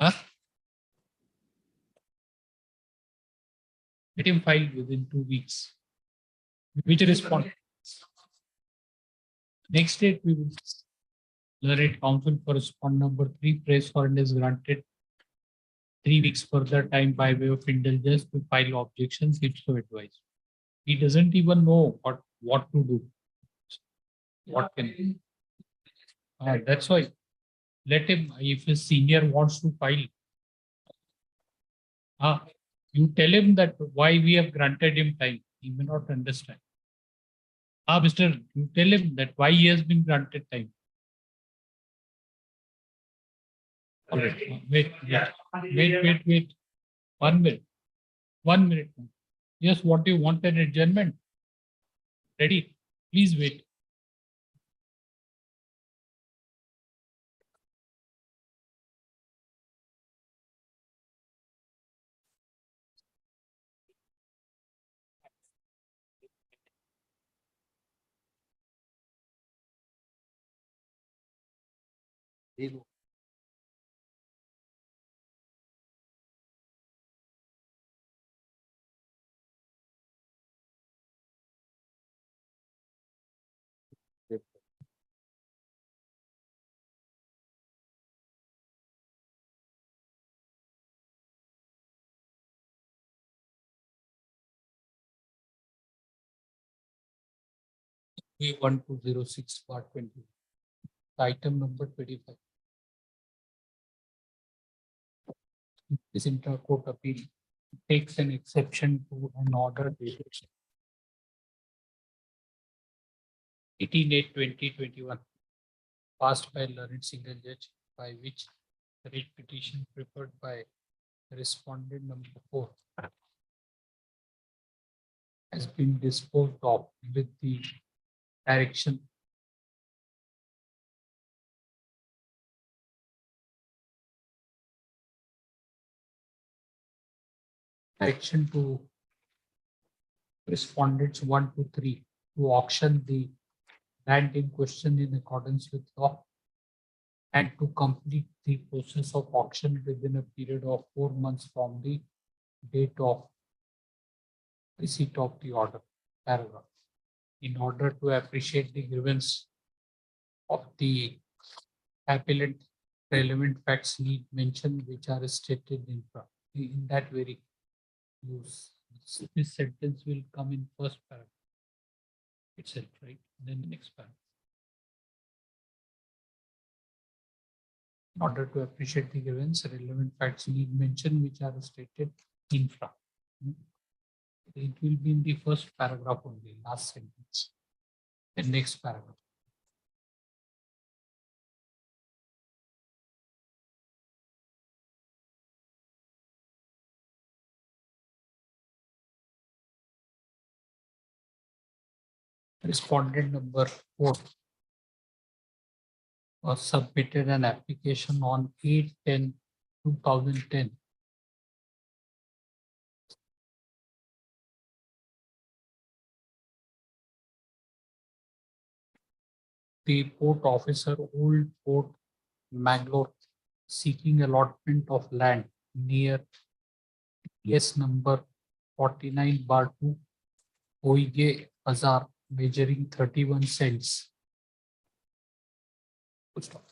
Huh? Let him file within 2 weeks. Which response? Next date we will narrate counsel for respond number 3. Praise for and is granted 3 weeks further time by way of indulgence to file objections if so advised. He doesn't even know what to do. What can that's why let him, if his senior wants to file. You tell him that why we have granted him time. He may not understand. Mr. You tell him that why he has been granted time. All right, wait. 1 minute. 1 minute. Yes, what you want an adjournment? Ready? Please wait. V1206 part 20. Item number 25. This inter-court appeal takes an exception to an order dated 18/8/2021 passed by learned single judge, by which the writ petition preferred by respondent number 4 has been disposed of with the direction to respondents 1 to 3 to auction the land in question in accordance with law and to complete the process of auction within a period of 4 months from the date of receipt of the order. Paragraph. In order to appreciate the grievance of the appellant, relevant facts need mention which are stated in that very use. This sentence will come in first paragraph itself, right? Then the next paragraph. In order to appreciate the grievance, relevant facts need mention which are stated infra. It will be in the first paragraph only, last sentence. The next paragraph. Respondent number 4 was submitted an application on 8/10/2010. The port officer, Old Port, Mangalore, seeking allotment of land near case number 49/2, Oige Bazaar, measuring 31 cents. Full stop.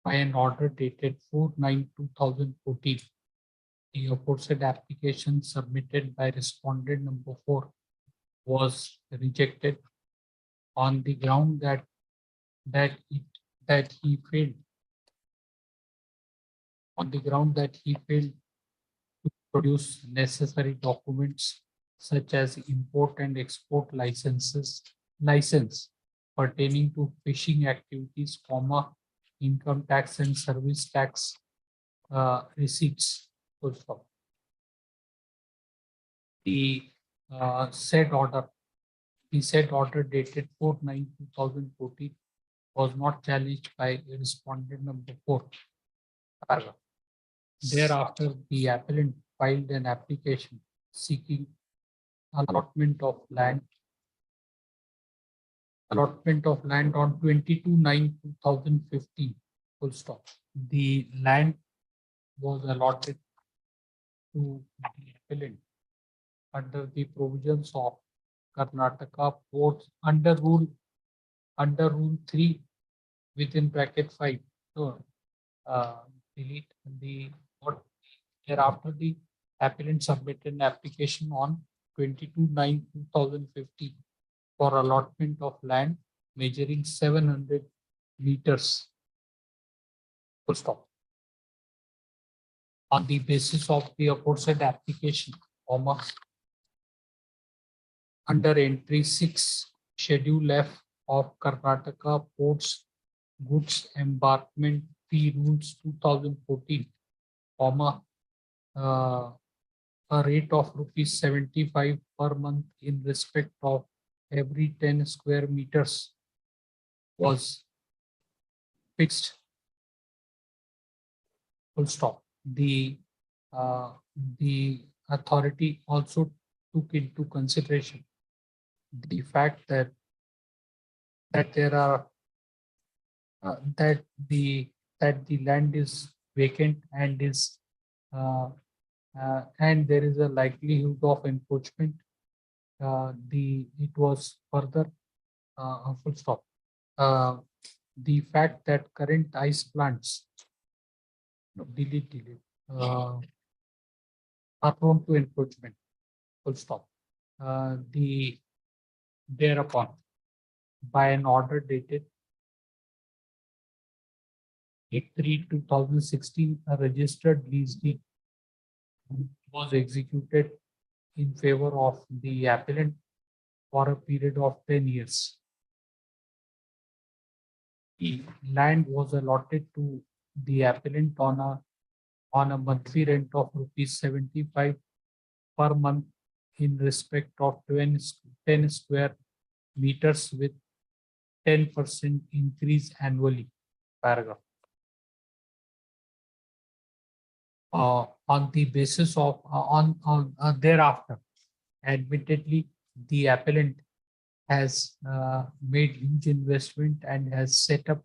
By an order dated 4/9/2014, the aforesaid application submitted by respondent number 4 was rejected on the ground that he failed to produce necessary documents such as import and export license pertaining to fishing activities, income tax and service tax receipts. Full stop. The said order dated 4/9/2014 was not challenged by respondent number 4. Paragraph. Thereafter, the appellant filed an application seeking allotment of land on 22/9/2015. Full stop. The land was allotted to the appellant under the provisions of Karnataka Ports under rule 3 within bracket 5. So delete the thereafter the appellant submitted an application on 22/9/2015 for allotment of land measuring 700 meters. Full stop. On the basis of the aforesaid application, comma, under entry 6, Schedule F of Karnataka Ports Goods Embarkment Fee Rules 2014, comma, a rate of rupees 75 per month in respect of every 10 square meters was fixed. Full stop. The authority also took into consideration the fact that there are that the land is vacant and is and there is a likelihood of encroachment. It was further full stop. The fact that current ice plants are prone to encroachment. Full stop. Thereupon, by an order dated 8/3/2016, a registered lease deed was executed in favor of the appellant for a period of 10 years. The land was allotted to the appellant on a monthly rent of rupees 75 per month in respect of 10 square meters with 10% increase annually. Paragraph. On the basis of thereafter, admittedly, the appellant has made huge investment and has set up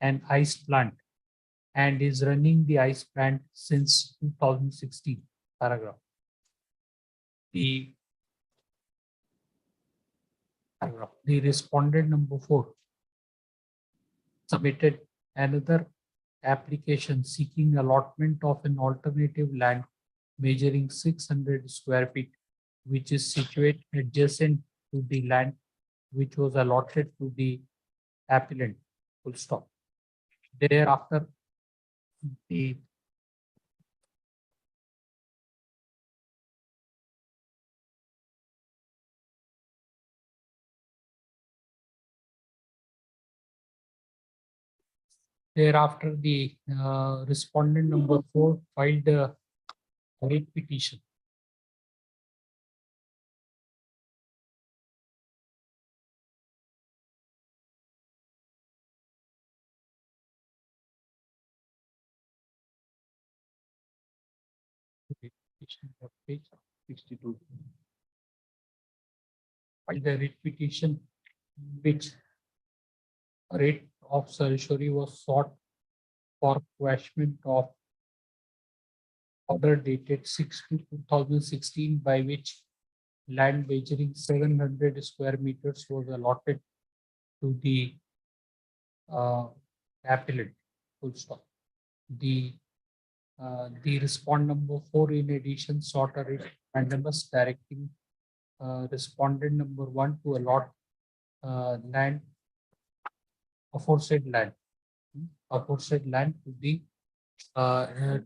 an ice plant and is running the ice plant since 2016. Paragraph. The respondent number 4 submitted another application seeking allotment of an alternative land measuring 600 square feet, which is situated adjacent to the land which was allotted to the appellant. Full stop. Thereafter, the respondent number 4 filed a writ petition. Page 62. Filed a writ petition which rate of certiorari was sought for quashment of order dated 6/2/2016, by which land measuring 700 square meters was allotted to the appellant. Full stop. The respondent number 4 in addition sought a writ mandamus directing respondent number 1 to allot land, aforesaid land to the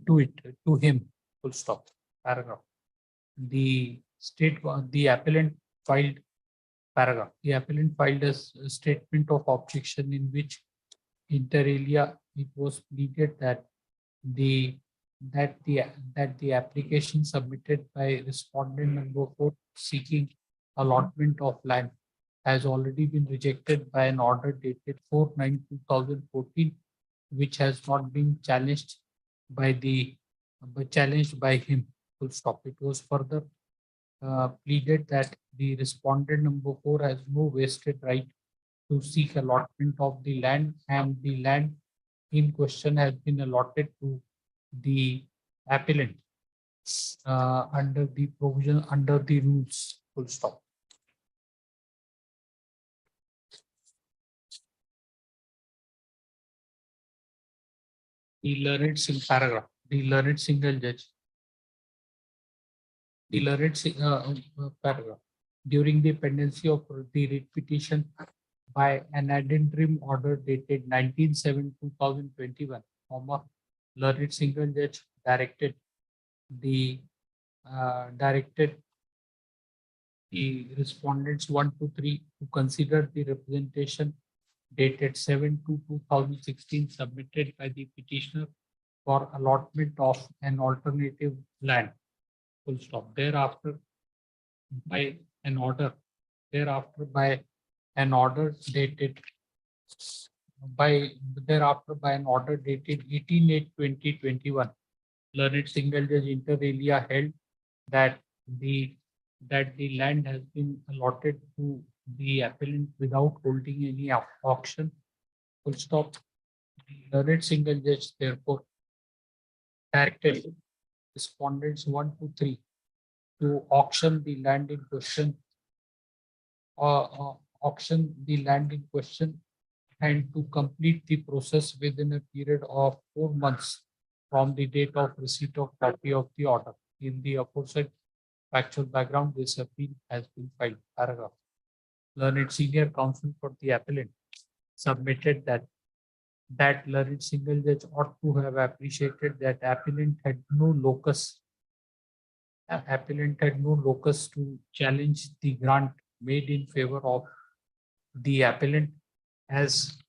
to him. Full stop. Paragraph. The appellant filed paragraph. The appellant filed a statement of objection in which inter alia it was pleaded that the application submitted by respondent number 4 seeking allotment of land has already been rejected by an order dated 4/9/2014, which has not been challenged by him. Full stop. It was further pleaded that the respondent number 4 has no vested right to seek allotment of the land, and the land in question has been allotted to the appellant under the provision under the rules. Full stop. The learned paragraph. The learned single judge. The learned paragraph. during the pendency of the writ petition by an addendum order dated 19/7/2021, learned single judge directed the respondents 1 to 3 to consider the representation dated 7/2/2016 submitted by the petitioner for allotment of an alternative land. Full stop. Thereafter, by an order dated 18/8/2021, learned single judge inter alia held that the land has been allotted to the appellant without holding any auction. Full stop. The learned single judge therefore directed respondents 1 to 3 to auction the land in question, and to complete the process within a period of 4 months from the date of receipt of copy of the order. In the aforesaid factual background, this appeal has been filed. Paragraph. Learned senior counsel for the appellant submitted that learned single judge ought to have appreciated that appellant had no locus to challenge the grant made in favor of the appellant, as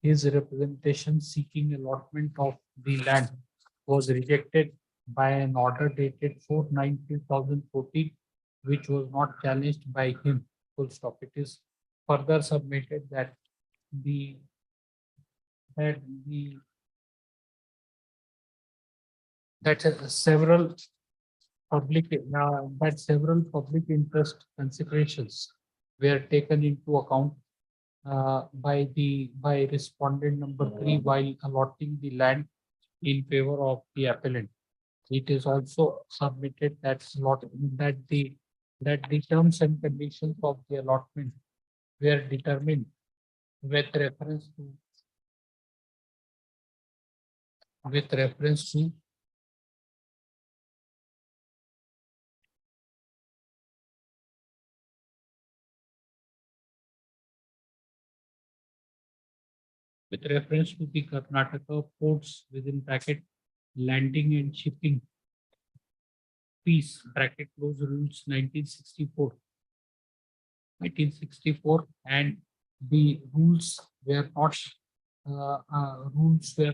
his representation seeking allotment of the land was rejected by an order dated 4/9/2014, which was not challenged by him. Full stop. It is further submitted that several public interest considerations were taken into account by respondent number 3 while allotting the land in favor of the appellant. It is also submitted that the terms and conditions of the allotment were determined with reference to the Karnataka ports within bracket landing and shipping fees bracket close rules 1964, and the rules were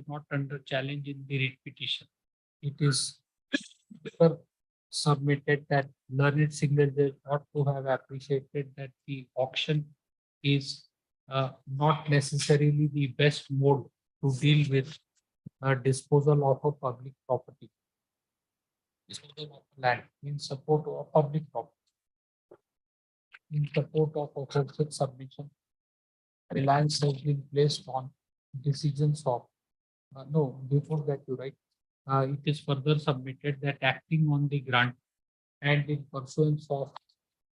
not under challenge in the writ petition. It is submitted that learned single judge ought to have appreciated that the auction is not necessarily the best mode to deal with disposal of a public property, disposal of land in support of public property. In support of offensive submission, reliance has been placed on decisions of before that you write. It is further submitted that acting on the grant and in pursuance of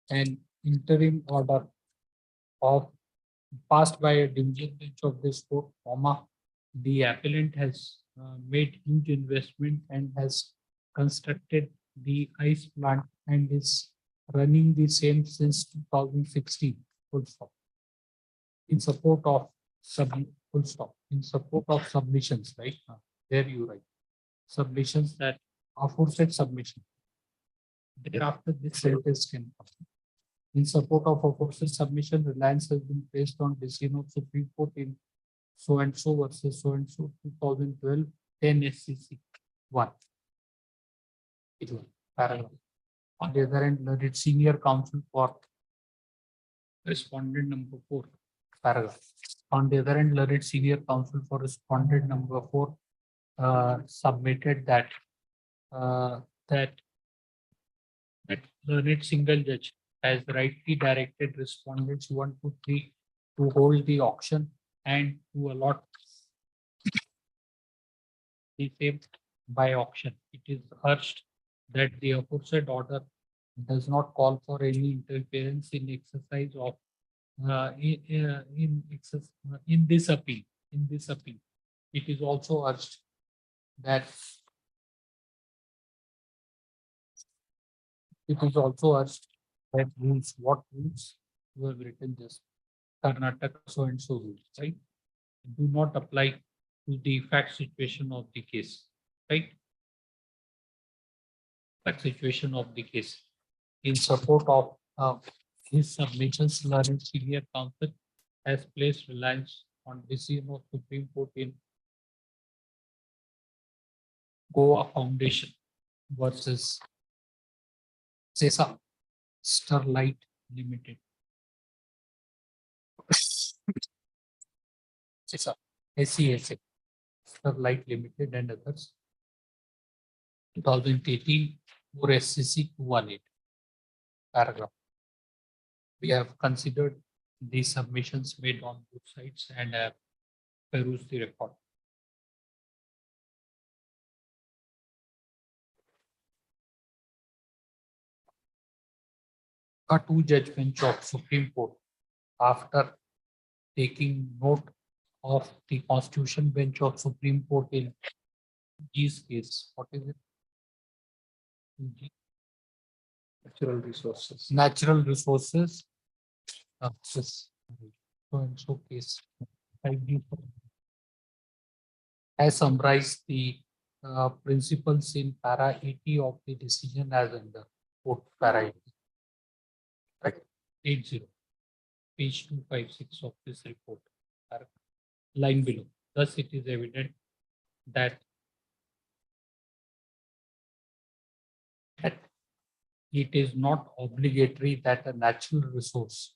an interim order passed by a division bench of this court, the appellant has made huge investment and has constructed the ice plant and is running the same since 2016. Full stop. In support of submissions, right? There you write submissions that aforesaid submission. Thereafter, this sentence can come. In support of aforesaid submission, reliance has been placed on decision of Supreme Court in so and so versus so and so 2012 10 SCC 1. It was paragraph. On the other hand, learned senior counsel for respondent number 4. Paragraph. On the other hand, learned senior counsel for respondent number 4 submitted that learned single judge has rightly directed respondents 1 to 3 to hold the auction and to allot the same by auction. It is urged that the aforesaid order does not call for any interference in exercise of in this appeal. It is also urged that That rules, what rules you have written just Karnataka so and so rules, right? Do not apply to the fact situation of the case, right? Fact situation of the case. In support of his submissions, learned senior counsel has placed reliance on decision of Supreme Court in Goa Foundation versus CESA Sterlite Limited. CESA, SCSA, Sterlite Limited and others. 2018 for SCC 218 paragraph. We have considered the submissions made on both sides and have perused the record. A two-judge bench of Supreme Court, after taking note of the Constitution bench of Supreme Court in G's case, what is it? G. Natural resources. Natural resources. So and so case. Has summarized the principles in para 80 of the decision as under court para 80. Right? 80. Page 256 of this report. Line below. Thus, it is evident that it is not obligatory that a natural resource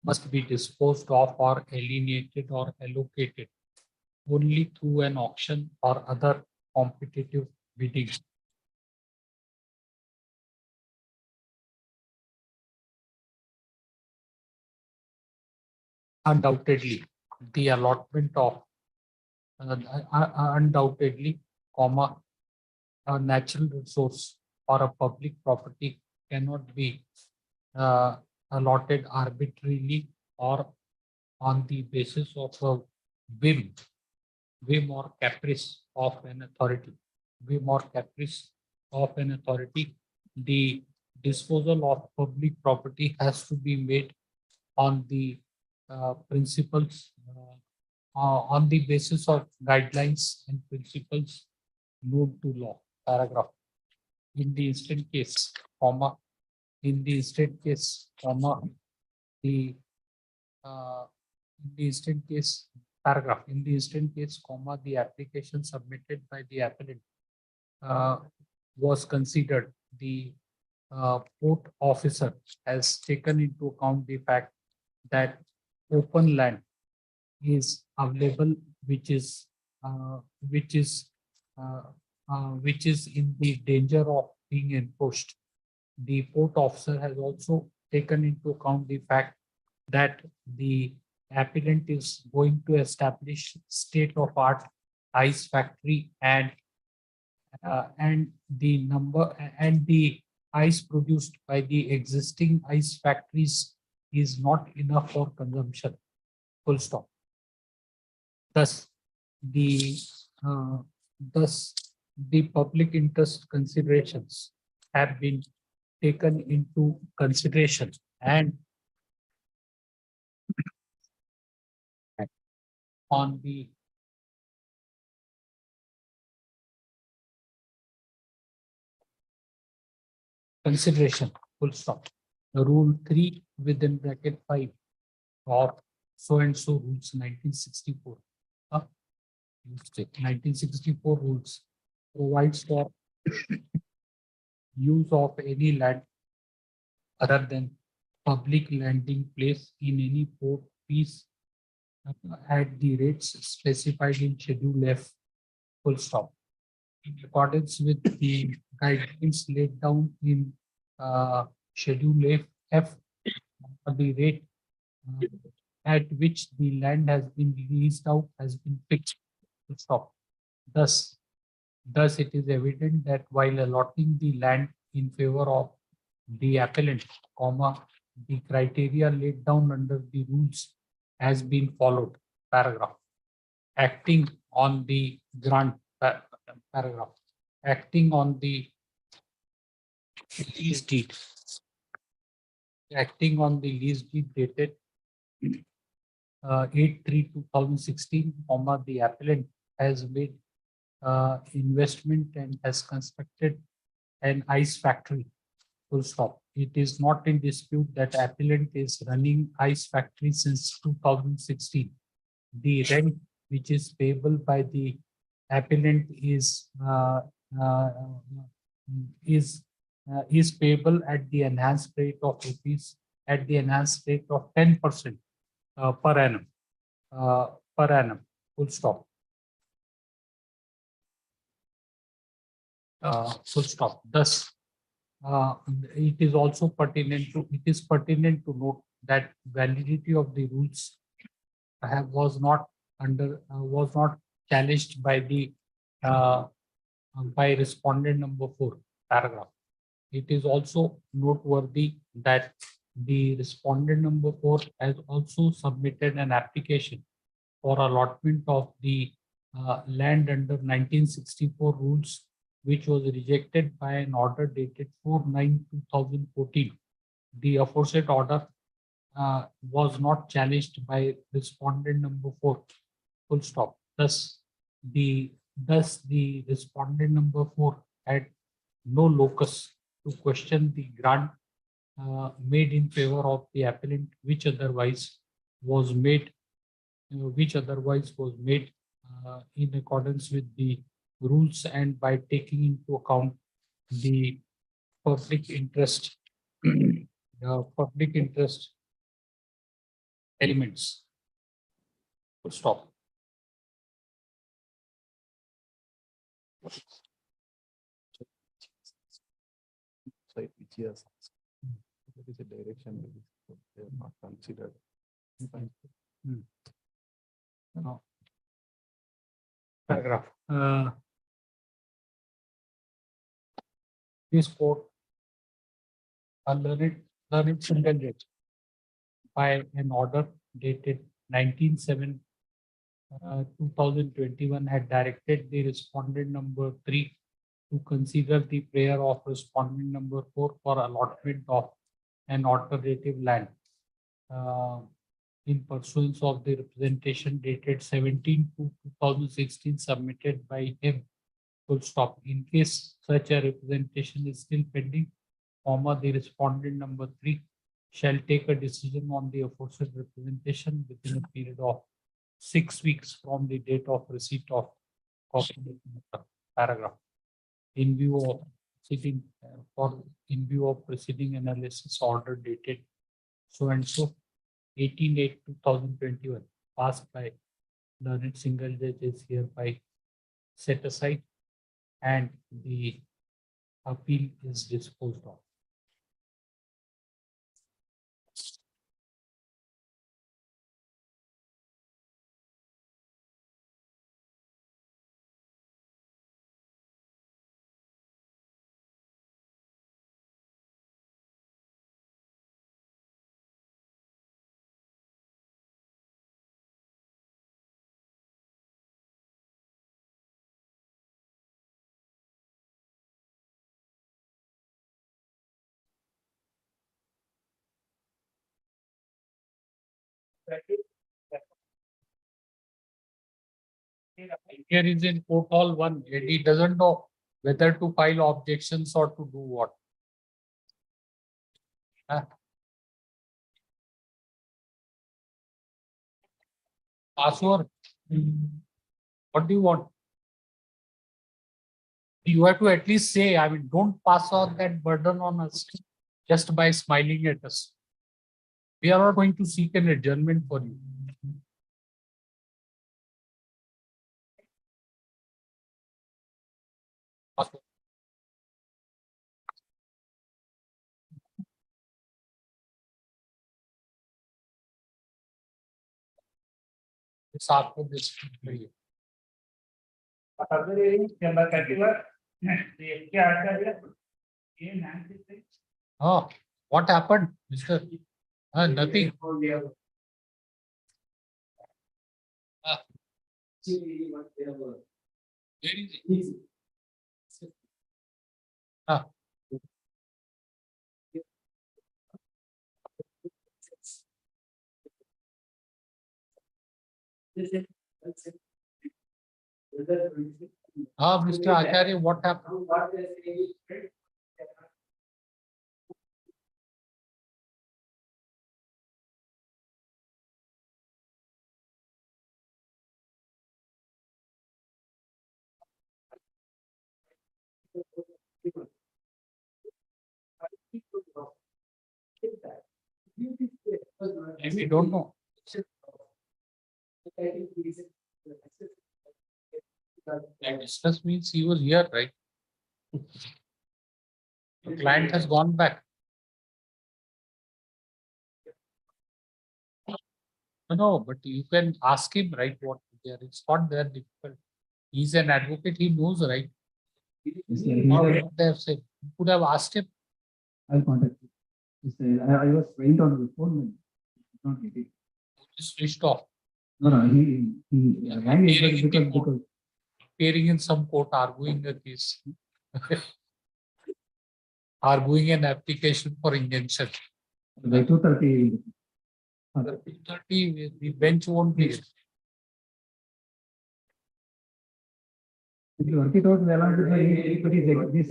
must be disposed of or alienated or allocated only through an auction or other competitive bidding. Undoubtedly, the allotment of undoubtedly, comma, a natural resource or a public property cannot be allotted arbitrarily or on the basis of a whim or caprice of an authority. Whim or caprice of an authority. The disposal of public property has to be made on the principles, on the basis of guidelines and principles known to law. Paragraph. In the instant case, comma, in the instant case, comma, in the instant case, paragraph, in the instant case, comma, the application submitted by the applicant was considered. The court officer has taken into account the fact that open land is available, which is in the danger of being enforced. The court officer has also taken into account the fact that the applicant is going to establish state-of-art ice factory and the ice produced by the existing ice factories is not enough for consumption. Full stop. Thus, the public interest considerations have been taken into consideration and on the consideration, full stop. Rule 3 within bracket 5 of so and so rules 1964. 1964 rules provides for use of any land other than public landing place in any port piece at the rates specified in Schedule F. Full stop. In accordance with the guidelines laid down in Schedule F, the rate at which the land has been leased out has been fixed. Full stop. Thus, it is evident that while allotting the land in favor of the appellant, comma, the criteria laid down under the rules has been followed. Paragraph. Acting on the grant, paragraph. Acting on the lease deed. acting on the lease deed dated 8/3/2016, the appellant has made investment and has constructed an ice factory. Full stop. It is not in dispute that appellant is running ice factory since 2016. The rent which is payable by the appellant is payable at the enhanced rate of rupees at the enhanced rate of 10% per annum. Full stop. Full stop. Thus, it is also pertinent to note that validity of the rules was not challenged by the by respondent number 4 paragraph. It is also noteworthy that the respondent number 4 has also submitted an application for allotment of the land under 1964 rules, which was rejected by an order dated 4/9/2014. The aforesaid order was not challenged by respondent number 4. Full stop. Thus the respondent number 4 had no locus to question the grant made in favor of the appellant, which otherwise was made in accordance with the rules and by taking into account the public interest elements. Full stop. So which years? There is a direction they are not considered. No. Paragraph. This court, a learned single judge, by an order dated 19/7/2021, had directed the respondent number 3 to consider the prayer of respondent number 4 for allotment of an alternative land in pursuance of the representation dated 17/2/2016 submitted by him. Full stop. In case such a representation is still pending, the respondent number 3 shall take a decision on the aforesaid representation within a period of 6 weeks from the date of receipt of copy. Paragraph. In view of proceeding analysis order dated so and so 18/8/2021 passed by learned single judge is hereby set aside and the appeal is disposed of. Here is in court hall 1. He doesn't know whether to file objections or to do what. Password. What do you want? You have to at least say, I mean, don't pass on that burden on us just by smiling at us. We are not going to seek an adjournment for you. Password. It's after this video. Oh, what happened, Mr. Nothing. Mr. Acharya, what happened? We don't know. And discuss means he was here, right? The client has gone back. No, but you can ask him, right? What there? It's not that difficult. He's an advocate. He knows, right? What they have said. You could have asked him. I'll contact you. I was trained on the phone. Not get it. Just switched off. No, he rang me because Appearing in some court, arguing a case. Arguing an application for injunction. by 2:30. 2:30, the bench won't be. If you work it out along with this,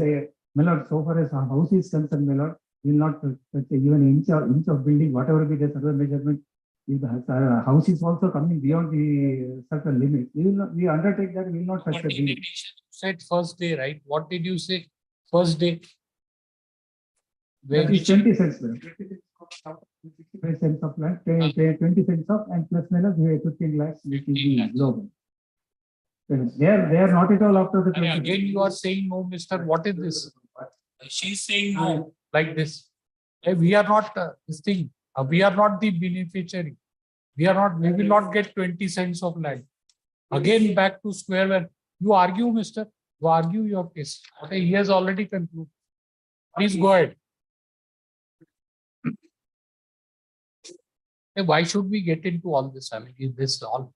my lord, so far as our house is concerned, my lord, will not touch even inch of building, whatever be the survey measurement. If the house is also coming beyond the certain limit, we undertake that we will not touch the building. You said first day, right? What did you say? First day. That is 20 cents. 65 cents of land, 20 cents of, and plus minus 15 lakhs, which is the global. They are not at all after the. And again, you are saying no, Mr. What is this? She's saying no, like this. Hey, we are not this thing. We are not the beneficiary. We are not. We will not get 20 cents of land. Again, back to square one. You argue, Mr. You argue your case. Okay, he has already concluded. Please go ahead. Hey, why should we get into all this? I mean, is this all?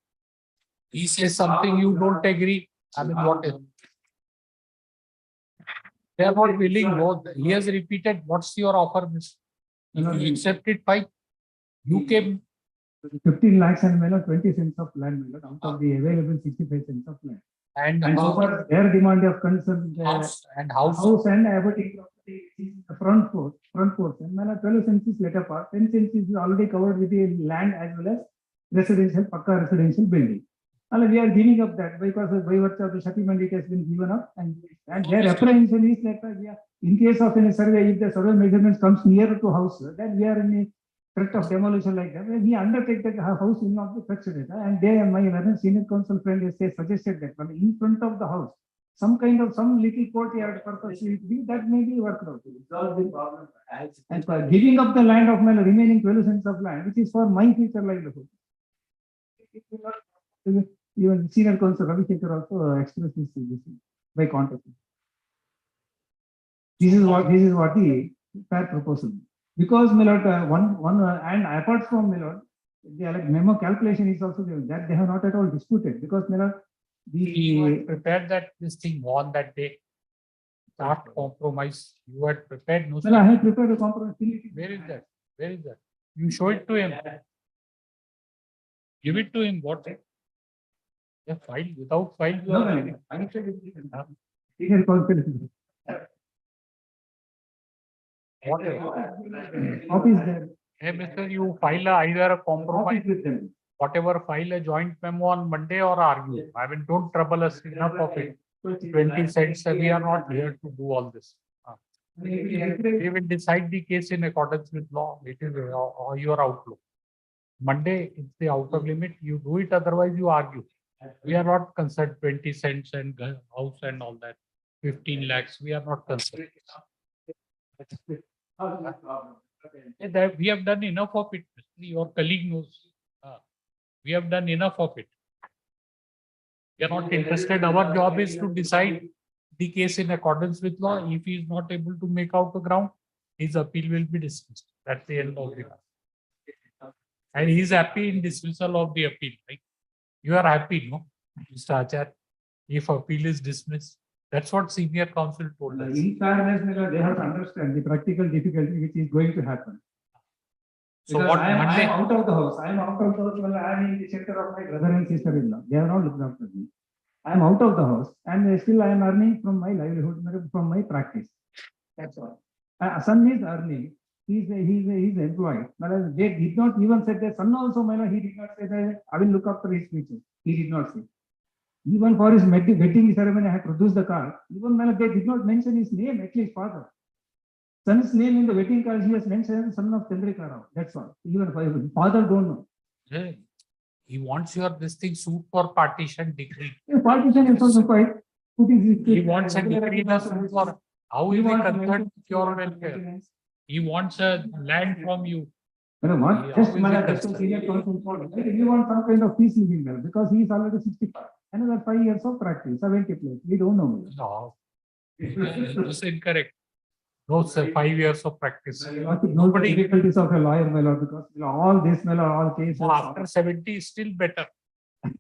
He says something you don't agree. I mean, what is? They are not willing. No, he has repeated. What's your offer, Mr. If you accept it, fine. You came 15 lakhs and 20 cents of land out of the available 65 cents of land. and So far, their demand of concern, house house and abutting property is the front portion. 12 cents is later part. 10 cents is already covered with the land as well as residential, pakka residential building. And we are giving up that because by virtue of the settlement it has been given up, and their apprehension is that in case of any survey, if the survey measurements comes nearer to house, then we are in a threat of demolition like that. We undertake that house will not be touched. And they, my senior counsel friend has suggested that in front of the house, some little courtyard purpose that may be worked out. Solve the problem. And for giving up the land of my remaining 12 cents of land, which is for my future livelihood. Even senior counsel Ravi Shankar also expressed this by contact. This is what the fair proposal. Because my lord, and apart from my lord, the memo calculation is also there, that they have not at all disputed, because my lord, you had prepared that this thing on that day. Not compromise. You had prepared no. I had prepared a compromise. Where is that? Where is that? You show it to him. Give it to him. What? Yeah, file without file. You No, are no, I'm senior counsel. What? Copy is there. Hey, Mr. You file either a compromise with them. whatever, file a joint memo on Monday or argue. I mean, don't trouble us enough of it. 20 cents, we are not here to do all this. We will decide the case in accordance with law. It is your outlook. Monday, it's the outer limit. You do it, otherwise you argue. We are not concerned 20 cents and house and all that. 15 lakhs, we are not concerned. We have done enough of it. Your colleague knows. We have done enough of it. We are not interested. Our job is to decide the case in accordance with law. If he is not able to make out the ground, his appeal will be dismissed. That's the end of the matter. And he is happy in dismissal of the appeal, right? You are happy, no, Mr. Acharya, if appeal is dismissed. That's what senior counsel told us. In fairness, they have to understand the practical difficulty which is going to happen. So Because what I am Monday? out of the house. I am out of the house. Well, I am in the shelter of my brother and sister-in-law. They have not looked after me. I am out of the house, and still I am earning from my livelihood, from my practice. That's all. Son is earning. He's employed. But they did not even say that son also, he did not say that I will look after his future. He did not say. Even for his wedding ceremony, I have produced the card. Even they did not mention his name, at least father. Son's name in the wedding card, he has mentioned son of Chandrika Rao. That's all. Even father don't know. Yeah. He wants your this thing suit for partition decree. Partition is also quite. He wants a decree for how he will conduct your welfare. He wants a land from you. What? Yeah, Just how is it just a senior counsel for it. We want some kind of peace living there because he is already 65. Another 5 years of practice, 70 plus. We don't know. No. This is incorrect. No, sir, 5 years of practice. Nobody difficulties of a lawyer, my lord, because all this, my lord, all cases. After 70 is still better.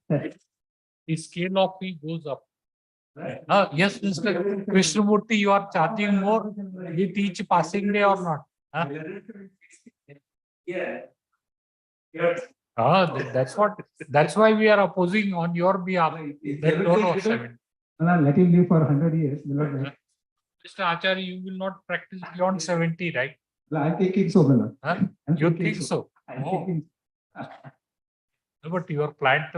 The scale of fee goes up. Yes, Mr. Krishnamurthy, you are charging more with each passing day or not? Yeah. That's why we are opposing on your behalf. That don't know 70. Let him live for 100 years. My lord. Mr. Acharya, you will not practice beyond 70, right? I'm thinking so, my lord. Huh? I'm You thinking think so? I'm Oh. thinking. No, but your client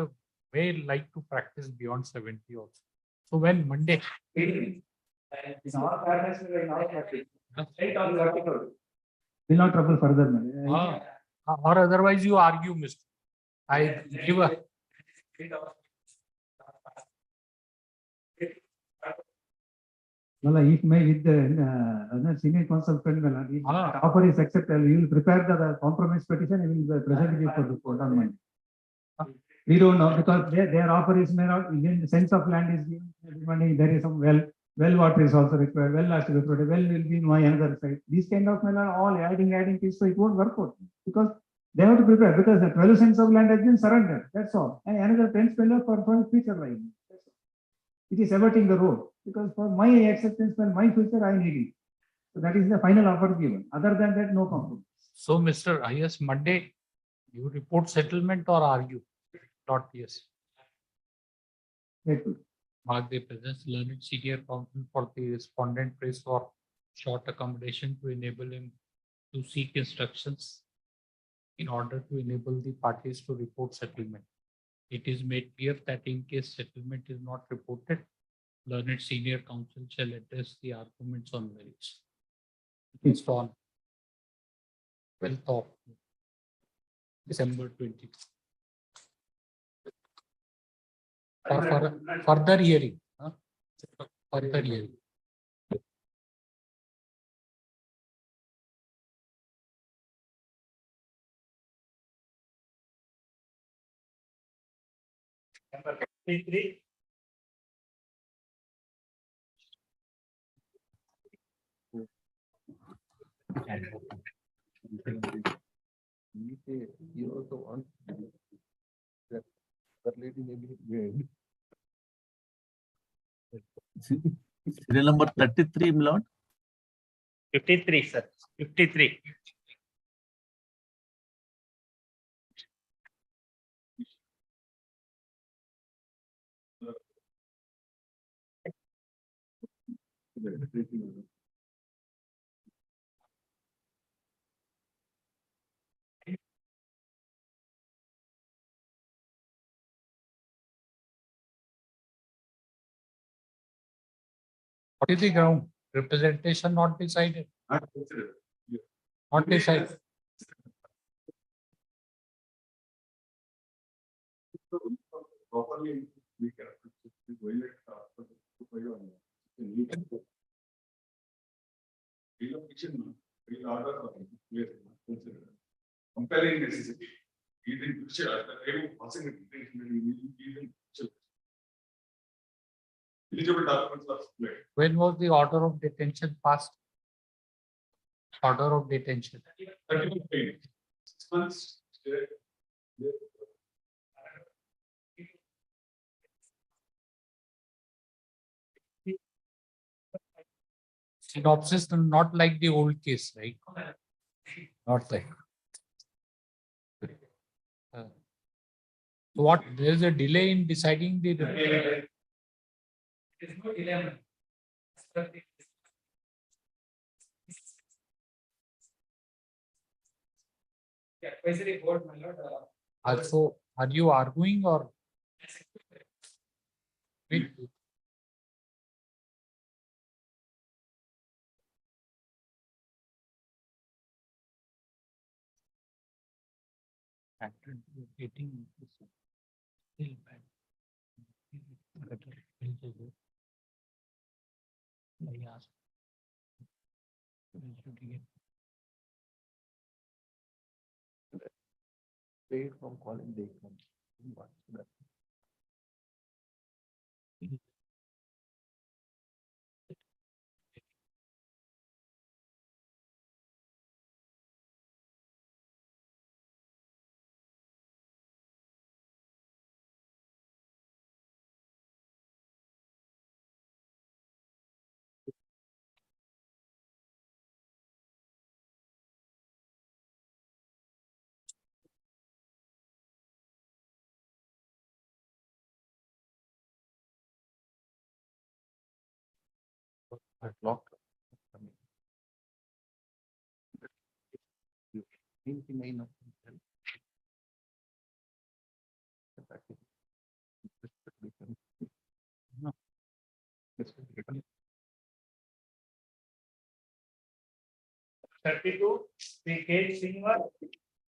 may like to practice beyond 70 also. So when Monday? Will not trouble further. Man. Or otherwise you argue, Mr. I give a. Well, if may with the senior counsel friend, if offer is accepted, we will prepare the compromise petition and we will present it for the court on Monday. We don't know because their offer is may not, in the sense of land is given money, there is some well water is also required, well has to be provided, well will be in my another side. These kind of men are all adding things, so it won't work out because they have to prepare because the 12 cents of land has been surrendered. That's all. And another 10 spender for future life. It is averting the road because for my acceptance and my future, I need it. So that is the final offer given. Other than that, no compromise. So, Mr. IS, Monday, you report settlement or argue? Not yes. Very good. Mark the presence learned senior counsel for the respondent prays for short accommodation to enable him to seek instructions in order to enable the parties to report settlement. It is made clear that in case settlement is not reported, learned senior counsel shall address the arguments on merits. It's on 12th of December 20. For further hearing. Further hearing. You also want that lady may be. Serial number 33, my lord. 53, sir. 53. What is the ground? Representation not decided. Not decided. Properly, we can compelling necessity. Eligible documents are displayed. When was the order of detention passed? Order of detention. 6 months. Synopsis not like the old case, right? Not like. So what, there is a delay in deciding the. There is no delay. Yeah, advisory board, my lord. Also, are you arguing or? Wait. Factor getting still bad. I asked. Paid from calling the exam. Locked. 29 of them. No. This is written. 32, the case senior,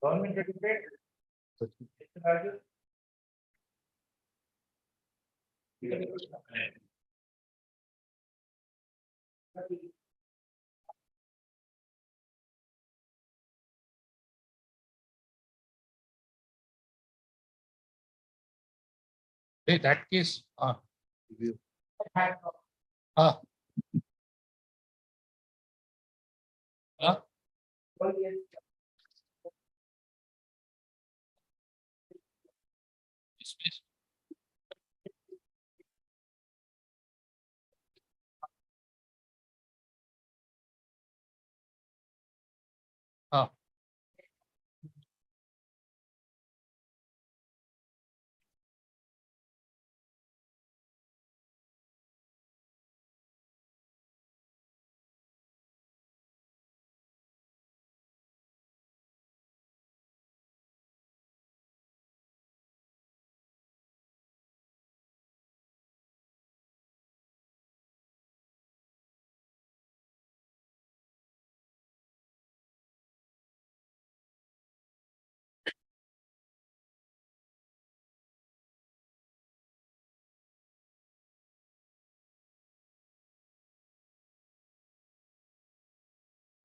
government educated. Hey, that case, Review. uh, dismiss.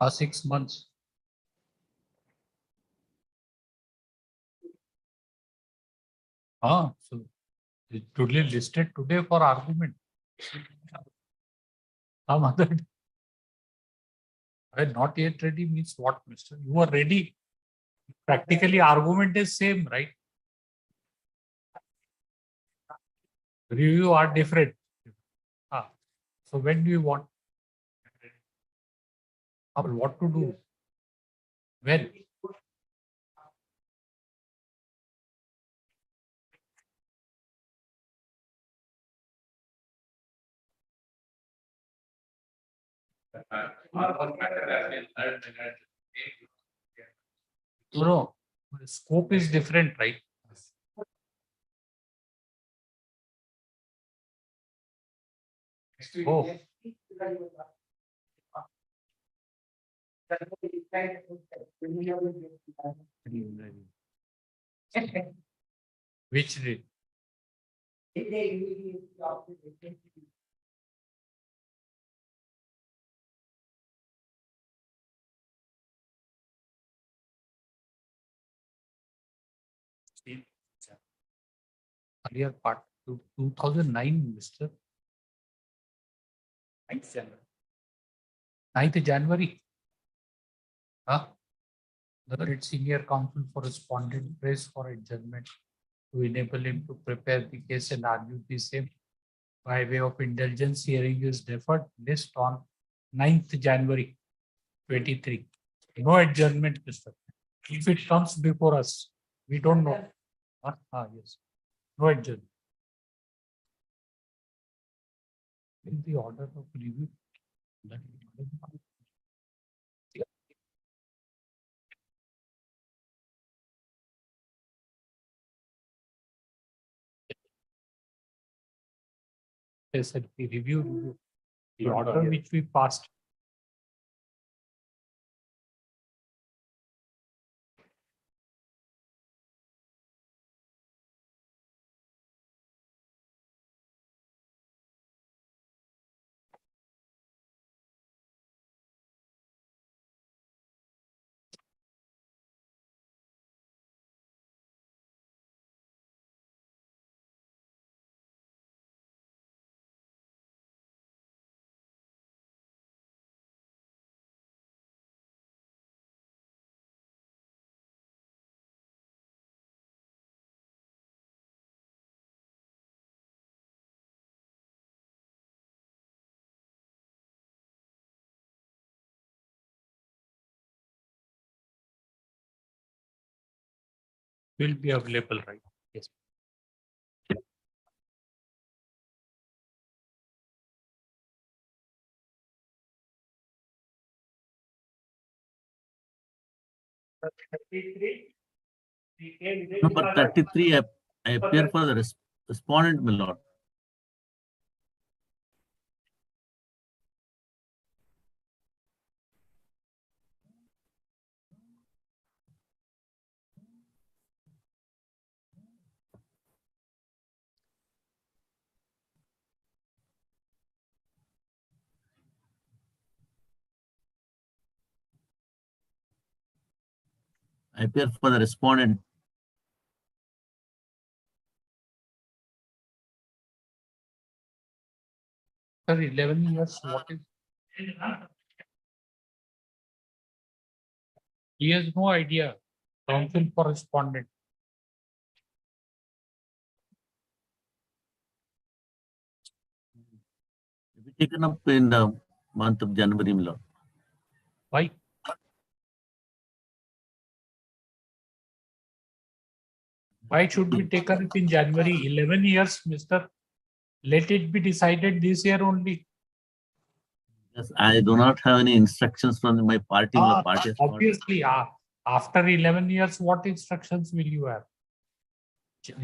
Or 6 months. So it's totally listed today for argument. Some other. Not yet ready means what, mister? You are ready. Practically argument is same, right? Review are different. So when do you want? What to do? When? No, scope is different, right? Oh. Which day? Earlier part 2009, mister. 9th January. 9th January. The Red Senior Counsel for Respondent prays for adjournment to enable him to prepare the case and argue the same. By way of indulgence, hearing is deferred list on 9th January 23. No adjournment, mister. If it comes before us, we don't know. Yes. No adjournment. In the order of review. That Yes, the review, the order which we passed. Will be available, right? Yes. Number 33, I appear for the respondent, my lord. I appear for the respondent. Sir, 11 years, what is? He has no idea. Counsel for respondent. Taken up in the month of January, my lord. Why? Why should we take up in January? 11 years, Mr. Let it be decided this year only. Yes, I do not have any instructions from my party. My party has not- Obviously, after 11 years, what instructions will you have?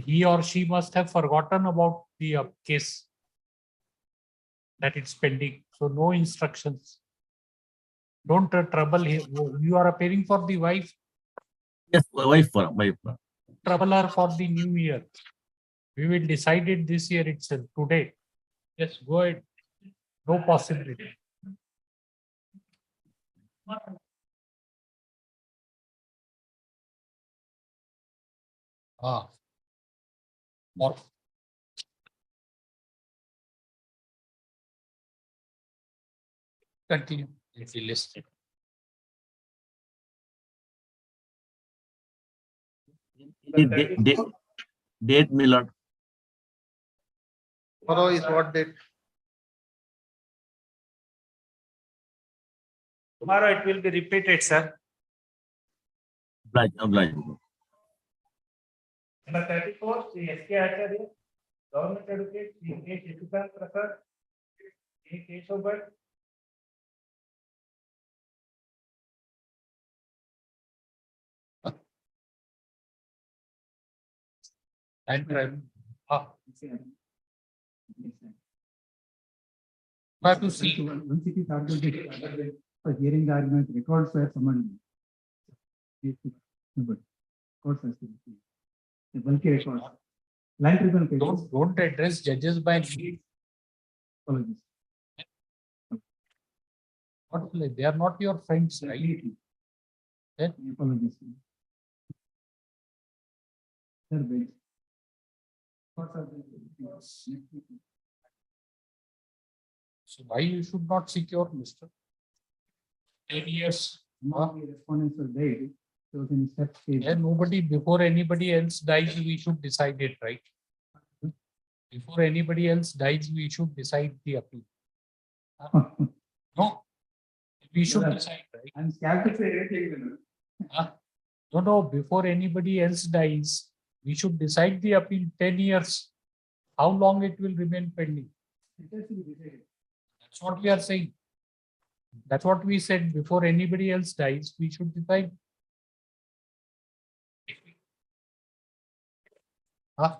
He or she must have forgotten about the case that it's pending. So no instructions. Don't trouble him. You are appearing for the wife. Yes, wife. Trouble her for the new year. We will decide it this year itself, today. Yes, go ahead. No possibility. More. Continue. If you list it. Date, my lord. Tomorrow is what date? Tomorrow it will be repeated, sir. Oblige. Number 34, Sri S.K. Acharya, Government Advocate, Sri K. Shishikant Prasad, K. Keshav. And have to see. Once it is argued, for hearing the argument, records were summoned. Courts has to be. The bulky records. Land tribunal cases. Don't address judges by name. Apologies. They are not your friends, right? Apologies. Sir, wait. So why you should not secure, Mr. 10 years. Respondents were died. There was any step stage. Yeah, nobody, before anybody else dies, we should decide it, right? Before anybody else dies, we should decide the appeal. No, we should decide, right? I'm scared to say anything. No, before anybody else dies, We should decide the appeal 10 years. How long it will remain pending? It has to be decided. That's what we are saying. That's what we said before anybody else dies, we should decide. Huh?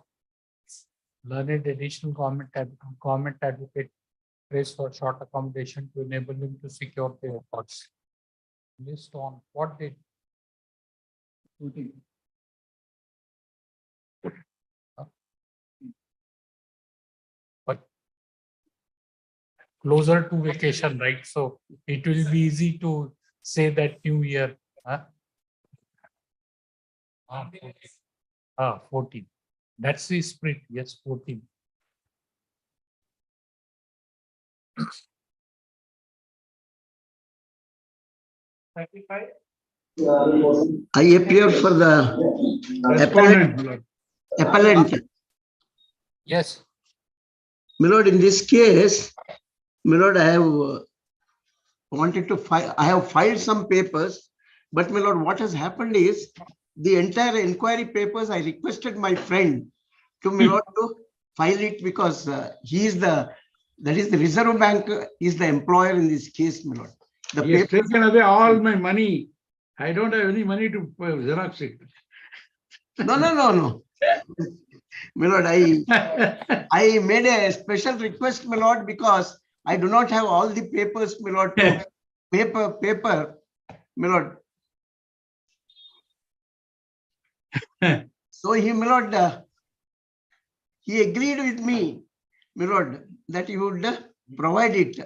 Learned additional government advocate prays for short accommodation to enable him to secure the records. List on what date? 14. But closer to vacation, right? So it will be easy to say that New Year. Huh? 14. 14. That's the spirit. Yes, 14. I appear for the appellant. Yes. My lord, in this case, my lord, I have wanted to file, I have filed some papers, but my lord, what has happened is the entire inquiry papers, I requested my friend to, my lord, to file it because he is the Reserve Bank is the employer in this case, my lord. He has taken away all my money. I don't have any money to Xerox it. No. My lord, I made a special request, my lord, because I do not have all the papers, my lord, to paper, my lord. So he, my lord, he agreed with me, my lord, that he would provide it.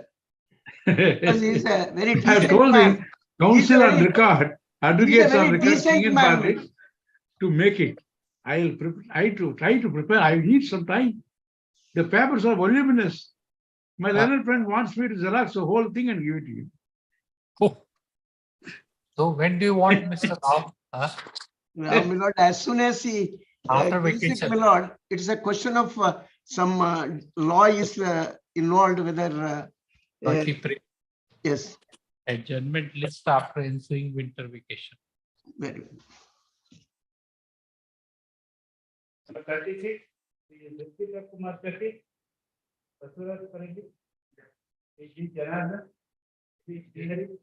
Because he is a very I decent told man. him, counsel on record, advocates on record, decent King and man. party, to make it. I'll try to prepare. I need some time. The papers are voluminous. My learned friend wants me to Xerox the whole thing and give it to you. Oh. So when do you want Mr. Rao? Huh? My lord, as soon as he After gives it, vacation. my lord, it's a question of some law is involved, whether 33. yes. Adjournment list after ensuing winter vacation. Very well. 36, Kumar 30, Basuras Parangi, AG Janardhan, Srihari.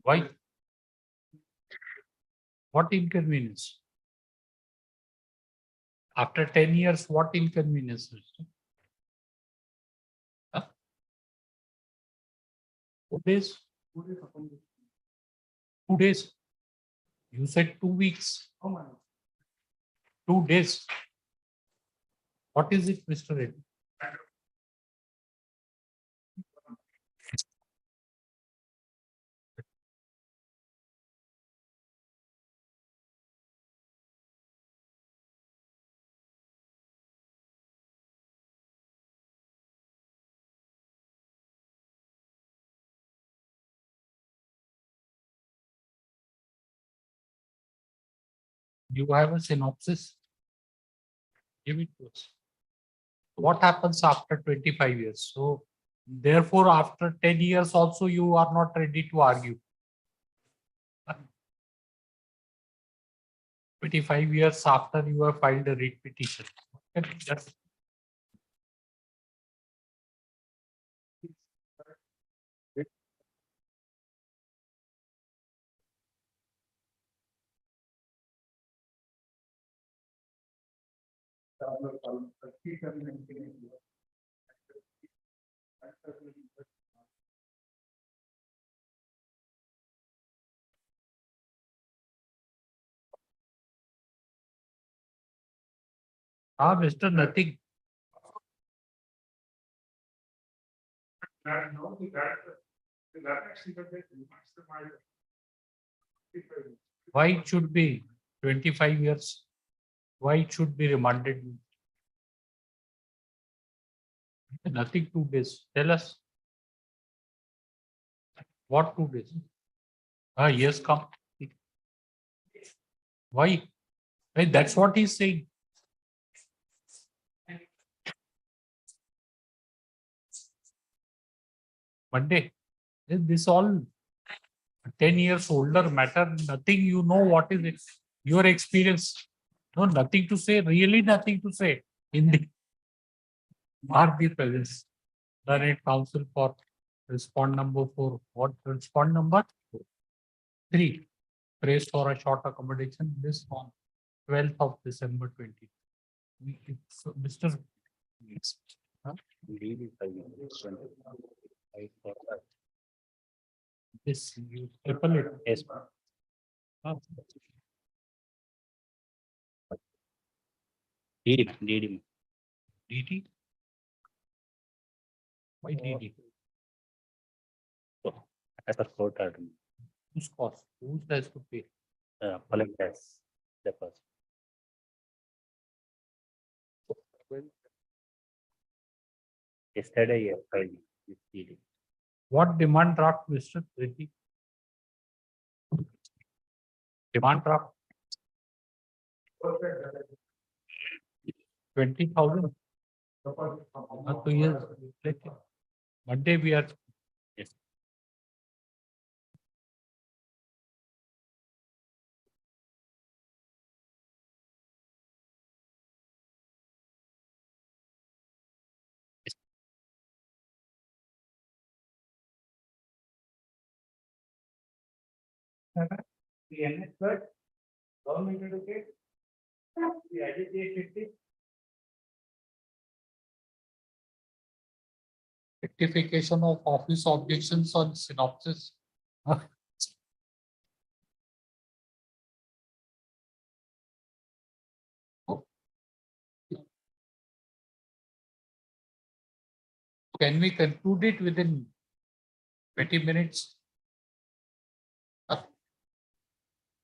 Why? What inconvenience? After 10 years, what inconvenience? Huh? 2 days? 2 days. You said 2 weeks. 2 days. What is it, Mr. Reddy? You have a synopsis? Give it to us. What happens after 25 years? So, therefore, after 10 years also, you are not ready to argue. 25 years after you have filed a writ petition. Okay, just Mr. Nothing. Why it should be 25 years? Why it should be remanded? Nothing 2 days. Tell us. What 2 days? Yes, come. Why? Hey, that's what he's saying. Monday. This all 10 years older matter, nothing, you know what is it, your experience. No, nothing to say, really nothing to say in the mark the presence. Learned counsel for respond number 4. What respond number 3? Praised for a short accommodation. This on 12th of December 20. Mr. Yes. Huh? This you triple it. Yes. Huh? DD. DT? Why DD? As a court order, Whose cost? Who has to pay? appellant has the person. Yesterday, I filed with DD. What demand draft, Mr. Reddy? Demand draft? 20,000. 2 years. Monday we are. Yes. The NS clerk, government advocate, the agitation, Rectification of office objections on synopsis. Can we conclude it within 20 minutes?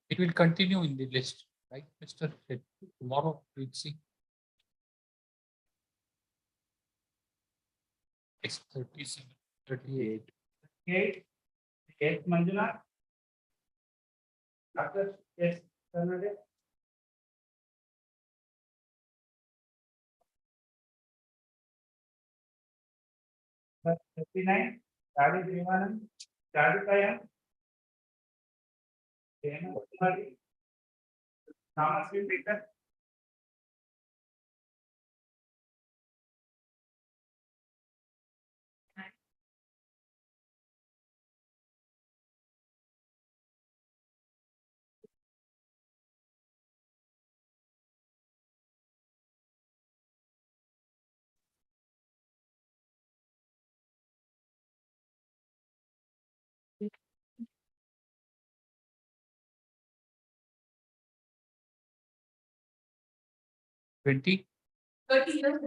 It will continue in the list, right, Mr. Reddy? Tomorrow we'll see. It's 37, 38. Kate, Kate Manjula. Doctor, yes, Fernandez. But 59, Charlie Vimanand, Charlie Kayam. Jana Kumari, Thomas Peter. Twenty. 30 years.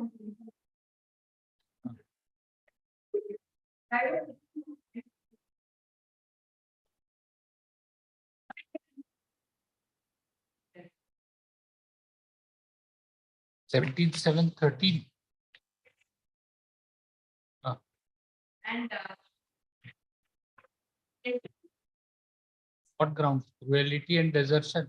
17, 7, 13. And What grounds? Cruelty and desertion.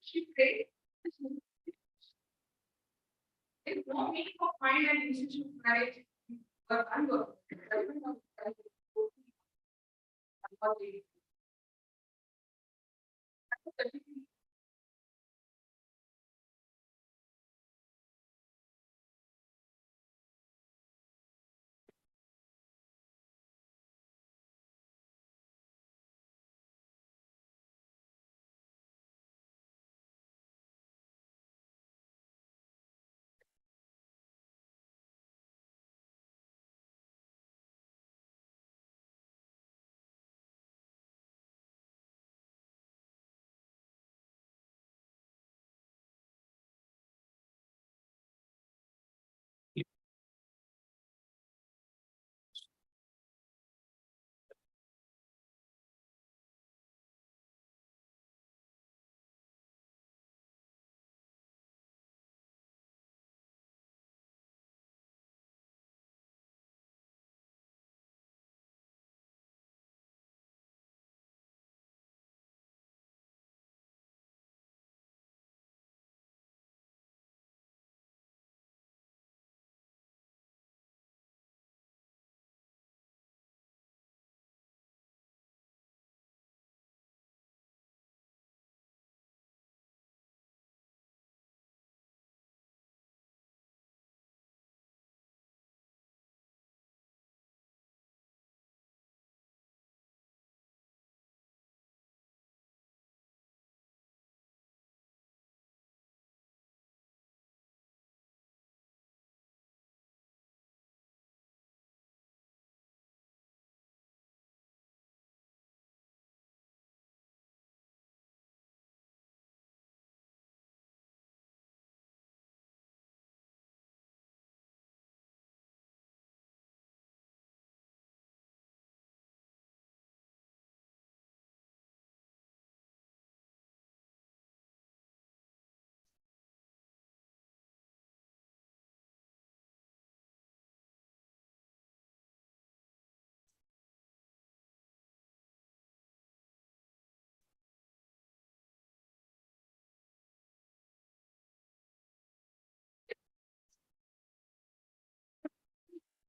She prayed. There is no meaning of find an institution of marriage. But I'm going.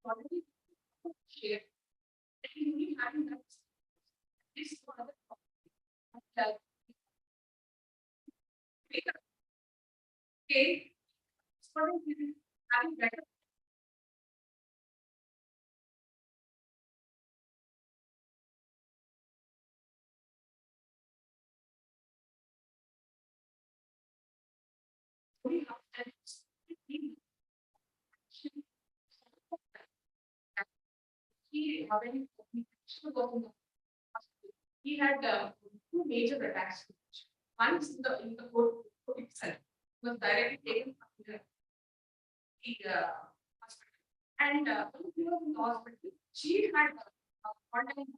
Already shared. And we having that this one other okay. Having better we have that he already he had two major attacks. One is in the court itself was directly taken from the hospital, and when he was in the hospital, she had contact.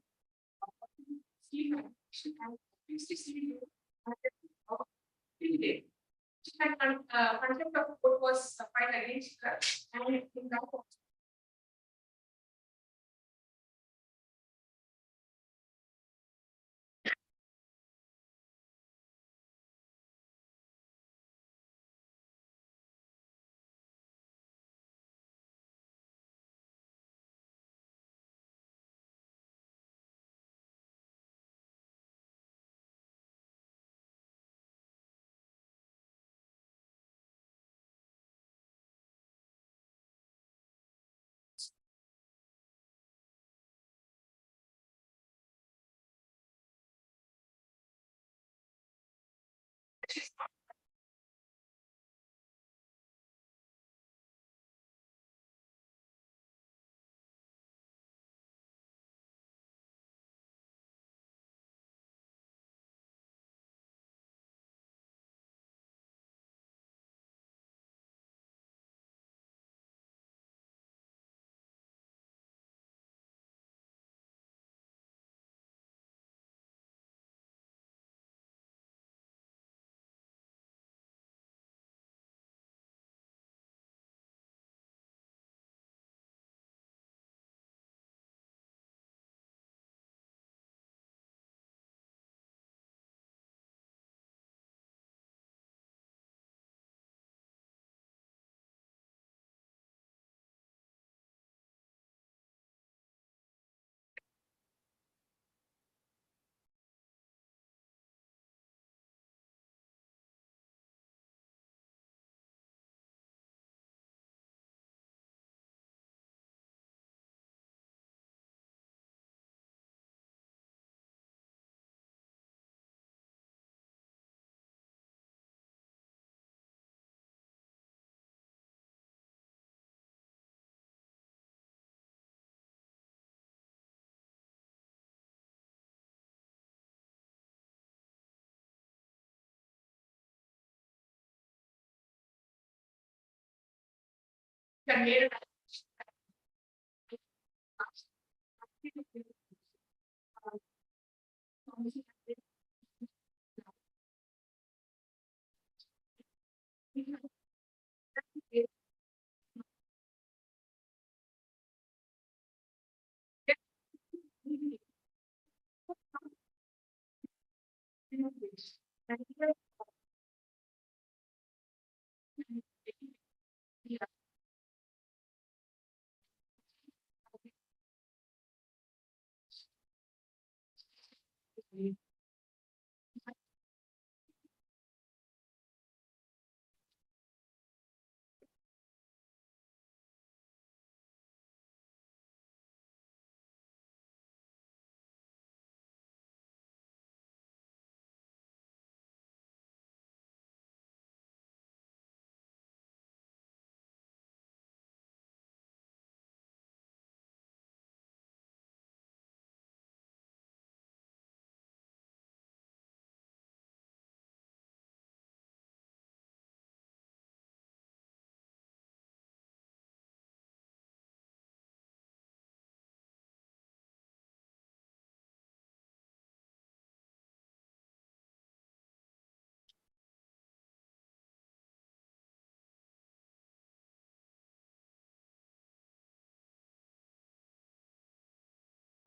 She had 60 days. She had contempt of court was filed against her, and in that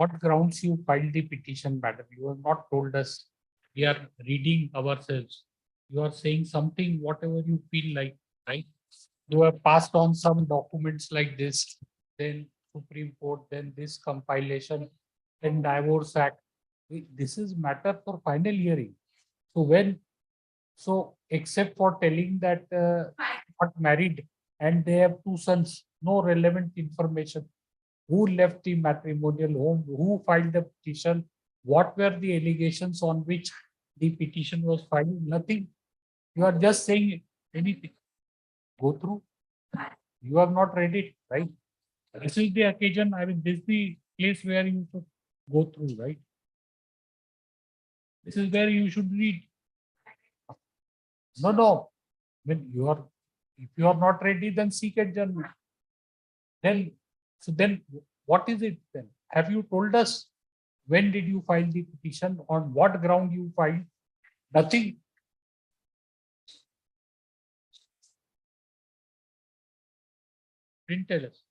What grounds you filed the petition, madam? You have not told us. We are reading ourselves. You are saying something, whatever you feel like, right? You have passed on some documents like this, then Supreme Court, then this compilation, then Divorce Act. This is matter for final hearing. So so except for telling that got married and they have 2 sons, no relevant information. Who left the matrimonial home, who filed the petition, what were the allegations on which the petition was filed, nothing. You are just saying anything. Go through. You have not read it, right? This is the occasion, I mean, this is the place where you should go through, right? This is where you should read. No. When if you are not ready, then seek adjournment. Then what is it then? Have you told us when did you file the petition? On what ground you filed? Nothing. Didn't tell us.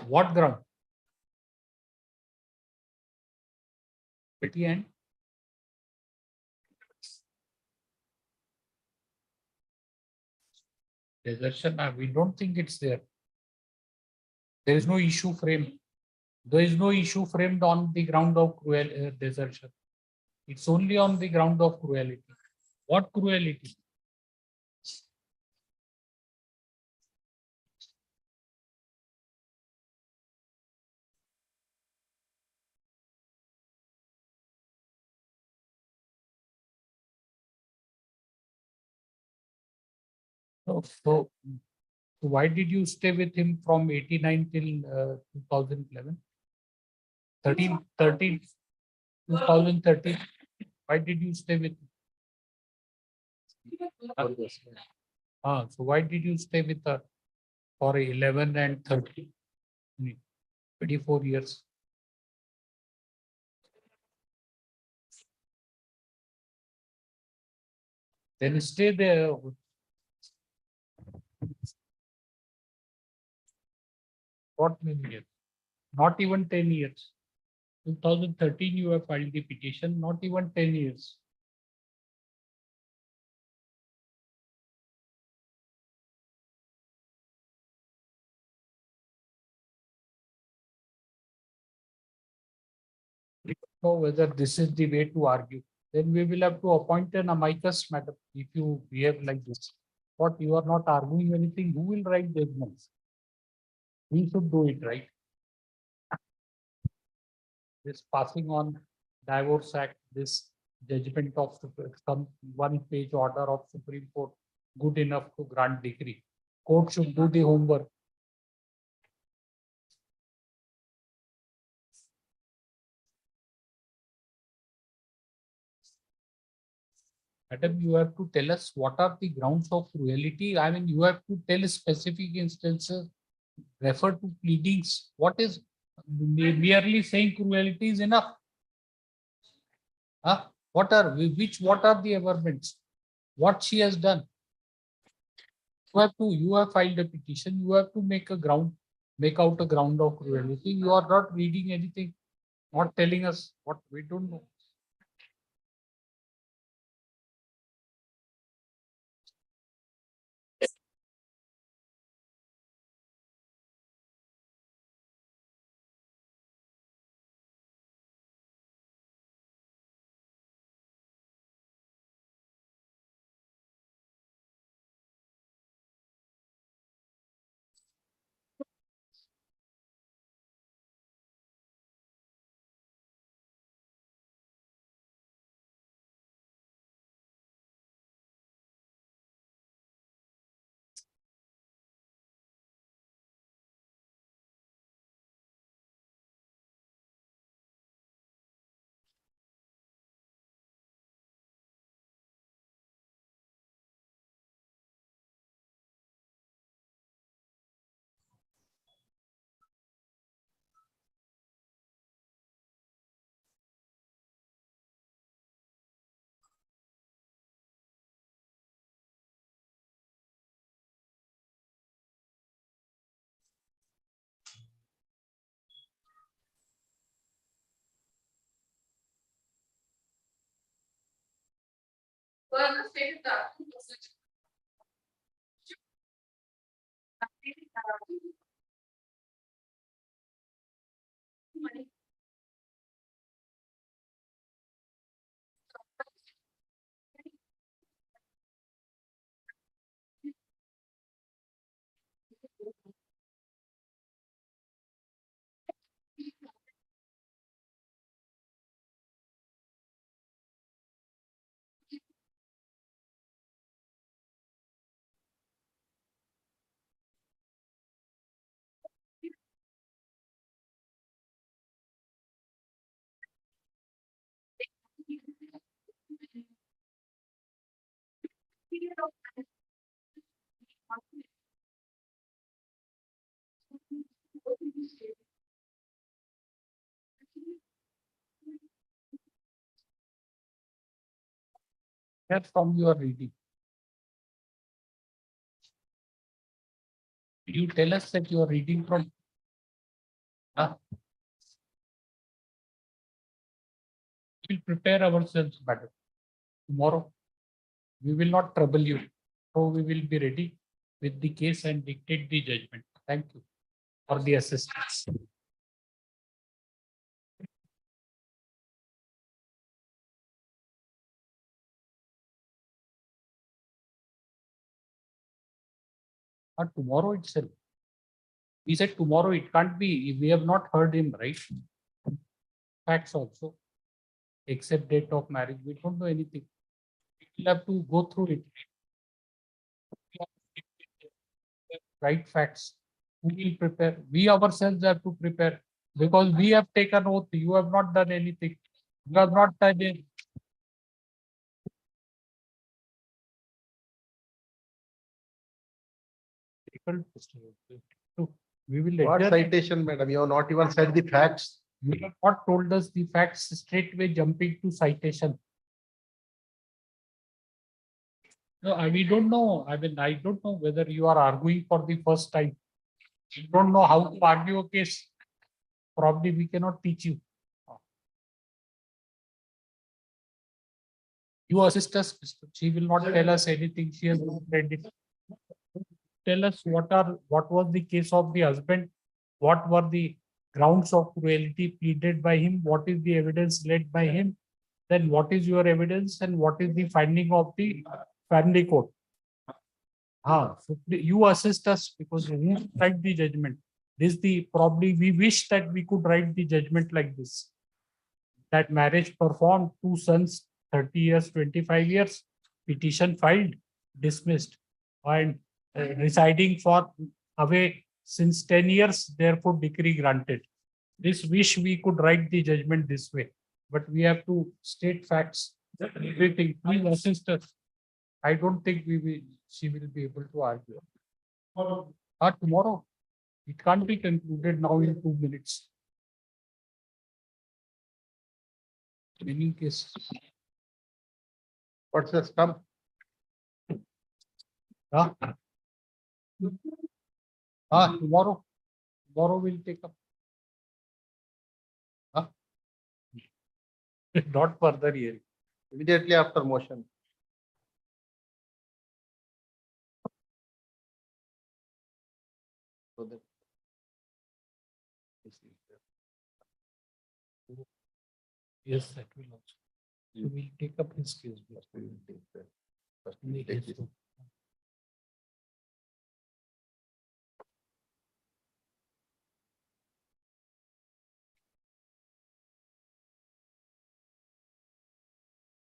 What ground? Petty and desertion. We don't think it's there. There is no issue framed. There is no issue framed on the ground of desertion. It's only on the ground of cruelty. What cruelty? So why did you stay with him from 89 till 2011? 2013. Why did you stay with him? So why did you stay with her for 11 and 13? 24 years. Then stay there. What many years? Not even 10 years. 2013 you have filed the petition, not even 10 years. We don't know whether this is the way to argue. Then we will have to appoint an amicus, madam, if you behave like this. What, you are not arguing anything, who will write judgments? We should do it, right? This passing on Divorce Act, this judgment of some 1-page order of Supreme Court, good enough to grant decree. Court should do the homework. Madam, you have to tell us what are the grounds of cruelty. I mean, you have to tell specific instances, refer to pleadings. What is merely saying cruelty is enough? Huh? What are the averments? What she has done? You have filed a petition. You have to make out a ground of cruelty. You are not reading anything, not telling us what we don't know. Where from you are reading? You tell us that you are reading from. We'll prepare ourselves better. Tomorrow, we will not trouble you. So we will be ready with the case and dictate the judgment. Thank you for the assistance. Tomorrow itself. We said tomorrow, it can't be. We have not heard him, right? Facts also. Except date of marriage. We don't know anything. We will have to go through it. Right facts. Who will prepare? We ourselves have to prepare because we have taken oath. You have not done anything. You have not done it. We will What adjourn. citation, madam? You have not even said the facts. You have not told us the facts, straightway jumping to citation. No, we don't know. I mean, I don't know whether you are arguing for the first time. You don't know how to argue a case. Probably we cannot teach you. You assist us, Mr. She will not tell us anything. She has not read it. Tell us what was the case of the husband? What were the grounds of cruelty pleaded by him? What is the evidence led by him? Then what is your evidence and what is the finding of the family court? So you assist us because who write the judgment? This probably we wish that we could write the judgment like this. That marriage performed, 2 sons, 30 years, 25 years, petition filed, dismissed, and residing for away since 10 years, therefore decree granted. This wish we could write the judgment this way, but we have to state facts Everything, please assist us. I don't think she will be able to argue. Tomorrow. It can't be concluded now in 2 minutes. Many cases. What's the stump? Tomorrow. Tomorrow we'll take up. Not further hearing. Immediately after motion. So that. Yes, that will also. So we'll take up his case. We will take that. First Make we'll take his- this.